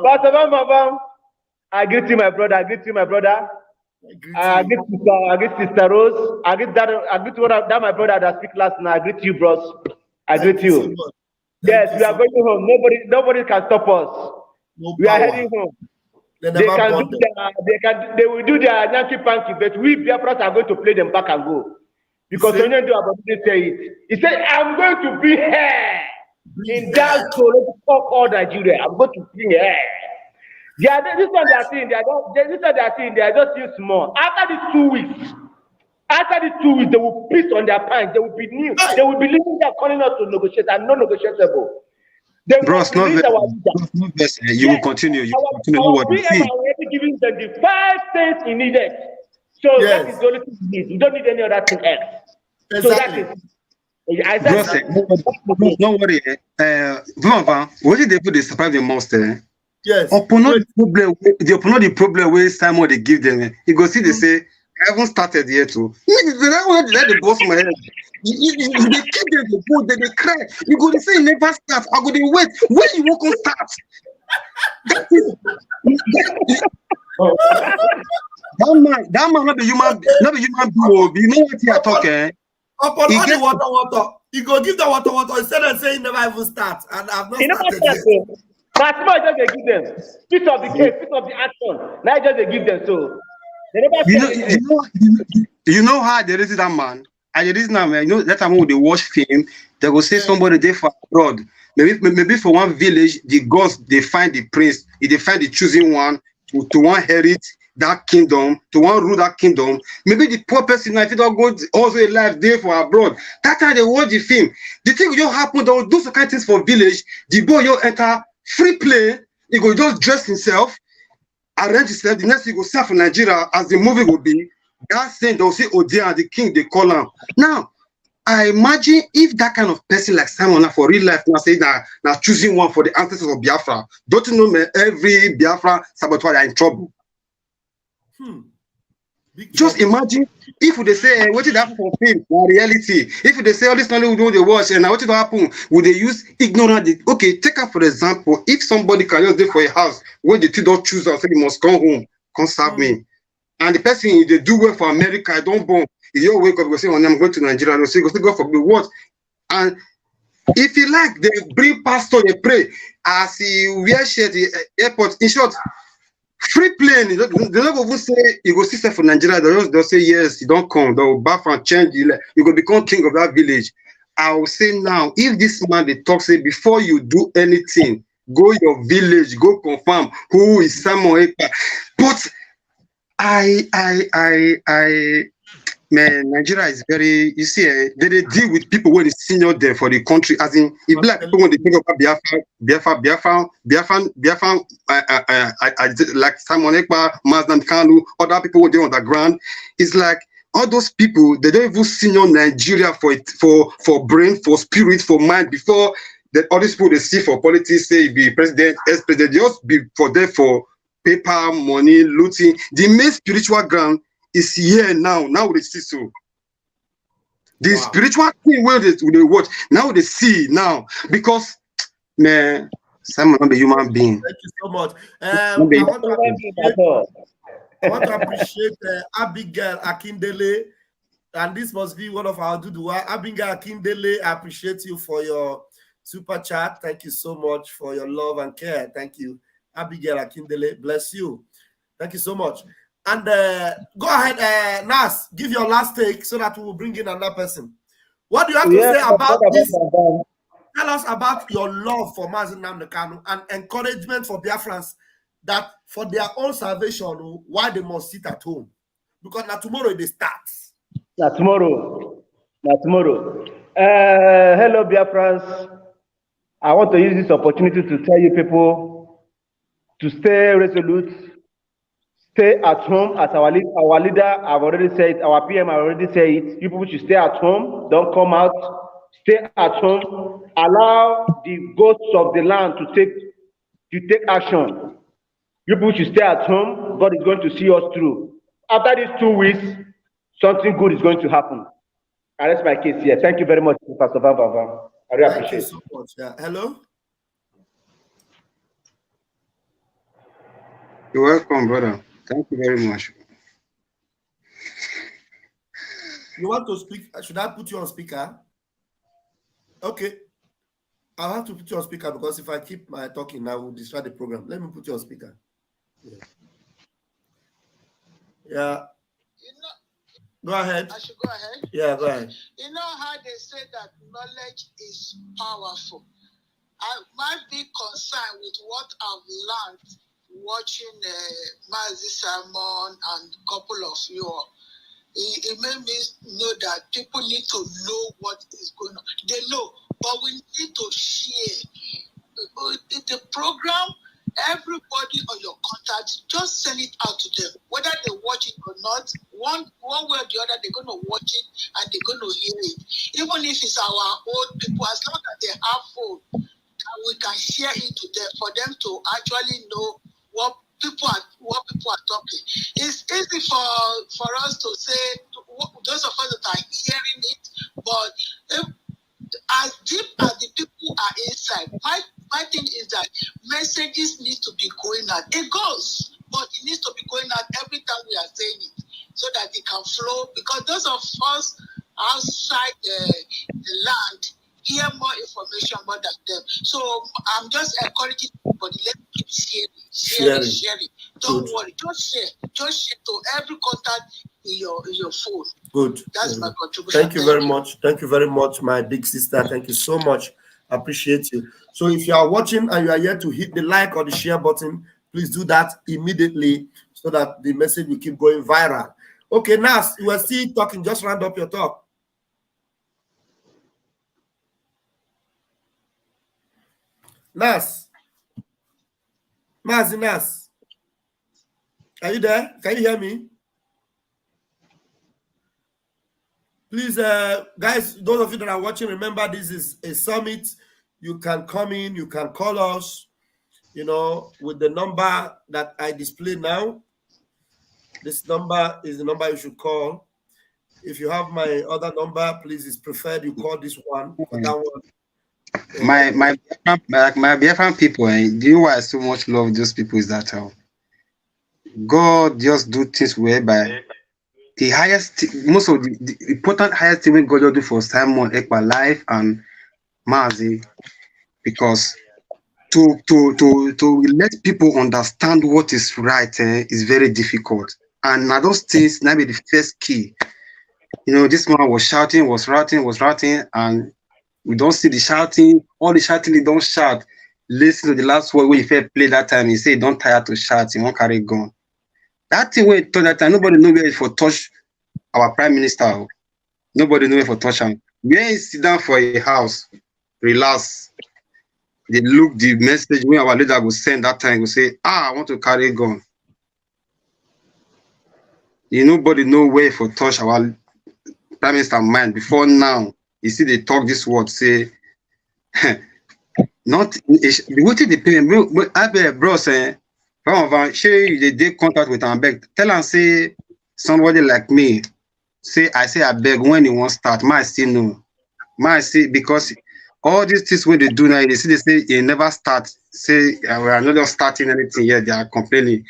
Pastor Bam, I greet you, my brother. I greet Sister Rose. I greet that my brother that speak last night. I greet you, bros. I greet you. Yes, we are going home. Nobody can stop us. We are heading home. They will do their Yankee Panky, but we Biafrans are going to play them back and go. Because when you do about it, say it. He said, "I'm going to be here in that soul all Nigeria. I'm going to be here." Yeah, this is what they are saying. They are just too small. After these 2 weeks, they will piss on their pants. They will be new. They will be leaving their calling us to negotiate and non-negotiable. Bros, you will continue. You will continue what you see. We are already giving them the 5 things he needed. So that is the only thing we need. We don't need any other thing else. Exactly. So that is. Don't worry. What did they put? They survive the monster. Yes. Upon the problem where Simon they give them, you go see they say, "I haven't started yet too." They want to let the boss my head. They keep them, they go, they cry. You go to say never start. I go to wait. When you won't start. That man not be human being. You know what you are talking. Upon all the water. You go give the water instead of saying never even start. And I've not started yet. But just they give them. Piece of the case, piece of the action. Now just they give them so. They never you know how they raise that man. And the reason now, man, you know that time when they watch film, they go say somebody there for abroad. Maybe for one village, the gods they find the prince, they find the choosing one to one inherit that kingdom, to one rule that kingdom. Maybe the poor person, if it don't go also a life there for abroad. That time they watch the film. The thing will happen, they will do some kind of things for village. The boy will enter free play, he go just dress himself, arrange himself. The next thing he go serve for Nigeria as the movie will be. That saying they'll say, "Oh dear," the king they call him. Now, I imagine if that kind of person like Simon for real life now say now choosing one for the ancestors of Biafra, don't you know, man, every Biafra saboteur are in trouble. Just imagine if they say what did happen for film or reality. If they say all this knowledge we don't they watch and what did happen, would they use ignorant? Okay, take up for example, if somebody can just do for a house when the two don't choose or say you must come home, come serve me. And the person they do well for America, I don't born. You wake up, go say, I'm going to Nigeria, and say, go say, God forbid what? And if you like, they bring pastor, they pray. As he wear shirt, the airport, in short, free plane. They don't even say you go see for Nigeria. They'll say yes, you don't come. They'll bath and change. You go become king of that village. I will say now, if this man they talk say before you do anything, go your village, go confirm who is Simon Ekpa. But man, Nigeria is very, you see, they deal with people when it's senior there for the country, as in, if black people when they think about Biafran, like Simon Ekpa, Mazdan Kanu, other people when they're on the ground, it's like, all those people, they don't even senior Nigeria for brain, for spirit, for mind, before that all these people they see for politics, say be president, ex-president, they just be for there for paper, money, looting. The main spiritual ground is here now. Now they see so. The spiritual thing where they watch, now they see now. Because, man, Simon not a human being. Thank you so much. I want to appreciate Abigail Akindele. And this must be one of our Duduwa. Abigail Akindele, I appreciate you for your super chat. Thank you so much for your love and care. Thank you. Abigail Akindele, bless you. Thank you so much. And go ahead, Nas, give your last take so that we will bring in another person. What do you have to say about this? Tell us about your love for Mazi Nnamdi Kanu and encouragement for Biafrans that for their own salvation, why they must sit at home. Because now tomorrow they start. Now tomorrow. Hello, Biafrans. I want to use this opportunity to tell you people to stay resolute, stay at home. As our leader, I've already said, our PM, I already said it. You people should stay at home. Don't come out. Stay at home. Allow the ghosts of the land to take action. You people should stay at home. God is going to see us through. After these 2 weeks, something good is going to happen. And that's my case here. Thank you very much, Pastor Van. I really appreciate it. Thank you so much. Yeah. Hello? You're welcome, brother. Thank you very much. You want to speak? Should I put you on speaker? Okay. I'll have to put you on speaker because if I keep my talking, I will destroy the program. Let me put you on speaker. Yeah. Go ahead. I should go ahead? Yeah, go ahead. You know how they say that knowledge is powerful. My big concern with what I've learned watching Mazi Simon and a couple of you, it made me know that people need to know what is going on. They know, but we need to share. The program, everybody on your contact, just send it out to them. Whether they watch it or not, one way or the other, they're going to watch it and they're going to hear it. Even if it's our old people, as long as they have phone, we can share it to them for them to actually know what people are talking. It's easy for us to say, those of us that are hearing it, but as deep as the people are inside, my thing is that messages need to be going out. It goes, but it needs to be going out every time we are saying it, so that it can flow. Because those of us outside the land hear more information more than them. So I'm just encouraging everybody, let's keep sharing. Don't worry, just share to every contact in your phone. Good. That's my contribution. Thank you very much. Thank you very much, my big sister. Thank you so much. I appreciate you. So if you are watching and you are yet to hit the like or the share button, please do that immediately so that the message will keep going viral. Okay, Nas, you are still talking. Just round up your talk. Nas, are you there? Can you hear me? Please, guys, those of you that are watching, remember this is a summit. You can come in, you can call us, you know, with the number that I display now. This number is the number you should call. If you have my other number, please, it's preferred you call this one. For that one. My Biafran people, do you know why I so much love those people is that God just do things whereby the highest, most of the important highest thing God do for Simon Ekpa life and Mazi, because to let people understand what is right is very difficult, and now those things now be the first key. You know, this man was shouting, was routing, and we don't see the shouting. All the shouting, he don't shout. Listen to the last word when he first played that time. He said, "Don't tire to shout. He won't carry gun." That thing when he told that time, nobody know where for touch our prime minister. Nobody know where for touch him. Where he sit down for a house, relax. They look the message when our leader will send that time. Will say, "I want to carry gun." Nobody know where for touch our prime minister mind. Before now, you see they talk this word, say, not what did they pay? I be bro say, they did contact with him, beg. Tell him say somebody like me, say I beg when you want start. My say no. My say because all these things when they do now, they say it never start. Say we are not just starting anything yet. They are complaining.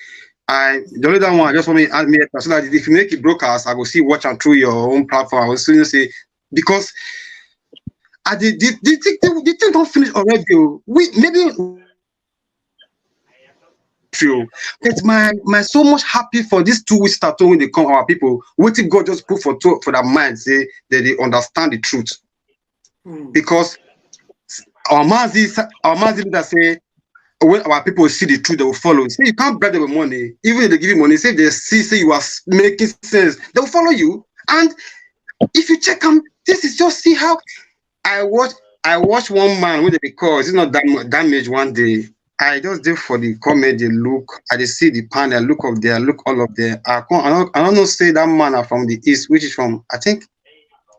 The only one I just want me add me so that if you make it broadcast, I will see watch and through your own platform. I will soon say because the thing don't finish already. We maybe true. But my so much happy for these 2 weeks start when they come our people. What did God just put for their mind say that they understand the truth? Because our Mazi that say when our people see the truth, they will follow. Say you can't bribe them with money, even if they give you money. Say if they say you are making sense, they will follow you. And if you check them, this is just see how I watch one man with the cause. It's not that damage one day. I just did for the comedy look. I just see the panel look of there, look all of there. I don't know say that man are from the east, which is from I think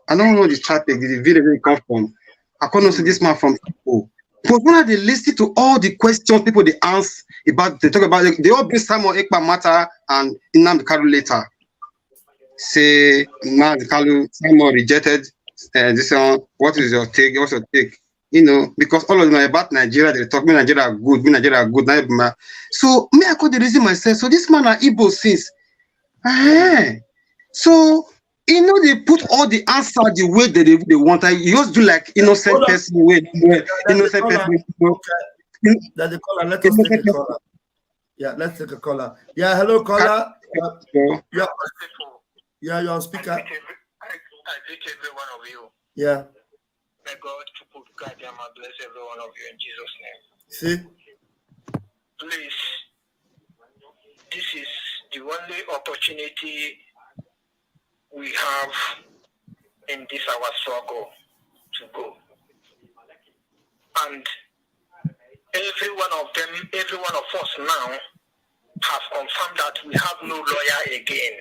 I don't know the traffic, the village where he come from. I can't see this man from people. But when they listen to all the questions people they answer about, they talk about they all bring Simon Ekpa matter and Nnamdi Kanu later. Say Nnamdi Kanu Simon rejected this one. What is your take? What's your take? Because all of them are about Nigeria. They talk me Nigeria good, me Nigeria good. So me I call the reason myself. So this man are Igbo since. So they put all the answer the way that they want. You just do like innocent person way. Innocent person. That's the caller. Let us take a caller. Yeah, let's take a caller. Yeah, hello caller. Yeah, you're on speaker. I greet every one of you. Yeah. May God guide and bless every one of you in Jesus' name. See? Please, this is the only opportunity we have in this our struggle to go. And every one of us now have confirmed that we have no lawyer again.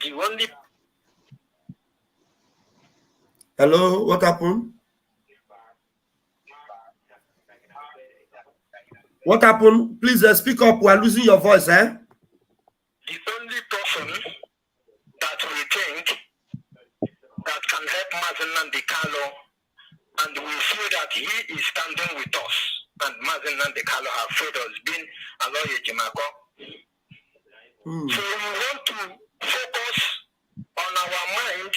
The only Hello, what happened? What happened? Please speak up. We are losing your voice, eh? The only person that we think that can help Mazen Nnamdi Kanu, and we feel that he is standing with us, and Mazen Nnamdi Kanu have failed us, being Aloye Jimako. So we want to focus on our mind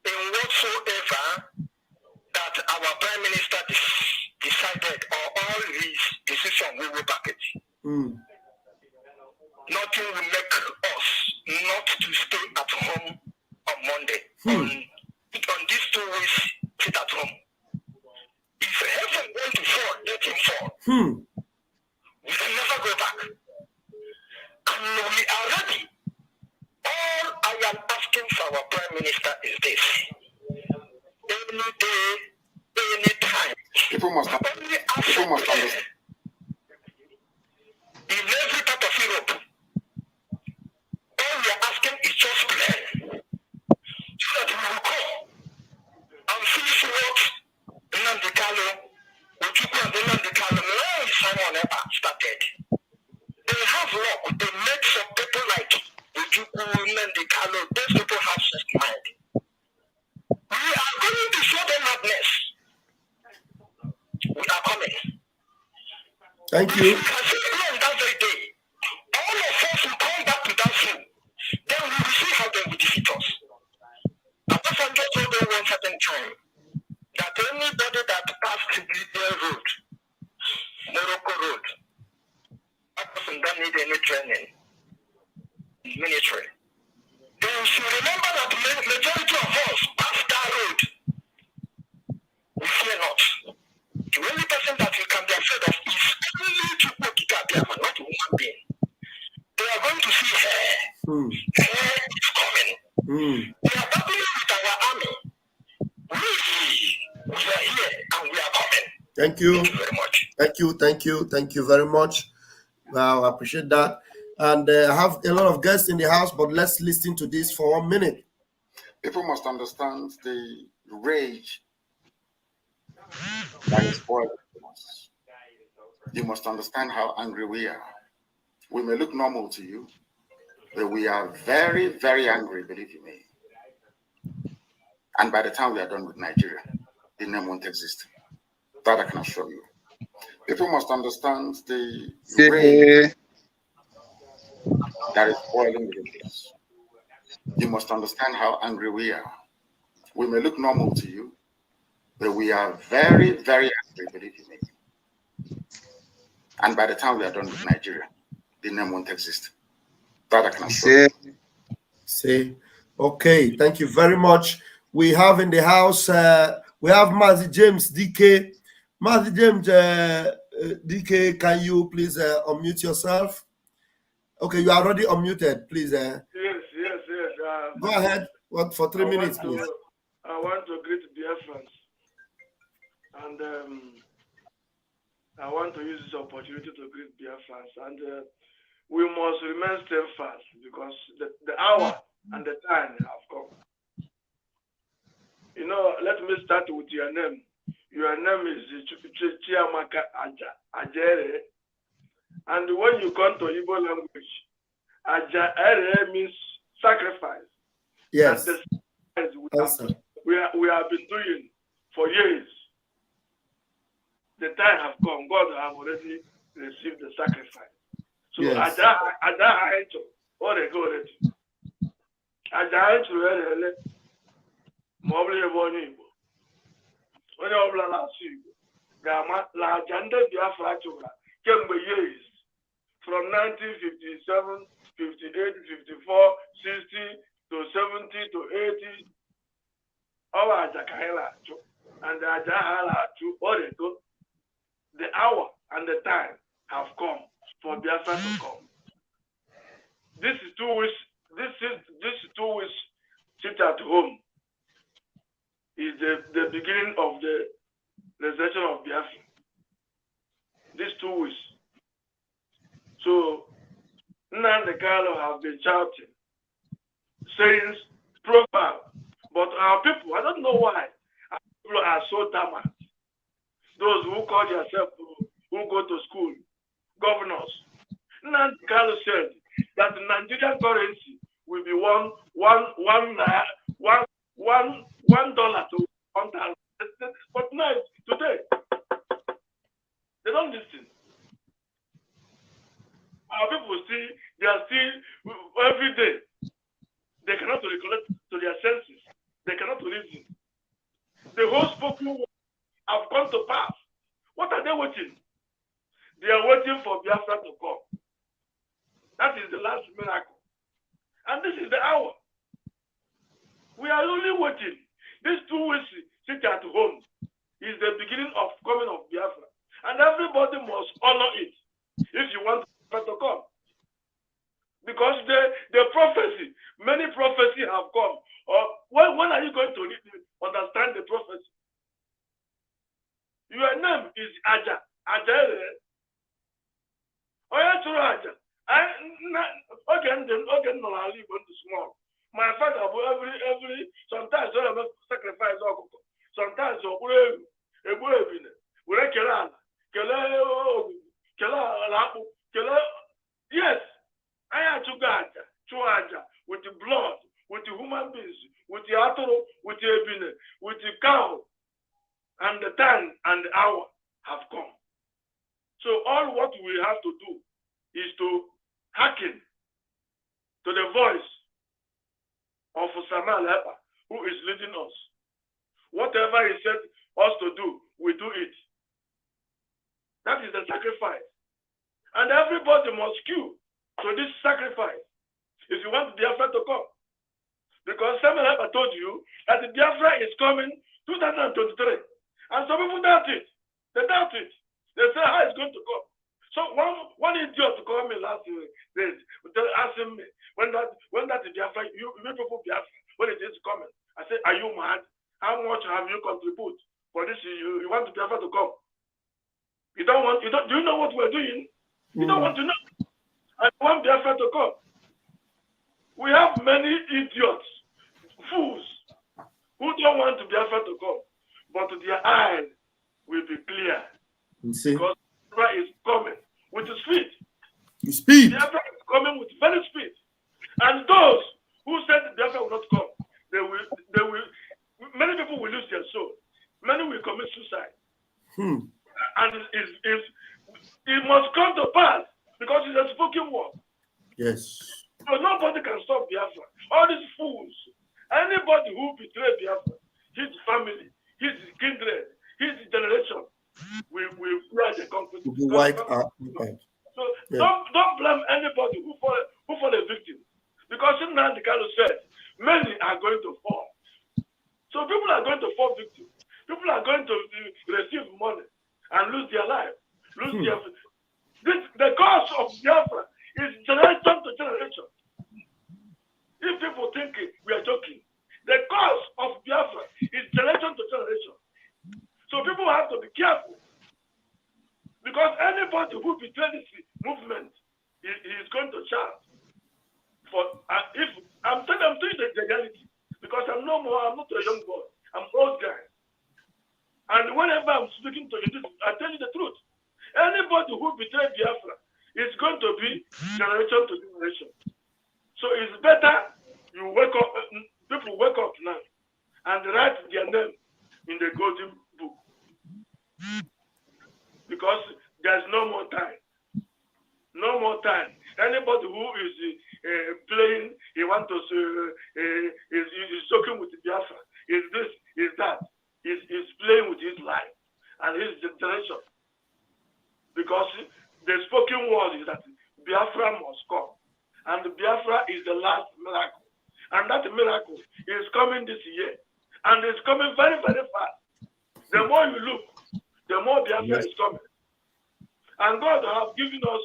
in whatsoever that our Prime Minister decided, or all his decision we will back it. Nothing will make us not to stay at home on Monday. On these 2 weeks, sit at home. If heaven wants to fall, let him fall. We can never go back. And we are ready. All I am asking for our Prime Minister is this. Any day, any time. People must understand. In every part of Europe, all we are asking is just plan. have luck. They make some people like Ojukwu and the Kalo. Those people have soft mind. We are going to show them madness. We are coming. Thank you. That very day, all of us will come back to that room. Then we will see how they will defeat us. And what I'm just told them one certain time, that anybody that passed the Libyan road, Morocco road, that person don't need any training. Military. They should remember that the majority of us passed that road. We fear not. The only person that we can be afraid of is only Chukwu, not a human being. They are going to see hair. Hair is coming. They are battling with our army. We are here and we are coming. Thank you. Thank you very much. Thank you very much. Wow, I appreciate that. And I have a lot of guests in the house, but let's listen to this for 1 minute. People must understand the rage that is boiling in us. You must understand how angry we are. We may look normal to you, but we are very, very angry, believe you me. And by the time we are done with Nigeria, the name won't exist. That I can assure you. People must understand the rage that is boiling within us. You must understand how angry we are. We may look normal to you, but we are very, very angry, believe you me. And by the time we are done with Nigeria, the name won't exist. That I can assure you. See, okay, thank you very much. We have in the house, we have Mazi James, DK. Mazi James, DK, can you please unmute yourself? Okay, you are already unmuted, please. Yes. Go ahead. What for 3 minutes, please? I want to greet BIAFRANS, and I want to use this opportunity to greet BIAFRANS, and we must remain steadfast because the hour and the time have come. You know, let me start with your name. Your name is Chiamaka Ajere. And when you come to Igbo language, Ajere means sacrifice. Yes. And the sacrifice we have been doing for years. The time has come. God has already received the sacrifice. So yes. years from 1957, 58, 54, 60 to 70 to 80. And the hour and the time have come for Biafra to come. This is 2 weeks. This 2 weeks sit at home is the beginning of the resurrection of Biafra. These 2 weeks. So Nnamdi Kanu have been shouting, saying profound. But our people, I don't know why, our people are so damned. Those who call themselves, who go to school, governors. Nnamdi Kanu said that the Nigerian currency will be $1 to 1,000. But now, today, they don't listen. Our people see, they are still, every day, they cannot recollect to their senses. They cannot reason. The whole spoken word have come to pass. What are they waiting? They are waiting for Biafra to come. That is the last miracle. And this is the hour. We are only waiting. These 2 weeks sit at home is the beginning of coming of Biafra. And everybody must honor it if you want Biafra to come. Because the prophecy, many prophecies have come. Or when are you going to understand the prophecy? Your name is Aja. Ajere. Aja. Okay, no, I live on the small. My father will every sometimes I have sacrifice. Sometimes Yes, I had to Chuaja, with the blood, with the human beings, with the atoro, with the ebine, with the cow, and the time and the hour have come. So all what we have to do is to hearken to the voice of Samuel Hepa, who is leading us. Whatever he said us to do, we do it. That is the sacrifice. And everybody must queue to this sacrifice if you want Biafra to come. Because Samuel Hepa told you that the Biafra is coming 2023. And some people doubt it. They doubt it. They say how it's going to come. So one idiot called me last days, asking me when that Biafra, you people Biafra, when it is coming. I said, are you mad? How much have you contributed for this? You want the Biafra to come? Do you know what we're doing? You don't want to know. I want Biafra to come. We have many idiots, fools, who don't want Biafra to come. But their eyes will be clear. Because Biafra is coming with the speed. Biafra is coming with very speed. And those who said Biafra will not come, they will. Many people will lose their soul. Many will commit suicide. And it must come to pass because it's a spoken word. Yes. So nobody can stop Biafra. All these fools, anybody who betrays Biafra, his family, his kindred, his generation, will wear the conflict. So don't blame anybody who fall a victim. Because Nnamdi Kanu said, many are going to fall. So people are going to fall victim. People are going to receive money and lose their life. The cause of Biafra is generation to generation. If people think we are joking, the cause of Biafra is generation to generation. So people have to be careful. Because anybody who betrays this movement, he is going to charge. If I'm telling the reality, because I'm not a young boy, I'm an old guy. And whenever I'm speaking to you, I tell you the truth. Anybody who betrays Biafra is going to be generation to generation. So it's better you wake up, people wake up now and write their name in the golden book. Because there's no more time. No more time. Anybody who is playing, he wants to, is joking with Biafra, is this, is that, is playing with his life and his generation. Because the spoken word is that Biafra must come. And Biafra is the last miracle. And that miracle is coming this year. And it's coming very, very fast. The more you look, the more Biafra is coming. And God has given us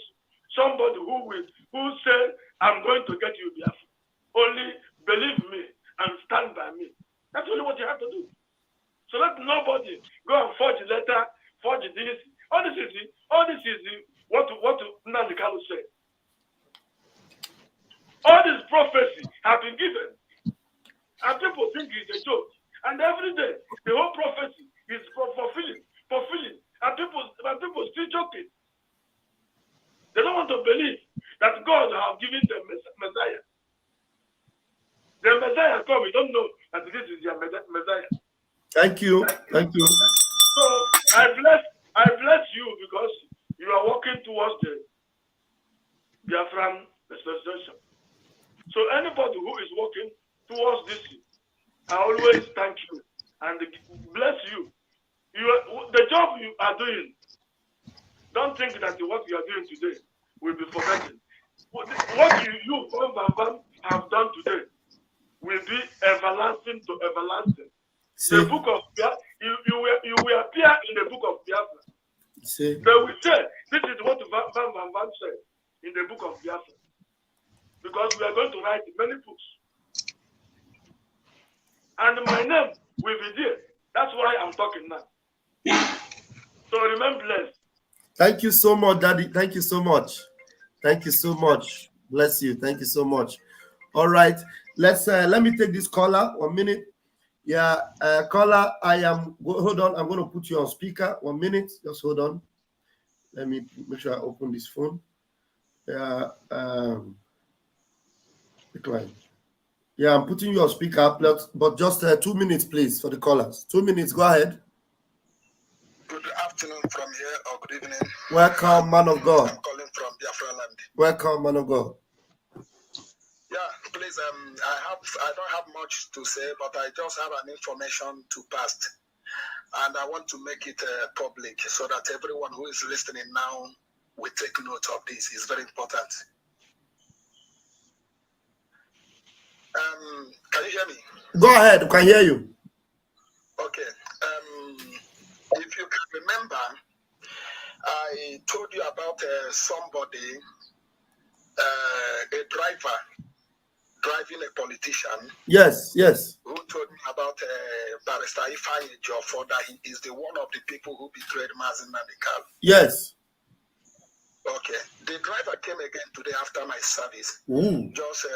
somebody who said, I'm going to get you Biafra. Only believe me and stand by me. That's only what you have to do. So let nobody go and forge a letter, forge this. All this is what Nnamdi Kanu said. All these prophecies have been given. And people think it's a joke. And every day, the whole prophecy is fulfilling. And people still joking. They don't want to believe that God has given them Messiah. The Messiah come, you don't know that this is your Messiah. Thank you. So I bless you because you are walking towards the Biafran restoration. So anybody who is walking towards this, I always thank you and bless you. The job you are doing, don't think that what you are doing today will be forgotten. What you have done today will be everlasting to everlasting. The book of Biafra, you will appear in the book of Biafra. They will say, this is what Van said in the book of Biafra. Because we are going to write many books. And my name will be there. That's why I'm talking now. So remain blessed. Thank you so much, Daddy. Thank you so much. Thank you so much. Bless you. Thank you so much. All right. Let me take this caller 1 minute. Yeah, caller, hold on. I'm going to put you on speaker 1 minute. Just hold on. Let me make sure I open this phone. Yeah, decline. Yeah, I'm putting you on speaker, but just 2 minutes, please, for the callers. 2 minutes, go ahead. Good afternoon from here, or good evening. Welcome, man of God. I'm calling from Biafran land. Welcome, man of God. Yeah, please, I don't have much to say, but I just have an information to pass, and I want to make it public so that everyone who is listening now will take note of this. It's very important. Can you hear me? Go ahead, we can hear you. Okay. If you can remember, I told you about somebody, a driver driving a politician. Yes, yes. Who told me about Barrister Ifeanyi Ejiofor, that he is the one of the people who betrayed Mazi Nnamdi Kanu. Yes. Okay. The driver came again today after my service. Just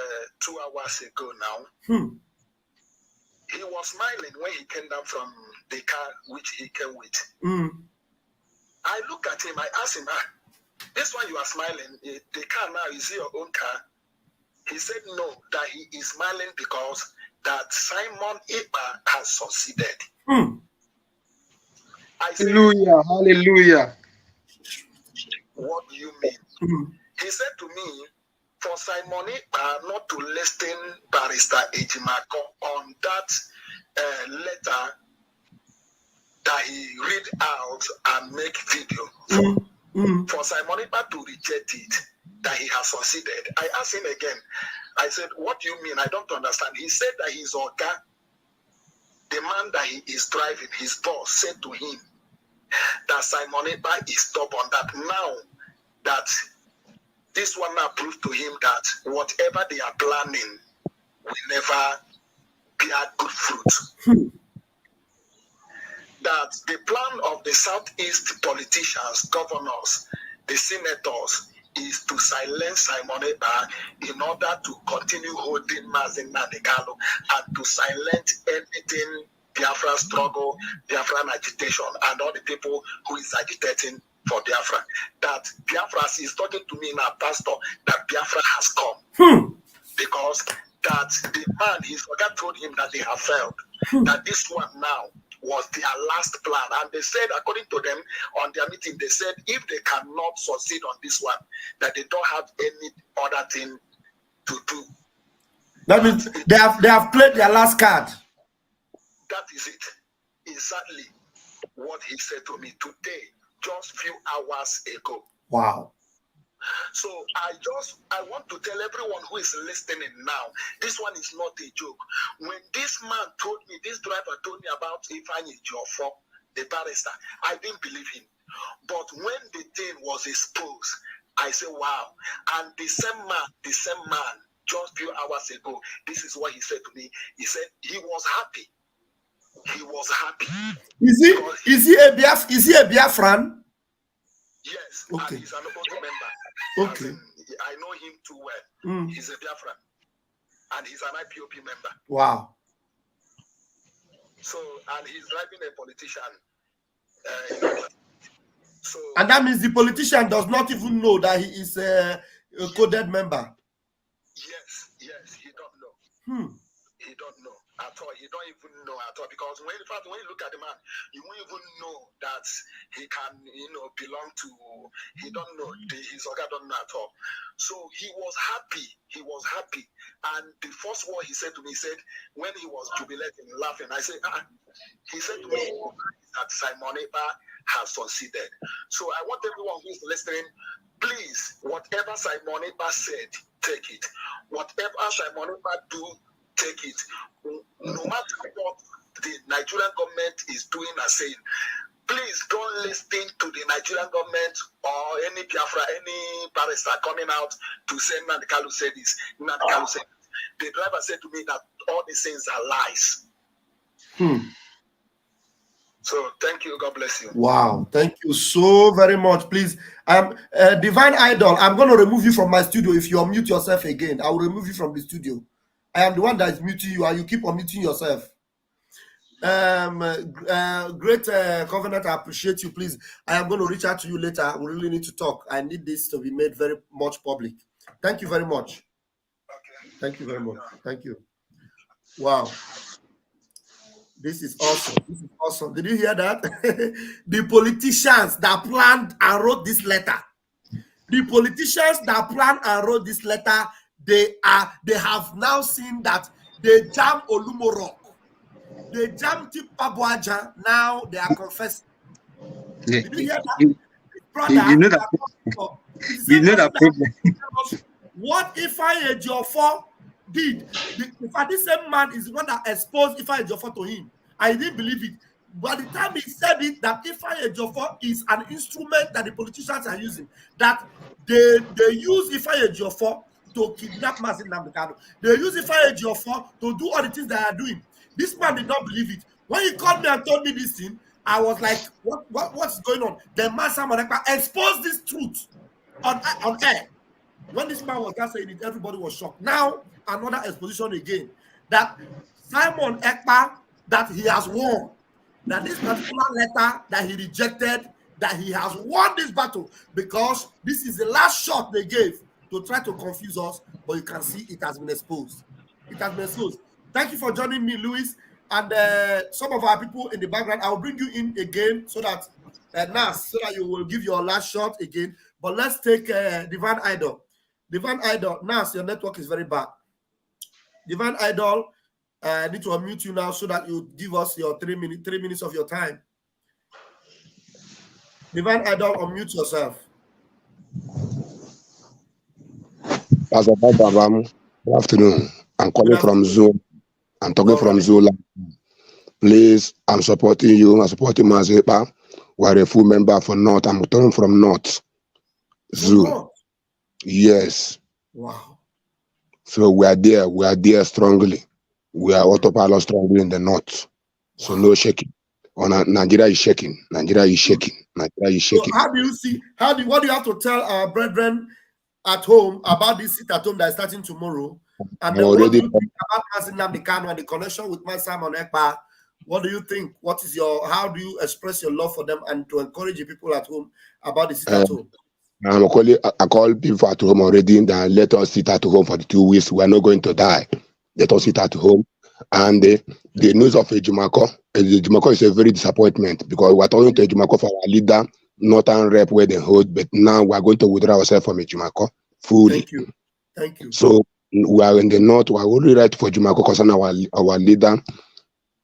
2 hours ago now. He was smiling when he came down from the car which he came with. I look at him, I asked him, this one you are smiling, the car now, is your own car? He said no, that he is smiling because that Simon Ipob has succeeded. I said, hallelujah, hallelujah. What do you mean? He said to me, for Simon Ipob not to listen Barrister Ejimako on that letter that he read out and make video. For Simon Ipob to reject it, that he has succeeded. I asked him again. I said, what do you mean? I don't understand. He said that his Oga, the man that he is driving, his boss, said to him that Simon Ipob is stubborn, that now that this one now proved to him that whatever they are planning will never bear good fruit. That the plan of the Southeast politicians, governors, the senators, is to silence Simon Ipob in order to continue holding Mazi Nnamdi Kanu and to silence anything Biafran struggle, Biafran agitation, and all the people who is agitating for Biafra. That Biafra is talking to me now, Pastor, that Biafra has come. Because that the man, his father told him that they have failed. That this one now was their last plan. And they said, according to them, on their meeting, they said, if they cannot succeed on this one, that they don't have any other thing to do. That means they have played their last card. That is it. Exactly what he said to me today, just few hours ago. Wow. So I want to tell everyone who is listening now, this one is not a joke. When this man told me, this driver told me about Ifeanyi Ejiofor, the barrister, I didn't believe him. But when the thing was exposed, I said, wow. And the same man, just few hours ago, this is what he said to me. He said he was happy. He was happy. Is he a Biafran? Yes, okay. And he's an Ipob member. Okay. I know him too well. He's a Biafran. And he's an IPOP member. Wow. So, and he's driving a politician. And that means the politician does not even know that he is a coded member. Yes, he don't know. He don't know at all. He don't even know at all. Because when you look at the man, you won't even know that he can, belong to. He don't know. His Oga don't know at all. So he was happy. He was happy. And the first word he said to me, he said, when he was jubilating, laughing, I said, he said to me that Simon Ipob has succeeded. So I want everyone who is listening, please, whatever Simon Ipob said, take it. Whatever Simon Ipob do, take it. No matter what the Nigerian government is doing and saying, please don't listen to the Nigerian government or any Biafra, any barrister coming out to say Nnamdi Kanu said this. Nnamdi Kanu said this. The driver said to me that all these things are lies. So thank you. God bless you. Wow. Thank you so very much. Please, Divine Idol, I'm going to remove you from my studio. If you unmute yourself again, I will remove you from the studio. I am the one that is muting you, and you keep unmuting yourself. Great Covenant, I appreciate you. Please, I am going to reach out to you later. We really need to talk. I need this to be made very much public. Thank you very much. Okay. Thank you very much. Thank you. Wow. This is awesome. This is awesome. Did you hear that? The politicians that planned and wrote this letter. The politicians that planned and wrote this letter, they have now seen that they jam Olumoro. They jammed Pabuaja. Now they are confessing. Yeah. Did you hear that? Brother, you know that. You know that problem. What Ifeanyi Ejiofor did? In fact, this same man is the one that exposed Ifeanyi Ejiofor to him. I didn't believe it. By the time he said it, that Ifeanyi Ejiofor is an instrument that the politicians are using, that they use Ifeanyi Ejiofor to kidnap Mazi Nnamdi Kanu. They use Ifeanyi Ejiofor to do all the things they are doing. This man did not believe it. When he called me and told me this thing, I was like, what's going on? The man Simon Ekpa exposed this truth on air. When this man was just saying it, everybody was shocked. Now, another exposition again, that Simon Ekpa, that he has won, that this particular letter that he rejected, that he has won this battle, because this is the last shot they gave to try to confuse us, but you can see it has been exposed. It has been exposed. Thank you for joining me, Louis, and some of our people in the background. I'll bring you in again so that Nas, so that you will give your last shot again. But let's take Divine Idol. Divine Idol, Nas, your network is very bad. Divine Idol, I need to unmute you now so that you give us your 3 minutes of your time. Divine Idol, unmute yourself. Pastor Babam, good afternoon. I'm calling from Zoom. I'm talking from Zola. Please, I'm supporting you. I'm supporting Mazepa. We are a full member for North. I'm talking from North. Zoom. Yes. Wow. So we are there. We are there strongly. We are autopilot strongly in the North. So no shaking. Nigeria is shaking. Nigeria is shaking. Nigeria is shaking. So how do you see? What do you have to tell our brethren at home about this sit at home that is starting tomorrow? And then what do you think about Mazi Nnamdi Kanu and the connection with my Simon Ekpa? What do you think? How do you express your love for them and to encourage the people at home about the sit at home? I call people at home already and let us sit at home for the 2 weeks. We are not going to die. Let us sit at home. And the news of Ejimako is a very disappointment, because we are talking to Ejimako for our leader, Northern rep where they hold, but now we are going to withdraw ourselves from Ejimako fully. Thank you. Thank you. So we are in the North. We are only right for Ejimako concerning our leader,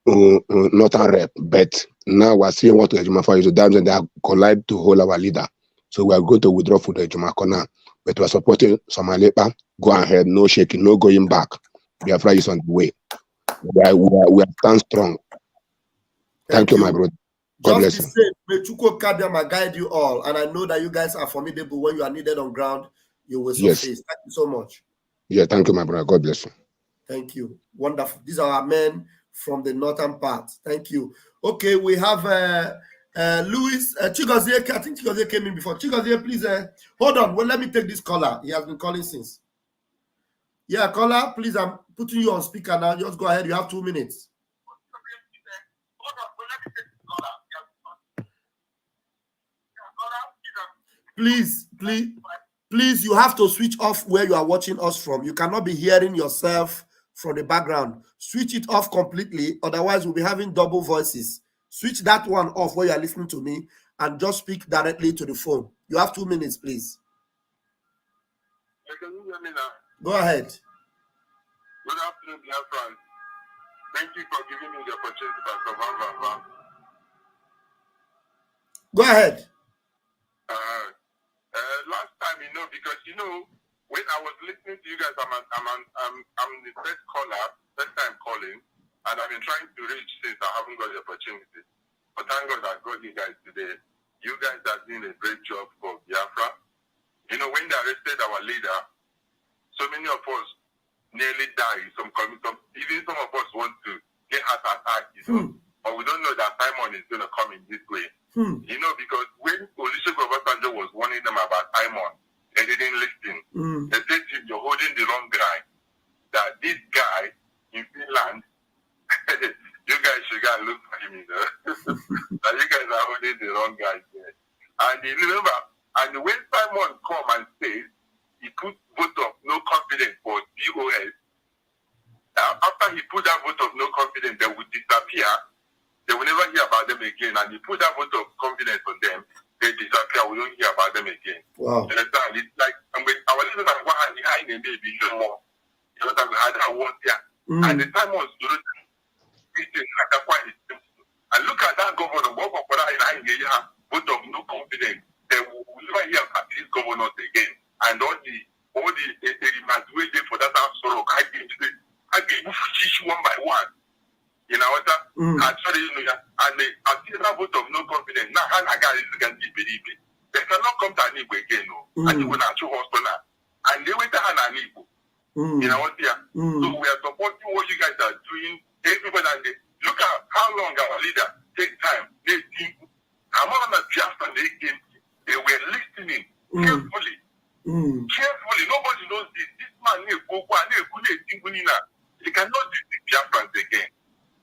Northern rep, but now we are seeing what Ejimako is doing, and they are collide to hold our leader. So we are going to withdraw from the Ejimako now, but we are supporting Somalepa. Go ahead, no shaking, no going back. Biafra is on the way. We are stand strong. Thank you, my brother. God bless you. Just be safe. May Chukwu Kadama guide you all. And I know that you guys are formidable. When you are needed on ground, you will surface. Yes. Thank you so much. Yeah, thank you, my brother. God bless you. Thank you. Wonderful. These are our men from the northern part. Thank you. Okay, we have Louis Chigozie. I think Chigozie came in before. Chigozie, please hold on. Well, let me take this caller. He has been calling since. Yeah, caller, please, I'm putting you on speaker now. Just go ahead. You have 2 minutes. Please, you have to switch off where you are watching us from. You cannot be hearing yourself from the background. Switch it off completely. Otherwise, we'll be having double voices. Switch that one off where you are listening to me and just speak directly to the phone. You have 2 minutes, please. Can you hear me now? Go ahead. Good afternoon, BIAFRANS. Thank you for giving me the opportunity to survive. Go ahead. Last time, because when I was listening to you guys, I'm the first time calling, and I've been trying to reach since I haven't got the opportunity. But thank God I got you guys today. You guys are doing a great job for Biafra. When they arrested our leader, so many of us nearly died. Even some of us want to get heart attack, but we don't know that Simon is going to come in this way. Because when Olusegun Obasanjo was warning them about Simon, they didn't listen. They said to him, you're holding the wrong guy. That this guy in Finland, you guys should go and look for him, you know. That you guys are holding the wrong guys there. And remember, and when Simon come and says he put vote of no confidence for BOS, after he put that vote of no confidence, they would disappear. They will never hear about them again. And he put that vote of confidence on them, they disappear. We don't hear about them again. Wow. You understand? It's like, our listeners are behind them, maybe even more. You know, that we had that one there. And the time was, you know, and look at that governor, vote of no confidence. They will never hear about these governors again. And all the waiting for that sorrow, I gave one by one. You know what? Actually, you know, and I see that vote of no confidence. Now, I got it again. They cannot come to an Igbo again. And you will not show hospital. And they went to an Igbo. You know what? Yeah. So we are supporting what you guys are doing. Everybody, and look at how long our leader take time. They think, I'm on a Biafran. They were listening carefully. Carefully. Nobody knows this. This man, he cannot deceive Biafrans again.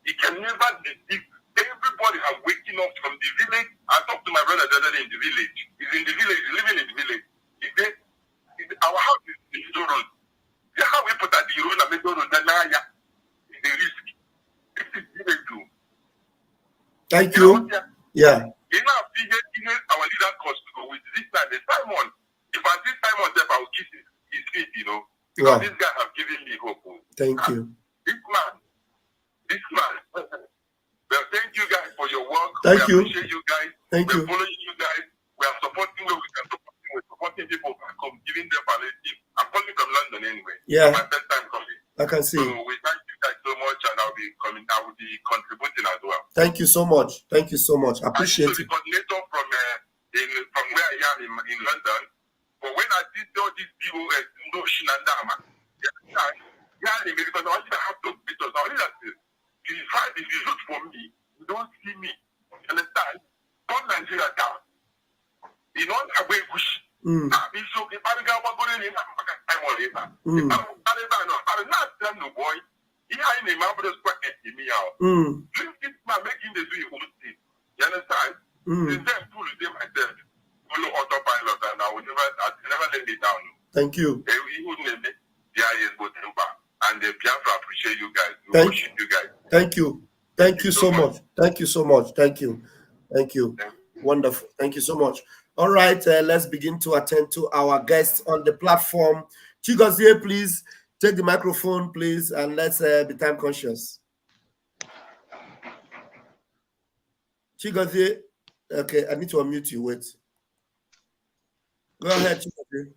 He can never deceive. Everybody are waking up from the village. I talked to my brother the other day in the village. He's in the village, he's living in the village. He said, our house is in the road. Yeah, how we put at the road and make the road, then it's a risk. This is village too. Thank you. Yeah. Enough, our leader cost to go with this time. The Simon, if I see Simon there, I will kiss his feet, you know. Because this guy have given me hope. Thank you. This man. Well, thank you guys for your work. Thank you. Appreciate you guys. Thank you. We're following you guys. We are supporting where we can support. We're supporting people back home, giving them palliative. I'm calling from London anyway. Yeah. My first time coming. I can see. So we thank you guys so much, and I will be contributing as well. Thank you so much. Thank you so much. I appreciate it. I'm the coordinator from where I am in London. But when I did all these BOS, no Shinandama, because I only have to beat us. I only have to. If you look for me, you don't see me. You understand? Turn Nigeria down. You don't have a wish. If I got one going in, I'm going to I'm not telling the boy. He ain't a man, but just me out. This man making the do you see. You understand? The same tool is myself. Follow autopilot, and I will never let me down. Thank you. He wouldn't let me. And the Biafra appreciate you guys. We worship you guys. Thank you. Thank you so much. Thank you so much. Thank you. Thank you. Wonderful. Thank you so much. All right, let's begin to attend to our guests on the platform. Chigozie, please take the microphone, please, and let's be time conscious. Chigozie, okay, I need to unmute you. Wait. Go ahead, Chigozie.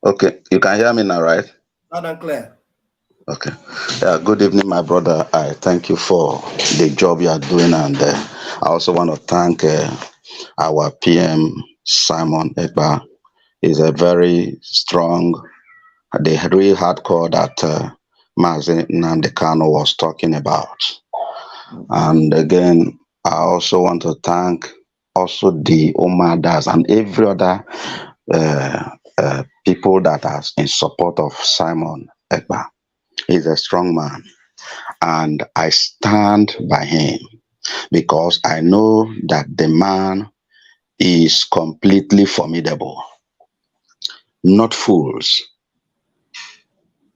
Okay, you can hear me now, right? Loud and clear. Okay. Good evening, my brother. I thank you for the job you are doing, and I also want to thank our PM, Simon Ekpa. He's a very strong, the real hardcore that Mazi Nandekano was talking about. And again, I also want to thank also the Omadas and every other people that are in support of Simon Ekpa. He's a strong man, and I stand by him because I know that the man is completely formidable. Not fools.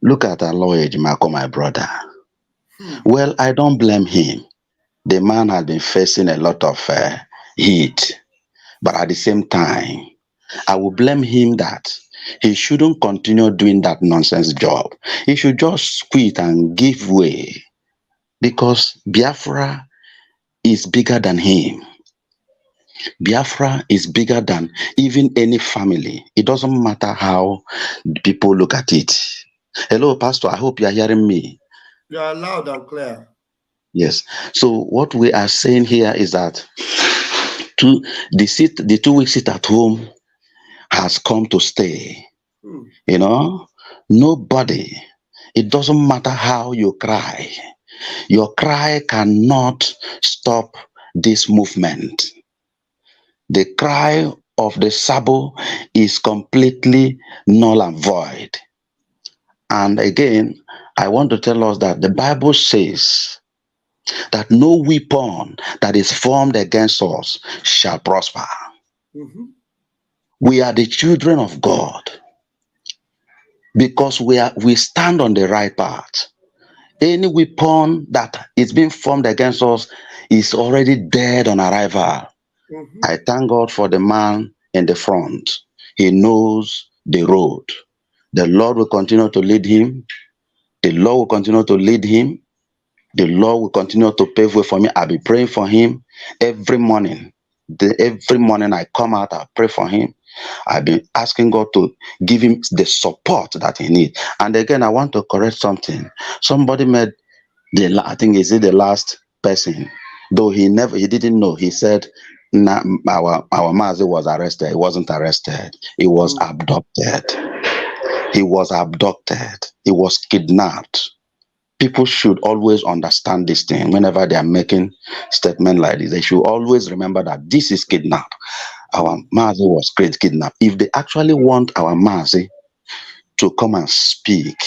Look at our lawyer, Marco, my brother. Well, I don't blame him. The man has been facing a lot of heat, but at the same time, I will blame him that he shouldn't continue doing that nonsense job. He should just quit and give way, because Biafra is bigger than him. Biafra is bigger than even any family. It doesn't matter how people look at it. Hello, Pastor. I hope you are hearing me. You are loud and clear. Yes. So what we are saying here is that the 2 weeks sit at home has come to stay. You know, nobody, it doesn't matter how you cry. Your cry cannot stop this movement. The cry of the Sabo is completely null and void. And again, I want to tell us that the Bible says that no weapon that is formed against us shall prosper. We are the children of God because we stand on the right path. Any weapon that is being formed against us is already dead on arrival. I thank God for the man in the front. He knows the road. The Lord will continue to lead him. The Lord will continue to lead him. The Lord will continue to pave way for me. I'll be praying for him every morning. Every morning I come out, I pray for him. I've been asking God to give him the support that he needs. And again, I want to correct something. Somebody made I think is it the last person, though he didn't know. He said, nah, our Mazi was arrested. He wasn't arrested. He was abducted. He was abducted. He was kidnapped. People should always understand this thing whenever they are making statements like this. They should always remember that this is kidnap. Our Mazi was kidnapped. If they actually want our Mazi to come and speak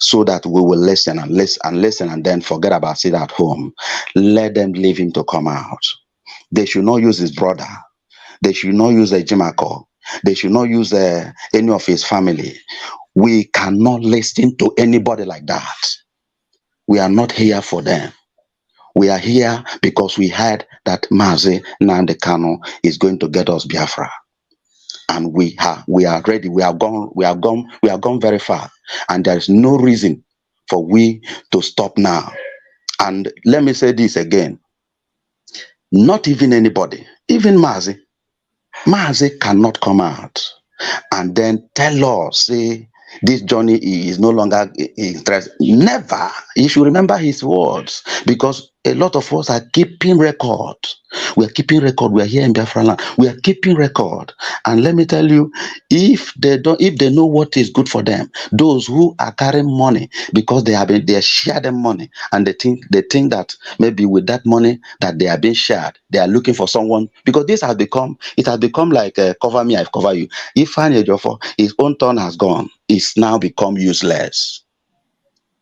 so that we will listen and then forget about it at home, let them leave him to come out. They should not use his brother. They should not use a Jimako. They should not use any of his family. We cannot listen to anybody like that. We are not here for them. We are here because we heard that Mazi Nnamdi Kanu is going to get us Biafra. And we are ready. We have gone very far. And there is no reason for we to stop now. And let me say this again. Not even anybody, even Mazi cannot come out and then tell us, say, this journey is no longer interested. Never. You should remember his words, because a lot of us are keeping record. We are keeping record. We are here in Biafran land. We are keeping record. And let me tell you, if they know what is good for them, those who are carrying money because they share them money, and they think that maybe with that money that they are being shared, they are looking for someone, because it has become like cover me, I cover you. If his own turn has gone, it's now become useless.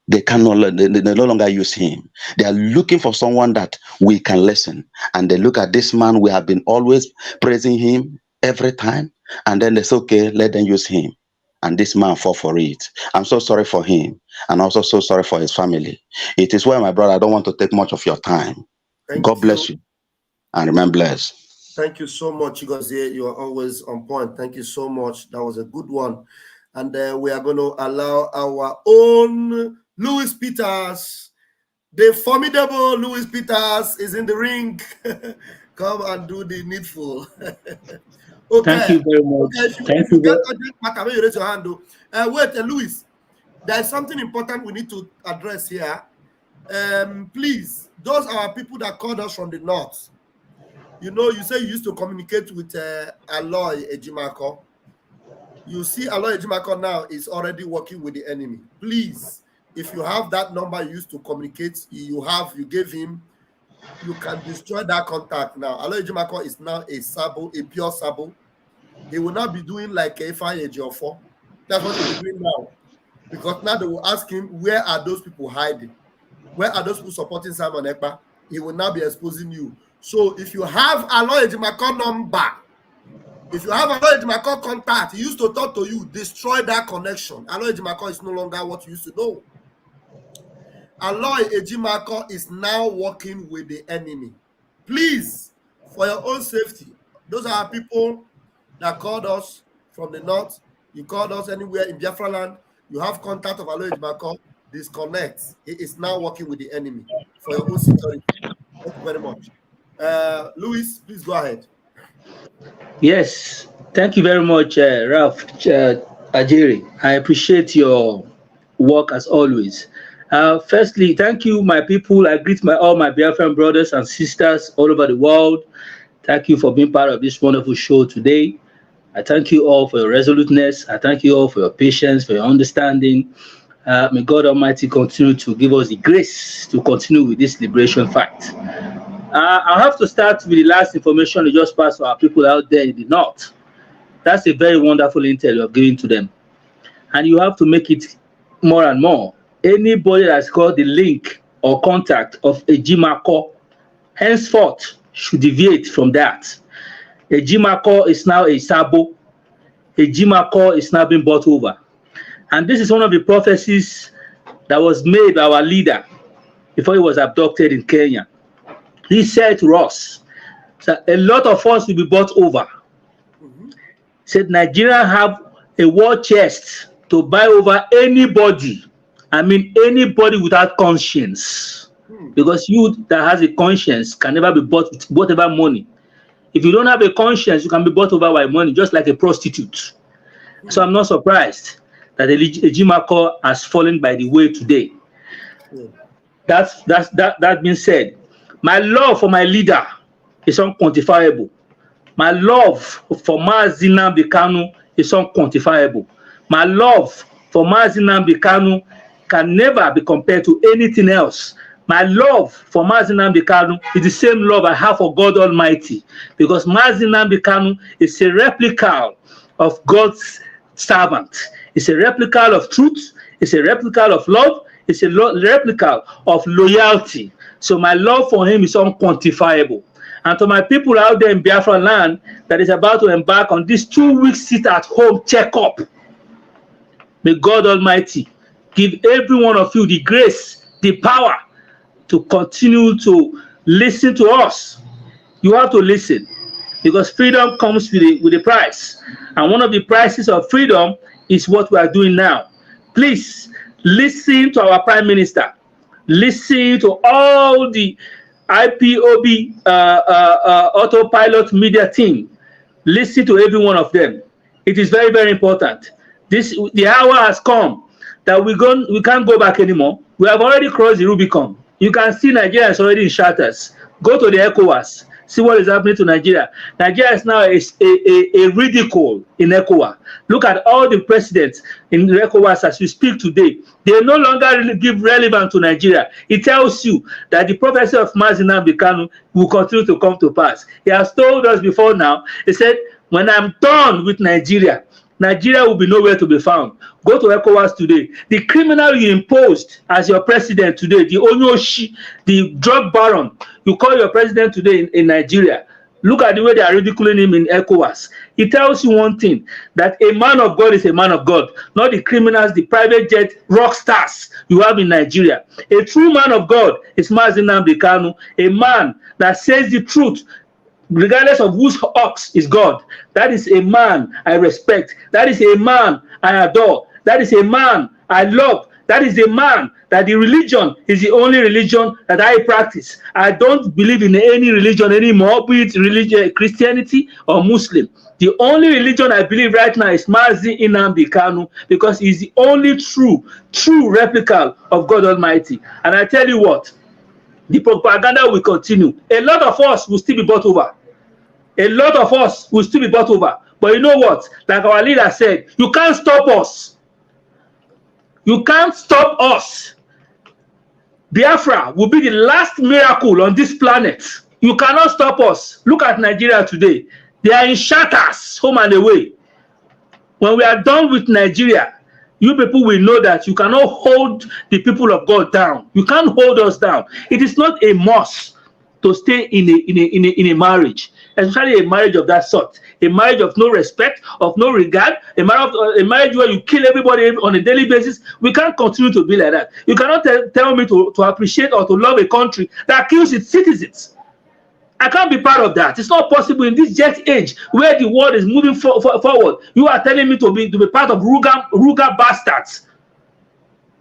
They no longer use him. They are looking for someone that we can listen. And they look at this man, we have been always praising him every time. And then they say, okay, let them use him. And this man fall for it. I'm so sorry for him. And also so sorry for his family. It is why, my brother, I don't want to take much of your time. God bless you. And remain blessed. Thank you so much, Chigozie. You are always on point. Thank you so much. That was a good one. And we are going to allow our own Louis Peters, the formidable Louis Peters, is in the ring. Come and do the needful. Okay. Thank you very much. Okay, Thank you very much. You raise your hand. Wait, Louis, there is something important we need to address here. Please, those are people that called us from the north. You know, you say you used to communicate with Aloy Ejimako. You see, Aloy Ejimako now is already working with the enemy. Please, if you have that number you used to communicate, you gave him, you can destroy that contact now. Aloy Ejimako is now a pure sabo. He will not be doing like a Ejiofor. That's what he's doing now. Because now they will ask him, where are those people hiding? Where are those people supporting Simon Ekpa? He will now be exposing you. So if you have Aloy Ejimako number, if you have Aloy Ejimako contact, he used to talk to you, destroy that connection. Aloy Ejimako is no longer what you used to know. Aloy Ejimako is now working with the enemy. Please, for your own safety, those are people that called us from the north. You called us anywhere in Biafra land. You have contact of Aloy Ejimako. Disconnect. He is now working with the enemy for your own security. Thank you very much. Louis, please go ahead. Yes, thank you very much, Ralph Ajiri. I appreciate your work as always. Firstly, thank you, my people. I greet all my Biafran brothers and sisters all over the world. Thank you for being part of this wonderful show today. I thank you all for your resoluteness. I thank you all for your patience, for your understanding. May God Almighty continue to give us the grace to continue with this liberation fight. I'll have to start with the last information you just passed to our people out there in the north. That's a very wonderful intel you're giving to them. And you have to make it more and more. Anybody that's got the link or contact of Ejimako henceforth should deviate from that. Ejimako is now a Sabo. Ejimako is now being bought over. And this is one of the prophecies that was made by our leader before he was abducted in Kenya. He said to us that a lot of us will be bought over. He said Nigeria have a war chest to buy over anybody. I mean anybody without conscience. Because you that has a conscience can never be bought with whatever money. If you don't have a conscience, you can be bought over by money, just like a prostitute. So I'm not surprised that Ejimako has fallen by the way today. That being said, my love for my leader is unquantifiable. My love for Mazi Nnamdi Kanu is unquantifiable. My love for Mazi Nnamdi Kanu can never be compared to anything else. My love for Mazi Nnamdi Kanu is the same love I have for God Almighty, because Mazi Nnamdi Kanu is a replica of God's servant. It's a replica of truth. It's a replica of love. It's a replica of loyalty. So my love for him is unquantifiable. And to my people out there in Biafran land that is about to embark on this 2-week sit-at-home checkup, may God Almighty give every one of you the grace, the power to continue to listen to us. You have to listen, because freedom comes with a price. And one of the prices of freedom is what we are doing now. Please listen to our Prime Minister. Listen to all the IPOB autopilot media team. Listen to every one of them. It is very, very important. The hour has come that we can't go back anymore. We have already crossed the Rubicon. You can see Nigeria is already in shatters. Go to the ECOWAS. See what is happening to Nigeria. Nigeria is now a ridicule in ECOWAS. Look at all the presidents in ECOWAS as we speak today. They no longer give relevance to Nigeria. It tells you that the prophecy of Mazi Nnamdi Kanu will continue to come to pass. He has told us before now. He said, when I'm done with Nigeria, Nigeria will be nowhere to be found. Go to ECOWAS today. The criminal you imposed as your president today, the Onyoshi, the drug baron, you call your president today in Nigeria. Look at the way they are ridiculing him in ECOWAS. It tells you one thing, that a man of God is a man of God, not the criminals, the private jet rock stars you have in Nigeria. A true man of God is Mazi Nnamdi Kanu, a man that says the truth, regardless of whose ox is God. That is a man I respect. That is a man I adore. That is a man I love. That is a man that the religion is the only religion that I practice. I don't believe in any religion anymore, be it religion, Christianity or Muslim. The only religion I believe right now is Mazi Nnamdi Kanu, because he's the only true replica of God Almighty. And I tell you what, the propaganda will continue. A lot of us will still be bought over. A lot of us will still be bought over. But you know what? Like our leader said, you can't stop us. You can't stop us. Biafra will be the last miracle on this planet. You cannot stop us. Look at Nigeria today. They are in shatters, home and away. When we are done with Nigeria, you people will know that you cannot hold the people of God down. You can't hold us down. It is not a must to stay in a marriage, especially a marriage of that sort. A marriage of no respect, of no regard, a marriage where you kill everybody on a daily basis. We can't continue to be like that. You cannot tell me to appreciate or to love a country that kills its citizens. I can't be part of that. It's not possible in this jet age where the world is moving forward. You are telling me to be part of Ruga bastards.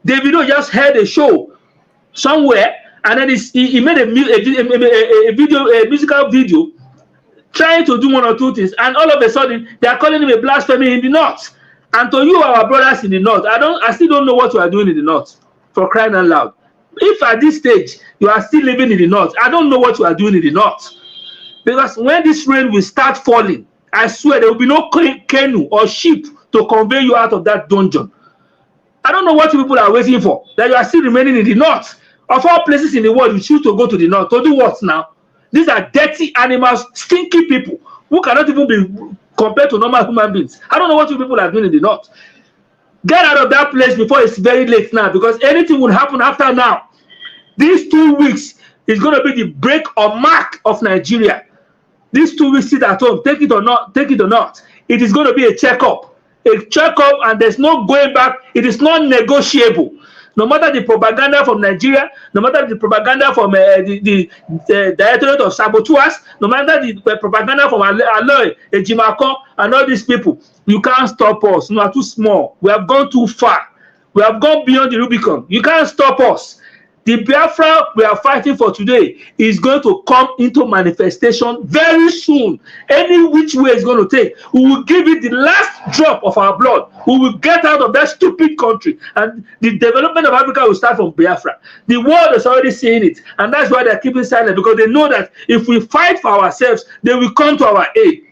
Davido just had a show somewhere, and then he made a musical video trying to do one or two things, and all of a sudden they are calling him a blasphemy in the north. And to you, our brothers in the north, I still don't know what you are doing in the north, for crying out loud. If at this stage you are still living in the north, I don't know what you are doing in the north. Because when this rain will start falling, I swear there will be no canoe or ship to convey you out of that dungeon. I don't know what you people are waiting for, that you are still remaining in the north. Of all places in the world, you choose to go to the north. To do what now? These are dirty animals, stinky people who cannot even be compared to normal human beings. I don't know what you people are doing in the north. Get out of that place before it's very late now, because anything will happen after now. These 2 weeks is going to be the break or mark of Nigeria. These 2 weeks, sit at home, take it or not, take it or not. It is going to be a checkup, and there's no going back. It is not negotiable. No matter the propaganda from Nigeria, no matter the propaganda from the Directorate of Saboteurs, no matter the propaganda from Aloy, Ejimako, and all these people, you can't stop us. We are too small. We have gone too far. We have gone beyond the Rubicon. You can't stop us. The Biafra we are fighting for today is going to come into manifestation very soon. Any which way it's going to take, we will give it the last drop of our blood. We will get out of that stupid country, and the development of Africa will start from Biafra. The world is already seeing it, and that's why they're keeping silent, because they know that if we fight for ourselves, they will come to our aid.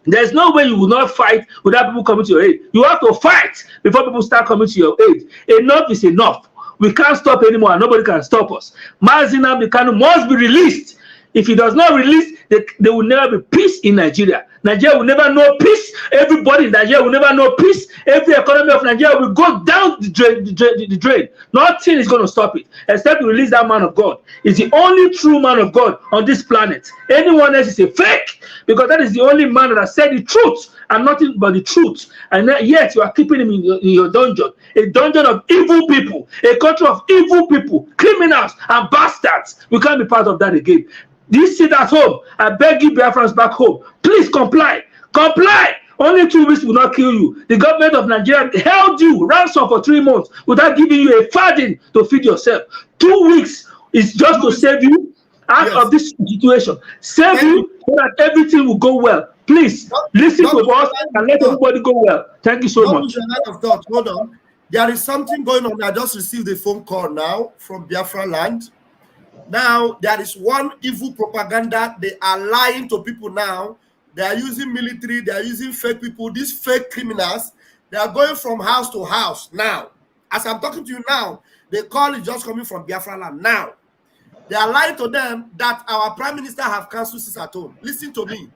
There's no way you will not fight without people coming to your aid. You have to fight before people start coming to your aid. Enough is enough. We can't stop anymore, and nobody can stop us. Mazi Nnamdi Kanu must be released. If he does not release, there will never be peace in Nigeria. Nigeria will never know peace. Everybody in Nigeria will never know peace. Every economy of Nigeria will go down the drain. Nothing is going to stop it, except to release that man of God. He's the only true man of God on this planet. Anyone else is a fake, because that is the only man that has said the truth and nothing but the truth. And yet you are keeping him in your dungeon, a dungeon of evil people, a country of evil people, criminals and bastards. We can't be part of that again. This sit at home. I beg you, Biafrans back home, please comply. Comply. Only 2 weeks will not kill you. The government of Nigeria held you ransom for 3 months without giving you a farthing to feed yourself. 2 weeks is just to save you out of this situation. Save you so that everything will go well. Please listen to us and let everybody go well. Thank you so much. Hold on. There is something going on. I just received a phone call now from Biafra land. Now, there is one evil propaganda. They are lying to people now. They are using military. They are using fake people. These fake criminals, they are going from house to house now. As I'm talking to you now, the call is just coming from Biafra land now. They are lying to them that our prime minister have cancelled sit at home. Listen to me.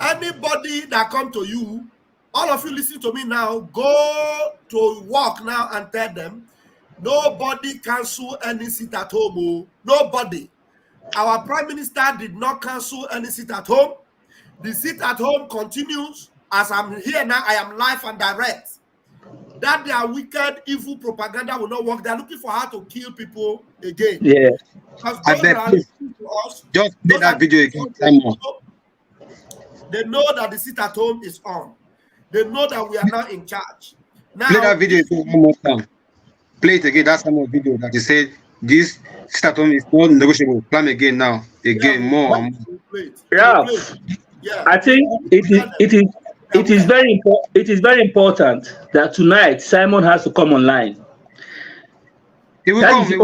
Anybody that come to you, all of you listen to me now, go to work now and tell them, nobody cancel any sit at home. Oh. Nobody. Our prime minister did not cancel any sit at home. The sit at home continues. As I'm here now, I am live and direct. That their wicked, evil propaganda will not work. They're looking for how to kill people again. Yeah. I bet. Just play that video again. They know that the sit at home is on. They know that we are now in charge. Now, play that video again one more time. Play it again. That's some more video that you said this sit at home is not negotiable. Plan again now. Again, more and more. Yeah. I think it is very important. It is very important that tonight Simon has to come online. That is the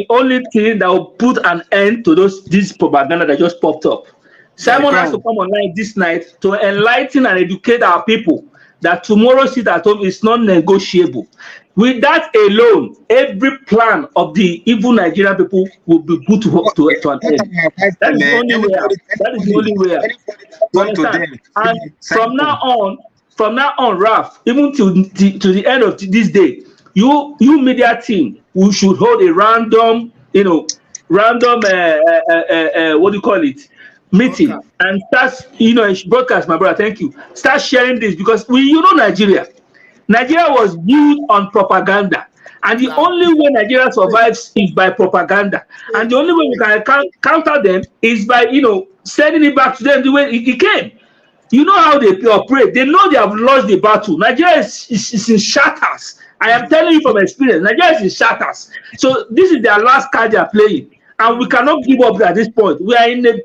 only thing that will put an end to this propaganda that just popped up. Simon has to come online this night to enlighten and educate our people that tomorrow's sit at home is not negotiable. With that alone, every plan of the evil Nigerian people will be put to an end. That is the only way out. That is the only way out. You understand? And from now on, Raf, even to the end of this day, you media team, we should hold a random what do you call it? Meeting and start, broadcast, my brother. Thank you. Start sharing this, because Nigeria was built on propaganda, and the only way Nigeria survives is by propaganda, and the only way we can counter them is by sending it back to them the way it came. You know how they operate. They know they have lost the battle. Nigeria is in shatters. I am telling you from experience. Nigeria is in shatters. So this is their last card they are playing. And we cannot give up at this point. We are in the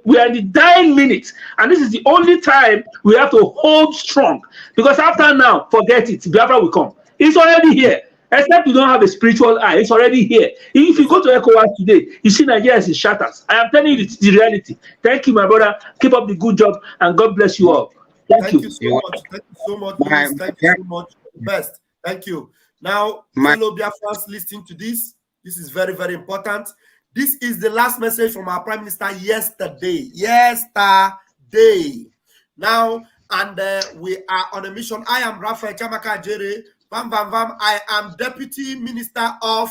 dying minutes, and this is the only time we have to hold strong. Because after now, forget it. Biafra will come. It's already here. Except you don't have a spiritual eye, it's already here. If you go to ECOWAS today, you see Nigeria is in shatters. I am telling you the reality. Thank you, my brother. Keep up the good job, and God bless you all. Thank you so much. Thank you so much. Thank you so much. Best. Thank you. Now, fellow Biafrans listening to this, this is very, very important. This is the last message from our Prime Minister yesterday. Now, and we are on a mission. I am Raphael Chamaka Jere, Bam, bam, bam. I am Deputy Minister of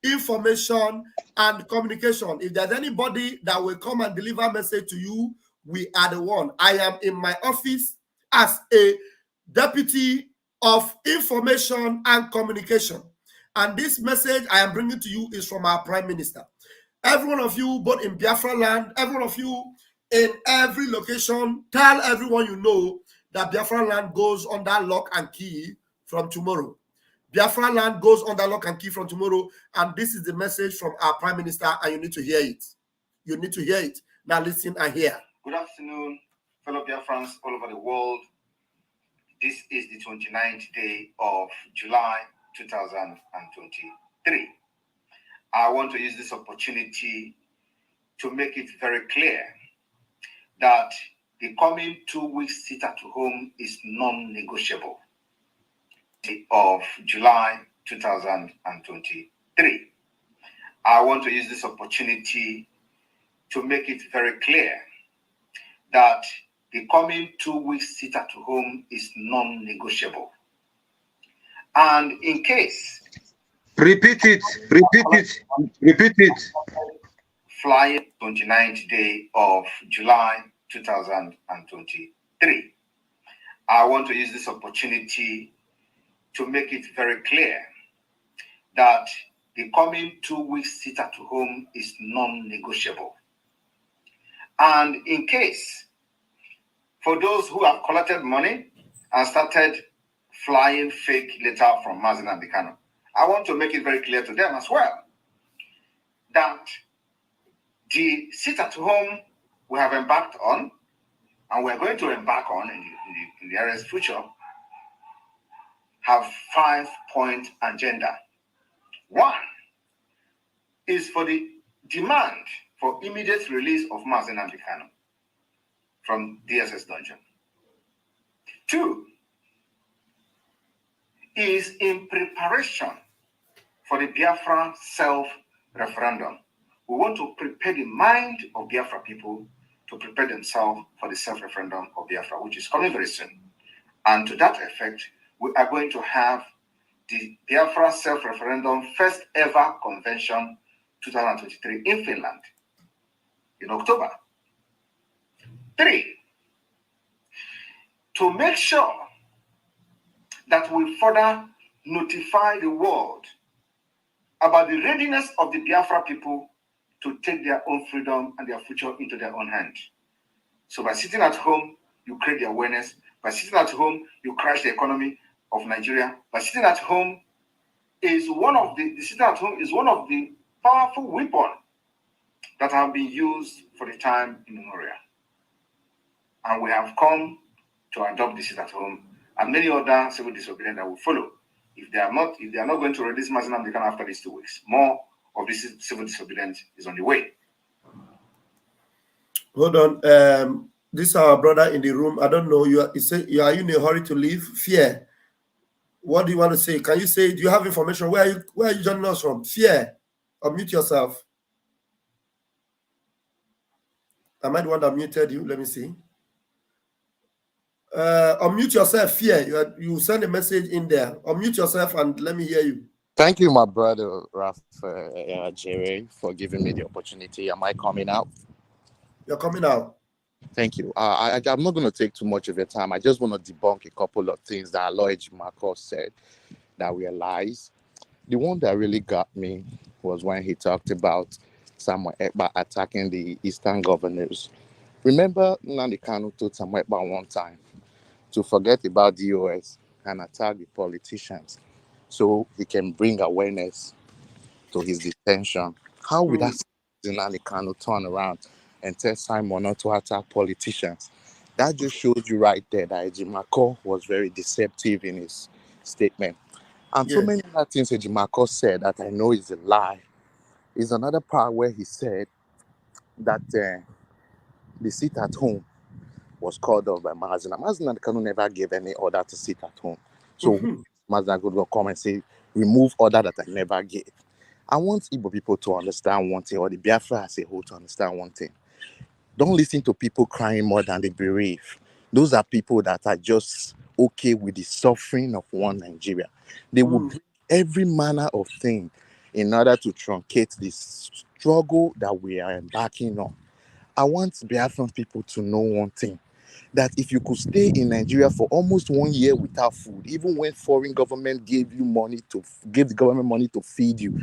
Information and Communication. If there's anybody that will come and deliver a message to you, we are the one. I am in my office as a Deputy of Information and Communication. And this message I am bringing to you is from our Prime Minister. Every one of you, both in Biafra land, every one of you in every location, tell everyone you know that Biafra land goes under lock and key from tomorrow. Biafra land goes under lock and key from tomorrow, and this is the message from our Prime Minister, and you need to hear it. You need to hear it. Now listen and hear. Good afternoon, fellow Biafrans all over the world. This is the 29th day of July 2023. I want to use this opportunity to make it very clear that the coming 2 weeks sit at home is non-negotiable. Of July 2023. I want to use this opportunity to make it very clear that the coming 2 weeks sit at home is non-negotiable. And in case... Repeat it. Flying 29th day of July 2023. I want to use this opportunity to make it very clear that the coming 2 weeks sit at home is non-negotiable. And in case, for those who have collected money and started flying fake letter from Mazi Nnamdi Kanu, I want to make it very clear to them as well that the sit at home we have embarked on, and we're going to embark on in the nearest future, have 5-point agenda. One is for the demand for immediate release of Mazi Nnamdi Kanu from DSS dungeon. 2 is in preparation for the Biafran self-referendum. We want to prepare the mind of Biafra people to prepare themselves for the self-referendum of Biafra, which is coming very soon. And to that effect, we are going to have the Biafra self-referendum first ever convention 2023 in Finland in October. 3, to make sure that we further notify the world about the readiness of the Biafra people to take their own freedom and their future into their own hands. So by sitting at home, you create the awareness. By sitting at home, you crash the economy of Nigeria. By sitting at home is one of the sitting at home is one of the powerful weapons that have been used for the time immemorial. And we have come to adopt the sit at home and many other civil disobedience that will follow. If they are not going to release Mazi Nnamdi Kanu after these 2 weeks, more of this civil disobedience is on the way. Hold on. This is our brother in the room. I don't know. Are you in a hurry to leave? Fear. What do you want to say? Can you say, do you have information? Where are you joining us from? Fear. Unmute yourself. Am I the one that muted you? Let me see. Unmute yourself, Fear. You send a message in there. Unmute yourself and let me hear you. Thank you, my brother Raf Jerry, for giving me the opportunity. Am I coming out? You're coming out. Thank you. I'm not going to take too much of your time. I just want to debunk a couple of things that Lloyd Marcos said that were lies. The one that really got me was when he talked about Samuel Ekpa attacking the Eastern governors. Remember, Nnamdi Kanu told Samuel Ekpa one time to forget about DOS and attack the politicians so he can bring awareness to his detention. How would that Nnamdi Kanu turn around and tell Simon not to attack politicians? That just shows you right there that Ejimako was very deceptive in his statement. And so many other things Ejimako said that I know is a lie. Is another part where he said that the sit at home was called off by Mazi Nnamdi Kanu never gave any order to sit at home. So Mazi Nnamdi will come and say, remove order that I never gave. I want Igbo people to understand one thing, or the Biafra as a whole to understand one thing. Don't listen to people crying more than they bereave. Those are people that are just okay with the suffering of one Nigeria. They will bring every manner of thing in order to truncate this struggle that we are embarking on. I want Biafran people to know one thing, that if you could stay in Nigeria for almost 1 year without food, even when foreign government gave the government money to feed you,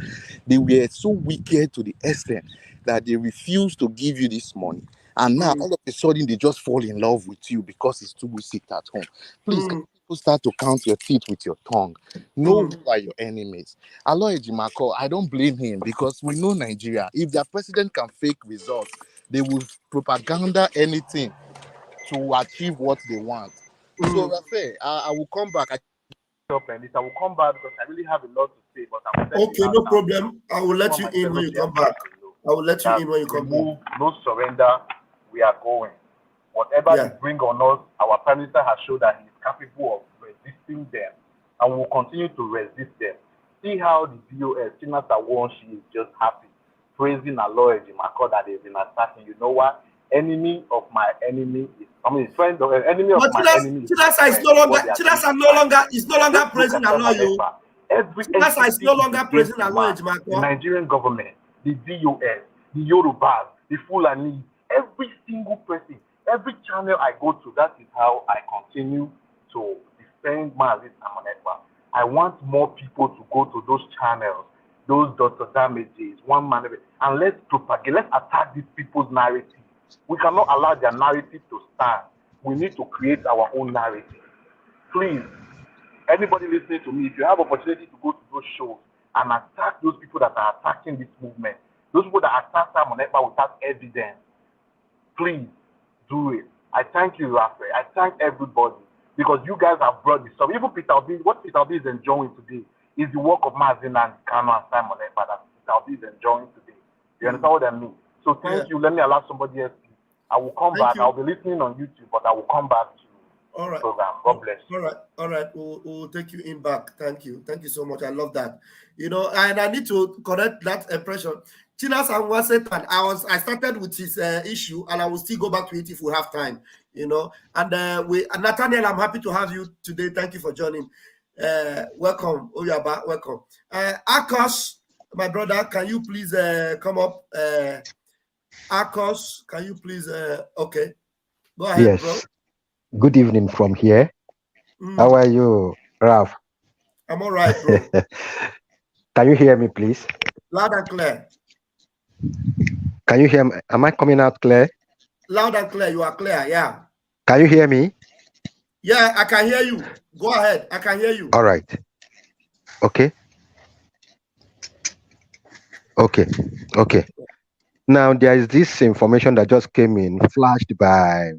they were so wicked to the extent that they refused to give you this money. And now all of a sudden they just fall in love with you because it's too sweet at home. Please, can people start to count your teeth with your tongue? Know who are your enemies. Aloy Ejimako, I don't blame him, because we know Nigeria. If their president can fake results, they will propaganda anything to achieve what they want. So Rafael, I will come back. I will come back because I really have a lot to say, but I will okay, no problem. I will let you in when you come back. I will let you in when you come back. No surrender, we are going. Whatever they bring on us, our Prime Minister has shown that he is capable of resisting them, and we will continue to resist them. See how the BOS, Chinasa Won, she is just happy, praising Aloy Ejimako that they've been attacking. You know what? Enemy of my enemy is, friend of enemy of my enemy. Chinasa is no longer praising Aloy. Chinasa is no longer praising Aloy Ejimako. The Nigerian government, the BOS, the Yorubas, the Fulani, every single person, every channel I go to, that is how I continue to defend Mazi Samonekwa. I want more people to go to those channels, those Dr. Damages, one man, and let's propagate, let's attack these people's narrative. We cannot allow their narrative to stand. We need to create our own narrative. Please, anybody listening to me, if you have opportunity to go to those shows and attack those people that are attacking this movement, those people that attack Samonekwa without evidence, please do it. I thank you, Raphael. I thank everybody, because you guys have brought this up. Even Peter Obi, what Peter Obi is enjoying today is the work of Mazin and Kano and Samonekwa that Peter Obi is enjoying today. You understand what I mean? So thank you. Let me allow somebody else. I will come back. I'll be listening on YouTube, but I will come back to the program. God bless you. All right. We'll take you in back. Thank you so much. I love that. You know, and I need to correct that impression. Chinasa was Satan. I started with his issue, and I will still go back to it if we have time. You know, and Nathaniel, I'm happy to have you today. Thank you for joining. Welcome, Oyaba. Welcome. Akos, my brother, can you please come up? Akos, can you please? Okay, go ahead, yes. bro. Good evening from here. How are you, Ralph? I'm all right, bro. Can you hear me, please? Loud and clear. Can you hear me? Am I coming out clear? Loud and clear. You are clear, yeah. Can you hear me? Yeah, I can hear you. Go ahead. I can hear you. All right. Okay. Now, there is this information that just came in, flashed by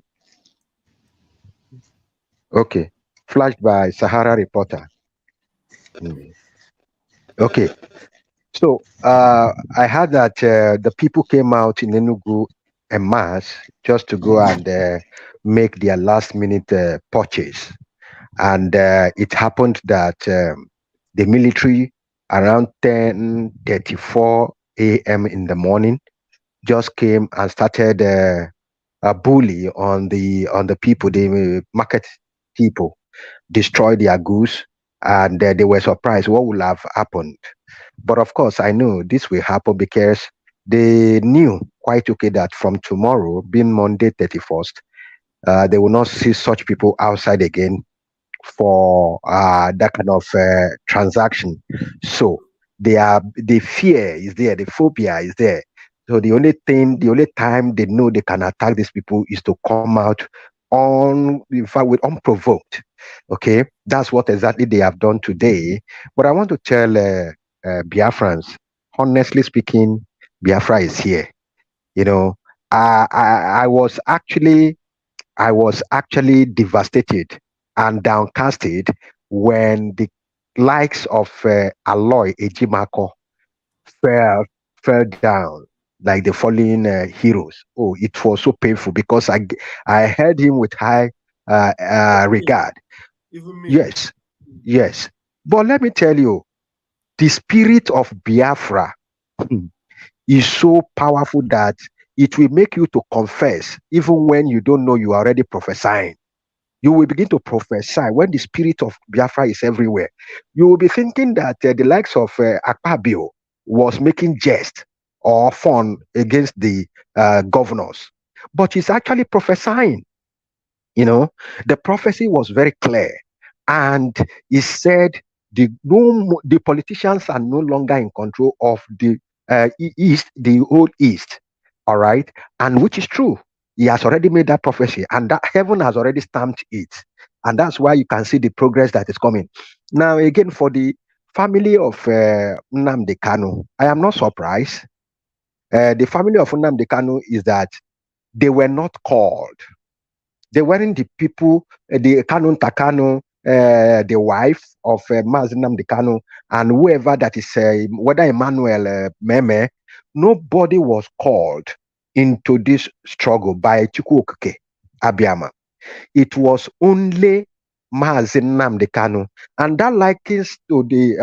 Sahara Reporter. Okay. So, I heard that the people came out in Enugu en masse just to go and make their last-minute purchase. And it happened that the military, around 10:34 a.m. in the morning, just came and started a bully on the people, the market people, destroyed their goods, and they were surprised what would have happened. But of course, I know this will happen because they knew quite okay that from tomorrow, being Monday 31st, they will not see such people outside again for that kind of transaction. So the fear is there, the phobia is there. So the only time they know they can attack these people is to come out with unprovoked. Okay, that's what exactly they have done today. But I want to tell Biafrans, honestly speaking, Biafra is here. You know, I was actually devastated and downcasted when the likes of Aloy Ejimako fell down like the fallen heroes. Oh, it was so painful because I heard him with high regard. Even me. Yes. But let me tell you, the spirit of Biafra is so powerful that it will make you to confess even when you don't know you are already prophesying. You will begin to prophesy when the spirit of Biafra is everywhere. You will be thinking that the likes of Akpabio was making jest or fun against the governors, but he's actually prophesying. You know, the prophecy was very clear, and he said the politicians are no longer in control of the East, the old East. All right, and which is true. He has already made that prophecy, and that heaven has already stamped it, and that's why you can see the progress that is coming. Now, again, for the family of Nnamdi Kanu, I am not surprised. The family of Nnamdi Kanu is that they were not called. They weren't the people, the Kanu Takano, the wife of Mazi Nnamdi Kanu, and whoever that is, whether Emmanuel Meme, nobody was called into this struggle by Chukwuokike Abiyama. It was only Mazi Nnamdi Kanu, and that likens to the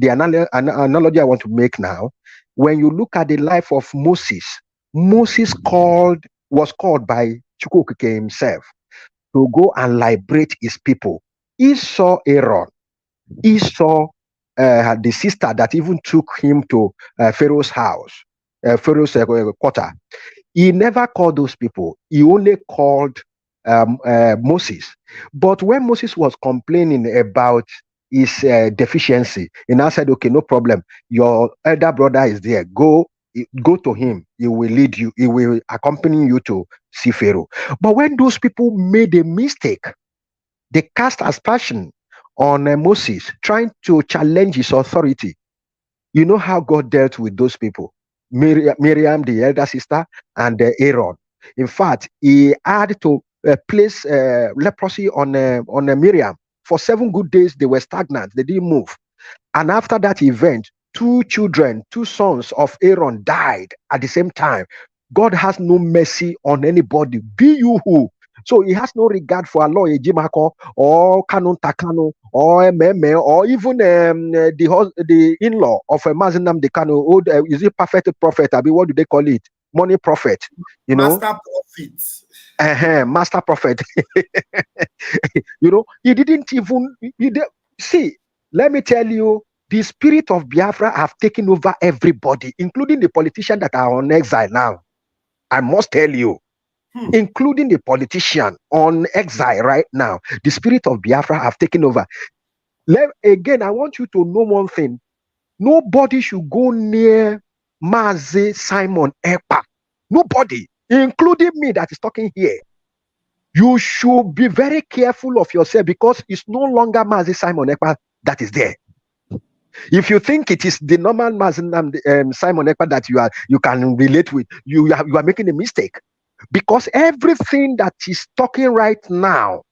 analogy I want to make now. When you look at the life of Moses, Moses was called by Chukwuokike himself to go and liberate his people. He saw Aaron. He saw the sister that even took him to Pharaoh's house, Pharaoh's quarter. He never called those people. He only called Moses. But when Moses was complaining about his deficiency, he now said, okay, no problem. Your elder brother is there. Go to him. He will lead you. He will accompany you to see Pharaoh. But when those people made a mistake, they cast aspersion on Moses, trying to challenge his authority. You know how God dealt with those people. Miriam, the elder sister, and Aaron. In fact, he had to place leprosy on Miriam. For 7 good days, they were stagnant. They didn't move. And after that event, 2 sons of Aaron died at the same time. God has no mercy on anybody, be you who. So he has no regard for Allah Ejimako or Kanun Takano or Meme or even the in-law of Mazi Nnamdi Kanu. Is it perfect prophet? I mean, what do they call it? Money prophet. You know? Master prophet. Master prophet. You know, he didn't even see. Let me tell you, the spirit of Biafra have taken over everybody, including the politicians that are on exile now. I must tell you, including the politician on exile right now, the spirit of Biafra have taken over. Again, I want you to know one thing. Nobody should go near Mazi Simon Ekpa. Nobody, including me that is talking here. You should be very careful of yourself because it's no longer Mazi Simon Ekpa that is there. If you think it is the normal Mazi Simon Ekpa that you can relate with, you are making a mistake. Because everything that he's talking right now,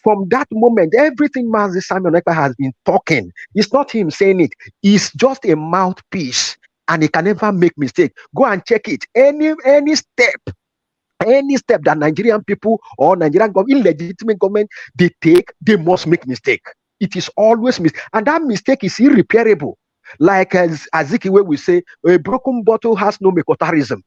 from that moment, everything Mazi Simon Ekpa has been talking, it's not him saying it. It's just a mouthpiece, and he can never make mistake. Go and check it. Any step that Nigerian people or Nigerian illegitimate government they take, they must make mistake. It is always mistake, and that mistake is irreparable. Like as Azikiwe will say, a broken bottle has no mekotarism.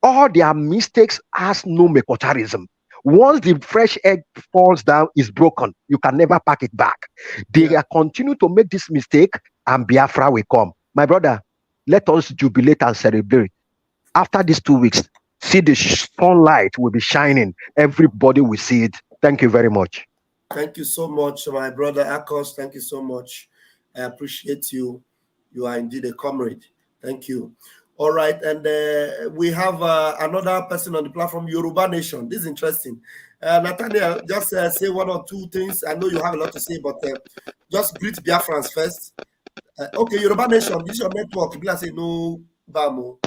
All their mistakes has no mekotarism. Once the fresh egg falls down, is broken. You can never pack it back. They continue to make this mistake, and Biafra will come. My brother, let us jubilate and celebrate. After these 2 weeks, see the sunlight will be shining. Everybody will see it. Thank you very much. Thank you so much, my brother Akos. Thank you so much. I appreciate you. You are indeed a comrade. Thank you. All right, and we have another person on the platform, Yoruba Nation. This is interesting. Nathaniel, just say 1 or 2 things. I know you have a lot to say, but just greet Biafrans first. Okay, Yoruba Nation, this is your network. People say no, Bamo.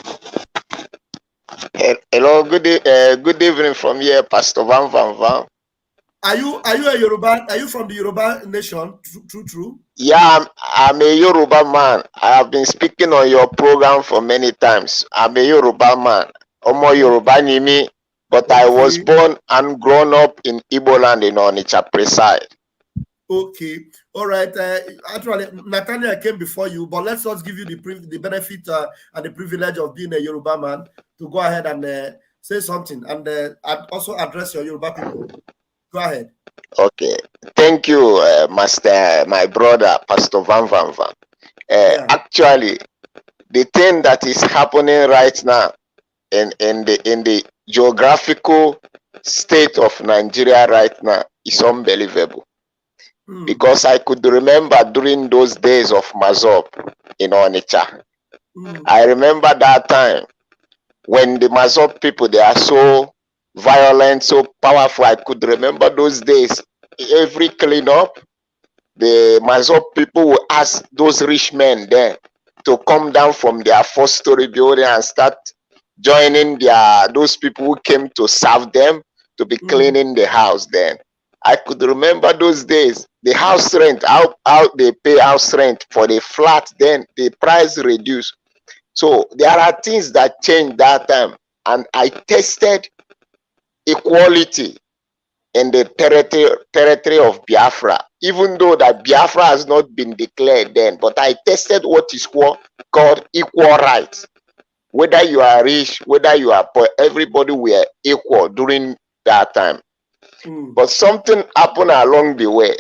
Hello, good evening from here, Pastor Van Van Van. Are you a Yoruba? Are you from the Yoruba Nation? True. Yeah, I'm a Yoruba man. I have been speaking on your program for many times. I'm a Yoruba man. Omo Yoruba Nimi, but I was born and grown up in Igbo land in Onitsha preside. Okay, all right. Actually, Nathaniel came before you, but let's give you the benefit and the privilege of being a Yoruba man to go ahead and say something and also address your Yoruba people. Go ahead. Okay. Thank you, Master, my brother, Pastor Van Van Van. Actually, the thing that is happening right now in the geographical state of Nigeria right now is unbelievable. Because I could remember during those days of Mazop in Onitsha. I remember that time when the Mazop people, they are so violent, so powerful. I could remember those days. Every cleanup, the Mazop people will ask those rich men there to come down from their 4-story building and start joining those people who came to serve them to be cleaning the house then. I could remember those days, the house rent, how they pay house rent for the flat, then the price reduced. So there are things that changed that time, and I tested equality in the territory of Biafra, even though that Biafra has not been declared then, but I tested what is called equal rights. Whether you are rich, whether you are poor, everybody were equal during that time. But something happened along the way.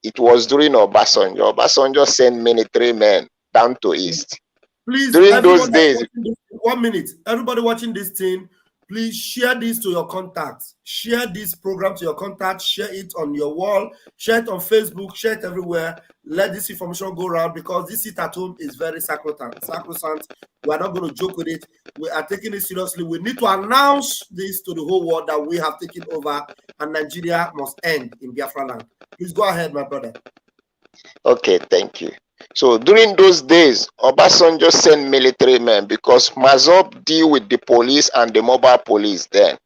It was during Obasanjo. Obasanjo sent military men down to East. Please, during those days. 1 minute. Everybody watching this thing, please share this to your contacts. Share this program to your contacts. Share it on your wall. Share it on Facebook. Share it everywhere. Let this information go around, because this sit at home is very sacrosanct. We are not going to joke with it. We are taking it seriously. We need to announce this to the whole world that we have taken over and Nigeria must end in Biafra land. Please go ahead, my brother. Okay, thank you. So during those days, Obasanjo sent military men because Mazop deal with the police and the mobile police then.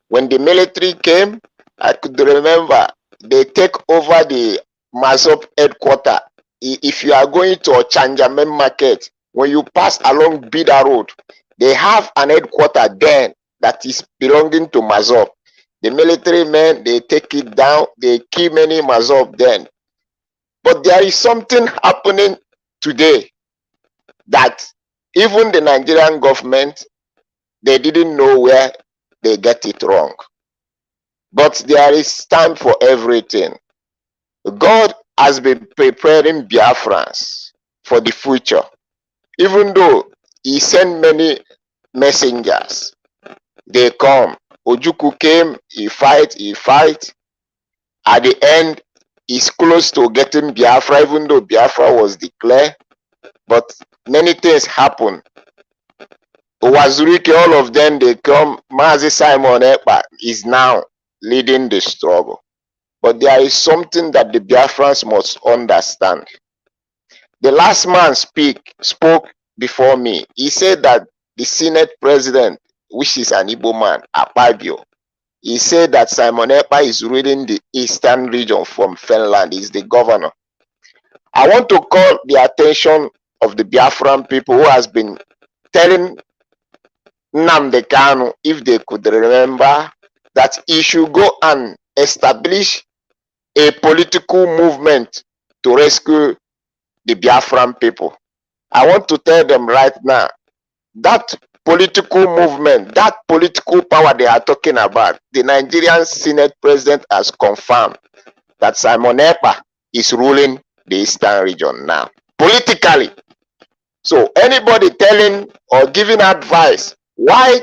When the military came, I could remember they take over the Mazop headquarters. If you are going to Ochanjamen market, when you pass along Bida Road, they have an headquarters then that is belonging to Mazop. The military men, they take it down, they kill many Mazop then. But there is something happening today that even the Nigerian government, they didn't know where they get it wrong. But there is time for everything. God has been preparing Biafrans for the future. Even though he sent many messengers, they come. Ojukwu came, he fight. At the end, is close to getting Biafra, even though Biafra was declared, but many things happen. Owazurike, all of them, they come. Mazi Simon Ekpa is now leading the struggle. But there is something that the Biafrans must understand. The last man spoke before me. He said that the Senate president, which is an Igbo man, Akpabio, he said that Simon Ekpa is ruling the eastern region from Finland. He's the governor. I want to call the attention of the Biafran people who has been telling Nnamdi Kanu, if they could remember, that he should go and establish a political movement to rescue the Biafran people. I want to tell them right now, that political movement, that political power they are talking about, the Nigerian Senate president has confirmed that Simon Ekpa is ruling the eastern region now, politically. So anybody telling or giving advice why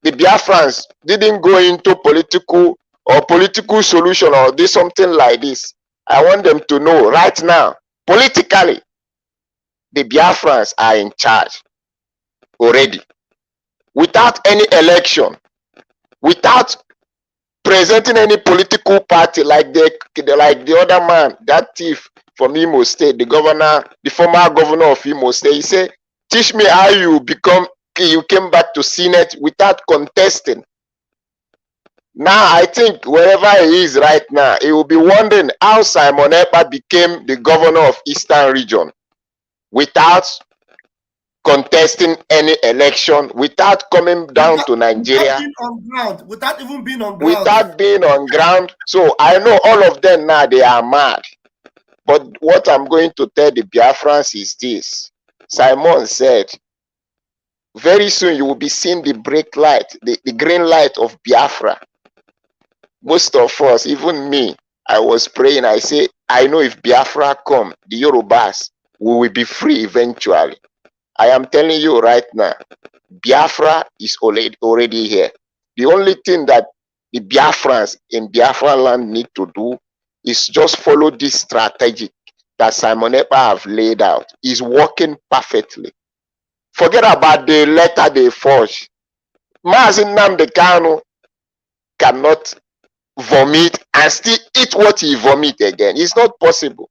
the Biafrans didn't go into political solution or do something like this, I want them to know right now, politically, the Biafrans are in charge already. Without any election, without presenting any political party like the other man, that thief from Imo State, the former governor of Imo State, he said, teach me how you came back to Senate without contesting. Now I think wherever he is right now, he will be wondering how Simon Ekpa became the governor of Eastern Region without contesting any election, without coming down to Nigeria, without even being on ground. Without being on ground. So I know all of them now, they are mad. But what I'm going to tell the Biafrans is this. Simon said, Very soon you will be seeing the brake light, the green light of Biafra. Most of us, even me, I was praying. I say, I know if Biafra come, the Yorubas, we will be free eventually. I am telling you right now, Biafra is already here. The only thing that the Biafrans in Biafra land need to do is just follow this strategy that Simon Ekpa have laid out. Is working perfectly. Forget about the letter they forged. Mazi Nnamdi Kanu cannot vomit and still eat what he vomit again. It's not possible.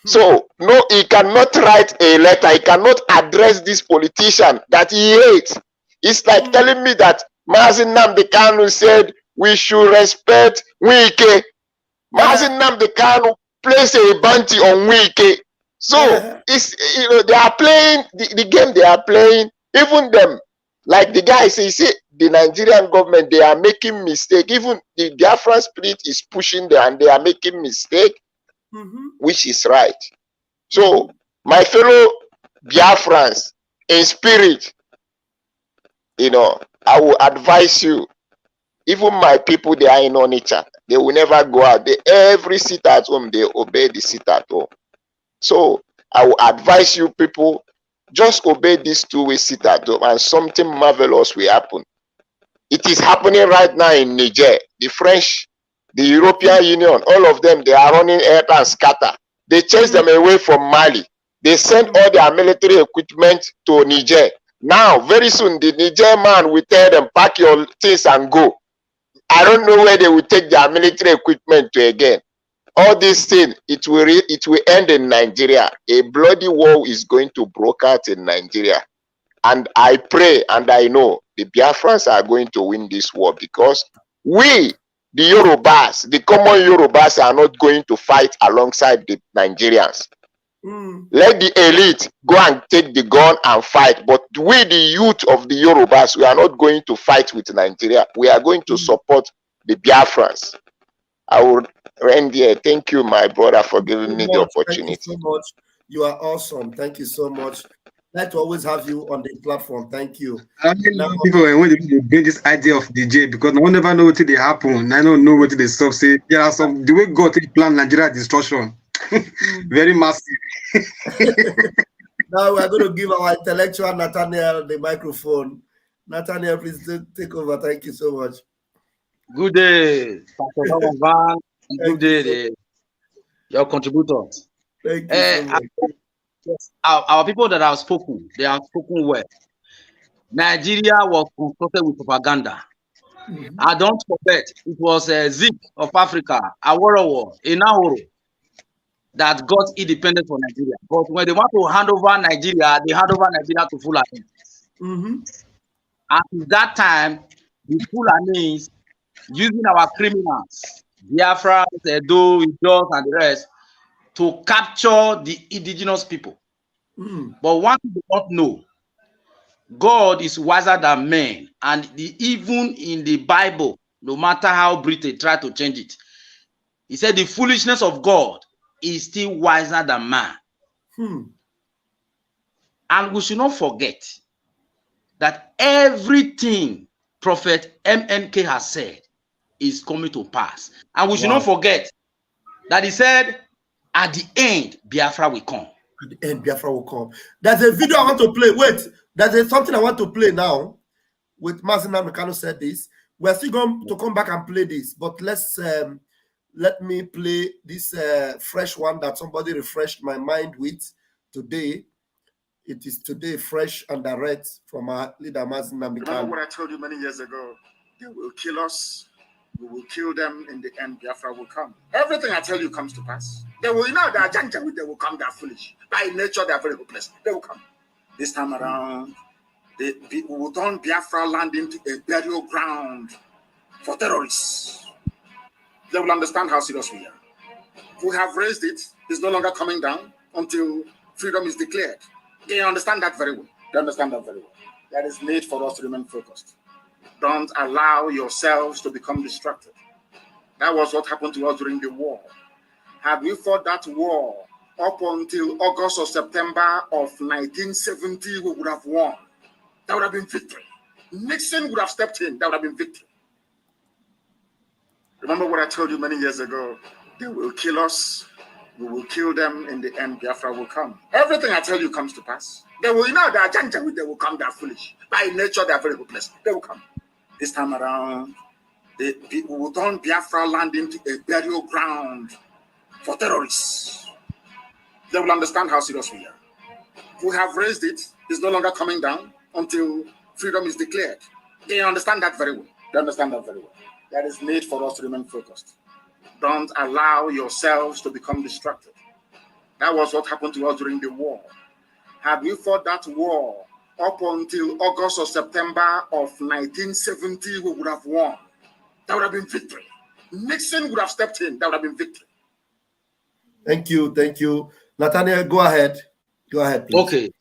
So, no, he cannot write a letter. He cannot address this politician that he hates. It's like telling me that Mazi Nnamdi Kanu said we should respect Wike. Mazi Nnamdi Kanu placed a bounty on Wike. So, it's, they are playing the game they are playing. Even them, like the guy says, the Nigerian government, they are making mistake. Even the Biafran spirit is pushing them and they are making mistake, which is right. So, my fellow Biafrans, in spirit, I will advise you, even my people, they are in Onitsha. They will never go out. Every sit at home, they obey the sit at home. So, I will advise you people, just obey these two-way sit at home and something marvelous will happen. It is happening right now in Niger. The French, the European Union, all of them, they are running air and scatter. They chase them away from Mali. They send all their military equipment to Niger. Now, very soon, the Niger man will tell them, pack your things and go. I don't know where they will take their military equipment to again. All these things, it will end in Nigeria. A bloody war is going to break out in Nigeria. And I pray and I know the Biafrans are going to win this war because we, the Yorubas, the common Yorubas, are not going to fight alongside the Nigerians. Let the elite go and take the gun and fight. But we, the youth of the Yorubas, we are not going to fight with Nigeria. We are going to support the Biafrans. I will end here. Thank you, my brother, for giving me the opportunity. Thank you so much. You are awesome. Thank you so much. Like to always have you on the platform. Thank you. I mean, people when they bring this idea of DJ because no one never know what they happen. I don't know what they stop. Say there are some the way God plan Nigeria destruction. Very massive. Now we are going to give our intellectual Nathaniel the microphone. Nathaniel, please take over. Thank you so much. Good day, Pastor Van. Good day, your contributors. Thank you so much. Our people that have spoken, they have spoken well. Nigeria was confronted with propaganda. I don't forget, it was Zik of Africa, Awolowo, Enahoro, that got independence for Nigeria. But when they want to hand over Nigeria, they hand over Nigeria to Fulani. At that time, the Fulanis, using our criminals, Biafra, Edo, Ipob, and the rest, to capture the indigenous people. But one thing they don't know, God is wiser than men, and even in the Bible, no matter how Britain try to change it, he said the foolishness of God is still wiser than man. And we should not forget that everything Prophet MNK has said is coming to pass. And we should not forget that he said, at the end, Biafra will come. At the end, Biafra will come. There's a video I want to play. Wait, there's something I want to play now. With Mazi Nnamdi Kanu said this. We're still going to come back and play this, but let me play this fresh one that somebody refreshed my mind with today. It is today fresh and direct from our leader Mazi Nnamdi Kanu. Remember what I told you many years ago? They will kill us. We will kill them. In the end, Biafra will come. Everything I tell you comes to pass. They will, they are janjaweed, they will come, they are foolish. By nature, they are very hopeless. They will come. This time around, we will turn Biafra land into a burial ground for terrorists. They will understand how serious we are. We have raised it. It's no longer coming down until freedom is declared. They understand that very well. They understand that very well. There is need for us to remain focused. Don't allow yourselves to become distracted. That was what happened to us during the war. Had we fought that war up until August or September of 1970, we would have won. That would have been victory. Nixon would have stepped in. That would have been victory. Remember what I told you many years ago? They will kill us. We will kill them. In the end, Biafra will come. Everything I tell you comes to pass. They will, they are janjaweed, they will come. They are foolish. By nature, they are very hopeless. They will come. This time around, we will turn Biafra land into a burial ground for terrorists. They will understand how serious we are. We have raised it. It's no longer coming down until freedom is declared. They understand that very well. They understand that very well. There is need for us to remain focused. Don't allow yourselves to become distracted. That was what happened to us during the war. Had we fought that war up until August or September of 1970, we would have won. That would have been victory. Nixon would have stepped in. That would have been victory. Thank you. Thank you. Nathaniel, go ahead. Go ahead, please. Okay.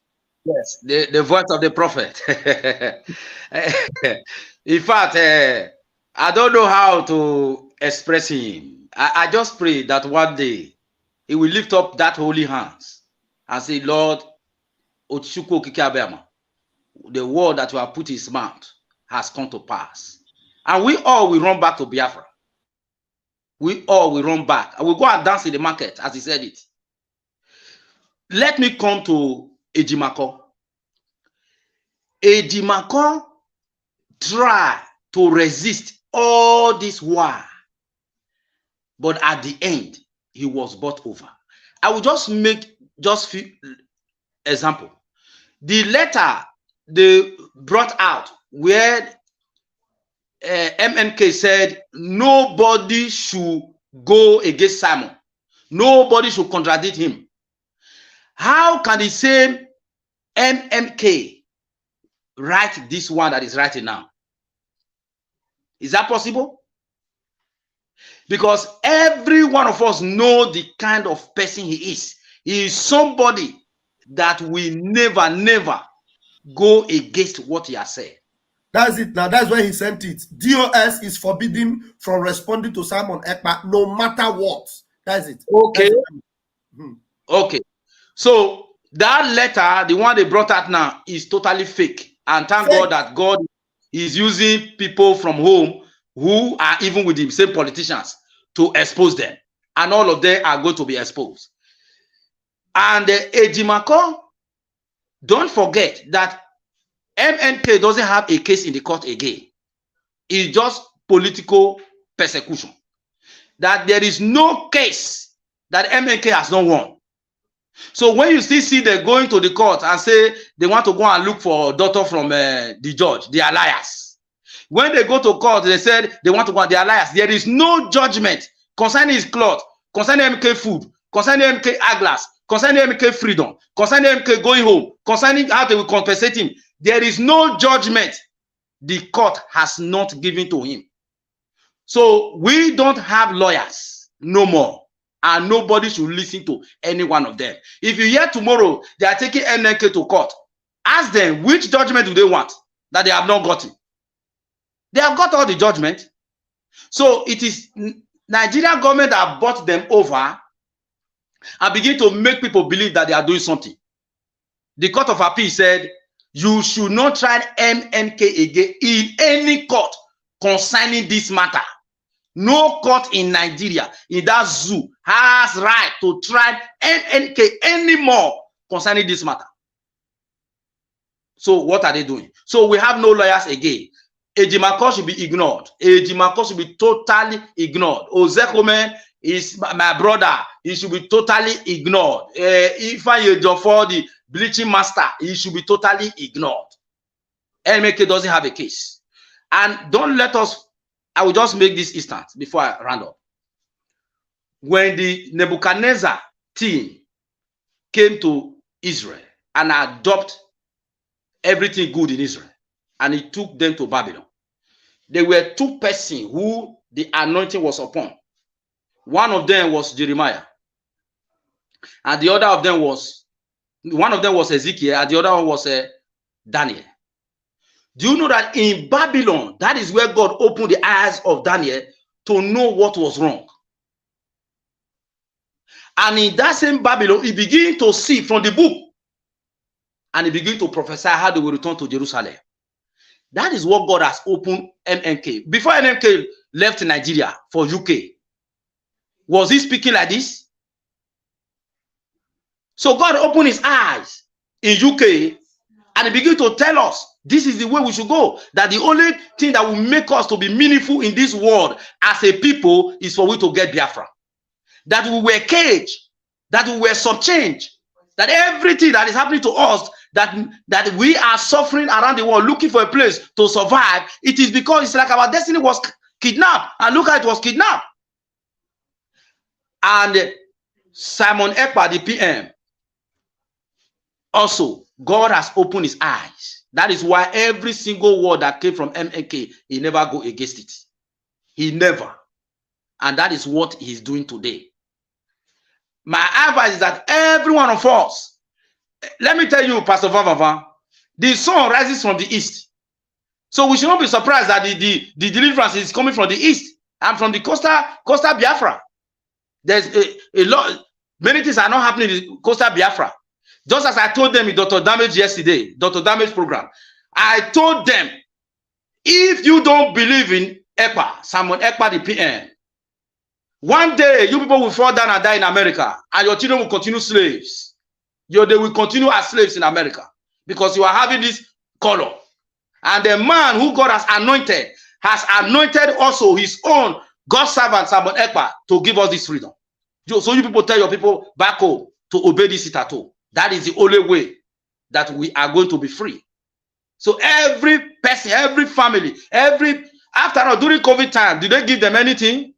Yes, the voice of the prophet. In fact, I don't know how to express him. I just pray that one day he will lift up that holy hands and say, Lord, the word that you have put in his mouth has come to pass. And we all will run back to Biafra. We all will run back. I will go and dance in the market, as he said it. Let me come to Ejimako. Ejimako tried to resist all this war, but at the end, he was bought over. I will just make just few example. The letter they brought out where MNK said nobody should go against Simon. Nobody should contradict him. How can the same MNK write this one that is writing now? Is that possible? Because every one of us know the kind of person he is. He is somebody that will never go against what he has said. That's it. Now, that's where he sent it. DOS is forbidden from responding to Simon Ekpa no matter what. That's it. Okay. That's it. Okay. So that letter, the one they brought out now, is totally fake. And thank God that God is using people from home who are even with the same politicians to expose them. And all of them are going to be exposed. And Ejimako, don't forget that MNK doesn't have a case in the court again. It's just political persecution. That there is no case that MNK has not won. So when you still see them going to the court and say they want to go and look for a daughter from the judge, they are liars. When they go to court, they said they want to go and they are liars. There is no judgment concerning his cloth, concerning MK food, concerning MK eyeglass, concerning MK freedom, concerning MK going home, concerning how they will compensate him. There is no judgment the court has not given to him. So we don't have lawyers no more. And nobody should listen to any one of them. If you hear tomorrow they are taking MNK to court, ask them which judgment do they want that they have not gotten. They have got all the judgment. So it is Nigerian government that bought them over and begin to make people believe that they are doing something. The Court of Appeal said you should not try MNK again in any court concerning this matter. No court in Nigeria, in that zoo, has right to try MNK anymore concerning this matter. So what are they doing? So we have no lawyers again. Ejimako should be ignored. Ejimako should be totally ignored. Ozekome is my brother. He should be totally ignored. Ifeanyi Ejiofor, the bleaching master, he should be totally ignored. MNK doesn't have a case. And don't let us, I will just make this instance before I round up. When the Nebuchadnezzar team came to Israel and adopted everything good in Israel, and he took them to Babylon, there were two persons who the anointing was upon. One of them was Jeremiah, and the other of them was, one of them was Ezekiel, and the other one was Daniel. Do you know that in Babylon, that is where God opened the eyes of Daniel to know what was wrong? And in that same Babylon, he began to see from the book and he began to prophesy how they will return to Jerusalem. That is what God has opened MNK. Before MNK left Nigeria for UK, was he speaking like this? So God opened his eyes in UK and he began to tell us this is the way we should go. That the only thing that will make us to be meaningful in this world as a people is for we to get Biafra. That we were caged, that we were subchanged, that everything that is happening to us, that we are suffering around the world, looking for a place to survive, it is because it's like our destiny was kidnapped. And look how it was kidnapped. And Simon Ekpa, the PM, also, God has opened his eyes. That is why every single word that came from MNK, he never go against it. He never. And that is what he's doing today. My advice is that every one of us, let me tell you, Pastor Vavava, the sun rises from the east. So we should not be surprised that the deliverance is coming from the east and from the coastal Biafra. There's a lot, many things are not happening in coastal Biafra. Just as I told them in Dr. Damage yesterday, Dr. Damage program, I told them, if you don't believe in EPA, Simon EPA, the PM, one day you people will fall down and die in America, and your children will continue slaves. They will continue as slaves in America because you are having this color. And the man who God has anointed also his own God's servant, Simon EPA, to give us this freedom. So you people tell your people back home to obey this citato. That is the only way that we are going to be free. So every person, every family, after all, during COVID time, did they give them anything?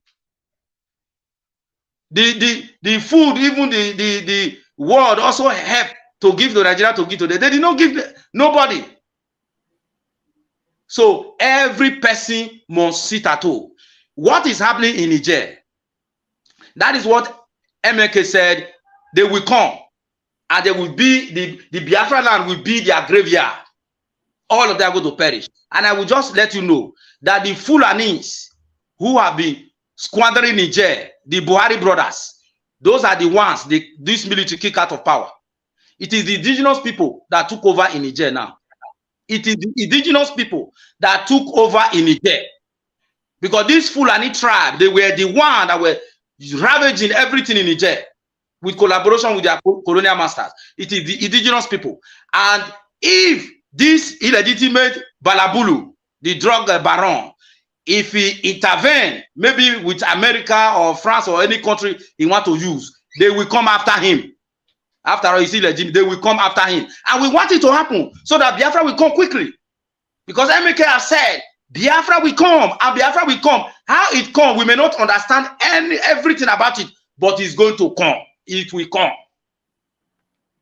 The food, even the world also helped to give to Nigeria to give to them. They did not give nobody. So every person must sit at home. What is happening in Niger? That is what MK said. They will come. And they will be, the Biafran land will be their graveyard. All of them are going to perish. And I will just let you know that the Fulanis who have been squandering Niger, the Buhari brothers, those are the ones this military kick out of power. It is the indigenous people that took over in Niger now. It is the indigenous people that took over in Niger. Because this Fulani tribe, they were the one that were ravaging everything in Niger, with collaboration with their colonial masters. It is the indigenous people. And if this illegitimate Balabulu, the drug baron, if he intervene, maybe with America or France or any country he want to use, they will come after him. After all, he's illegitimate, they will come after him. And we want it to happen so that Biafra will come quickly. Because MK has said, Biafra will come, and Biafra will come. How it come, we may not understand everything about it, but it's going to come. It will come.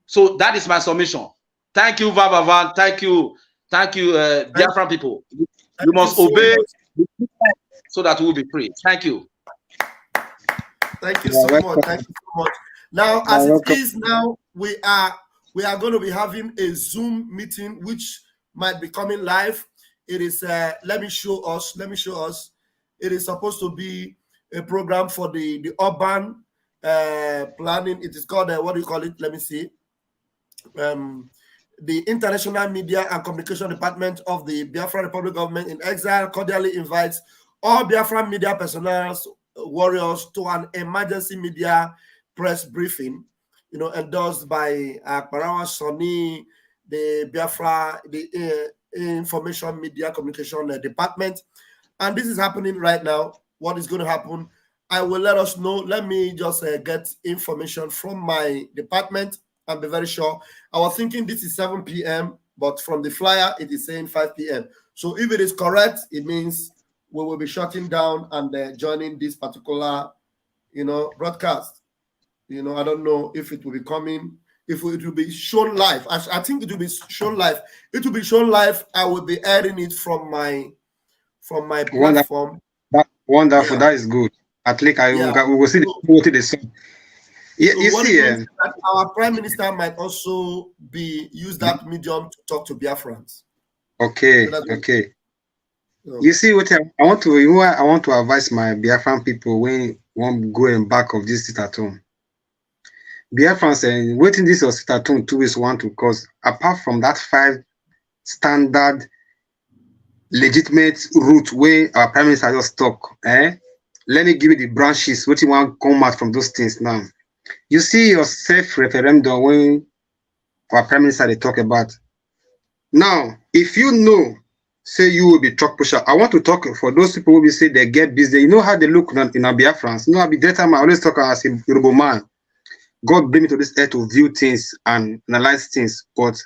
So that is my submission. Thank you, Vavavan. Thank you, Biafran people. You must obey so that we will be free. Thank you. Thank you so much. Thank you so much. Now, as it is now, we are going to be having a Zoom meeting which might be coming live. It is let me show us. It is supposed to be a program for the urban planning. It is called what do you call it? Let me see. The International Media and Communication Department of the Biafran Republic Government in Exile cordially invites all Biafran media personnel, warriors, to an emergency media press briefing, endorsed by Akbarawa Soni, the Biafra, the Information Media Communication Department. And this is happening right now. What is going to happen? I will let us know. Let me just get information from my department and be very sure. I was thinking this is 7 p.m., but from the flyer, it is saying 5 p.m. So if it is correct, it means we will be shutting down and joining this particular, broadcast. I don't know if it will be coming, if it will be shown live. I think it will be shown live. It will be shown live. I will be airing it from my platform. Wonderful. Yeah. That is good. At least we will see the song. You see, that our Prime Minister might also use that medium to talk to Biafrans. Okay, so okay. You see what I want to advise my Biafran people when one going back of this sit at home. Biafrans and waiting this or sit at home 2 weeks want to cause apart from that 5 standard legitimate route where our prime minister just talk. Let me give you the branches. What you want come out from those things now? You see your self-referendum when our prime minister they talk about. Now, if you know, say you will be truck pusher, I want to talk for those people who will say they get busy. You know how they look in a Biafrans. You know, I'll be that time I always talk as a Yoruba man. God bring me to this earth to view things and analyze things. But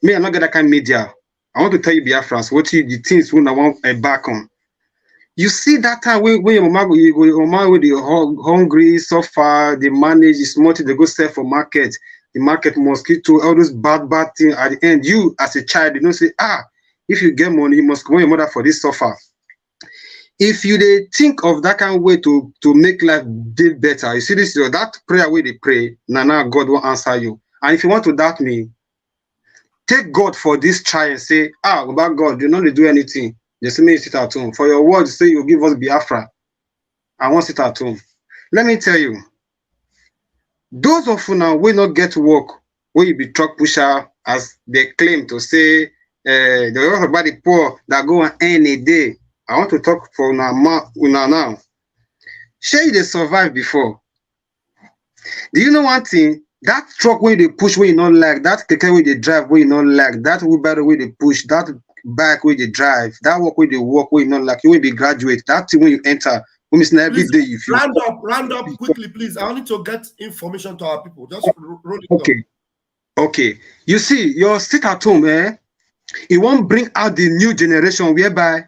me, I'm not get that kind of media. I want to tell you, Biafrans, what you the things when I want back on. You see that time when your mama go, your mama with the hungry, suffer, they manage, it's multi, they go sell for market, the market mosquito, all those bad things. At the end, you as a child, you don't say, if you get money, you must go your mother for this suffer. If you they think of that kind of way to make life deal better, you see this, that prayer where they pray, now God will answer you. And if you want to doubt me, take God for this child and say, about God, you don't do anything. Just me sit at home. For your word, say you give us Biafra. I want sit at home. Let me tell you, those of you now will not get work where you be truck pusher as they claim to say the about the poor that go on any day. I want to talk for una now. Shey they survive before. Do you know one thing? That truck where they push where you not like, that keke where they drive where you not like, that wheelbarrow where they push, that bike where they drive, that work where they walk where you not like, you will be graduate, that thing when you enter, every day if you round up quickly, please. I need to get information to our people. Just roll it up. Okay. You see, your sit at home, it won't bring out the new generation whereby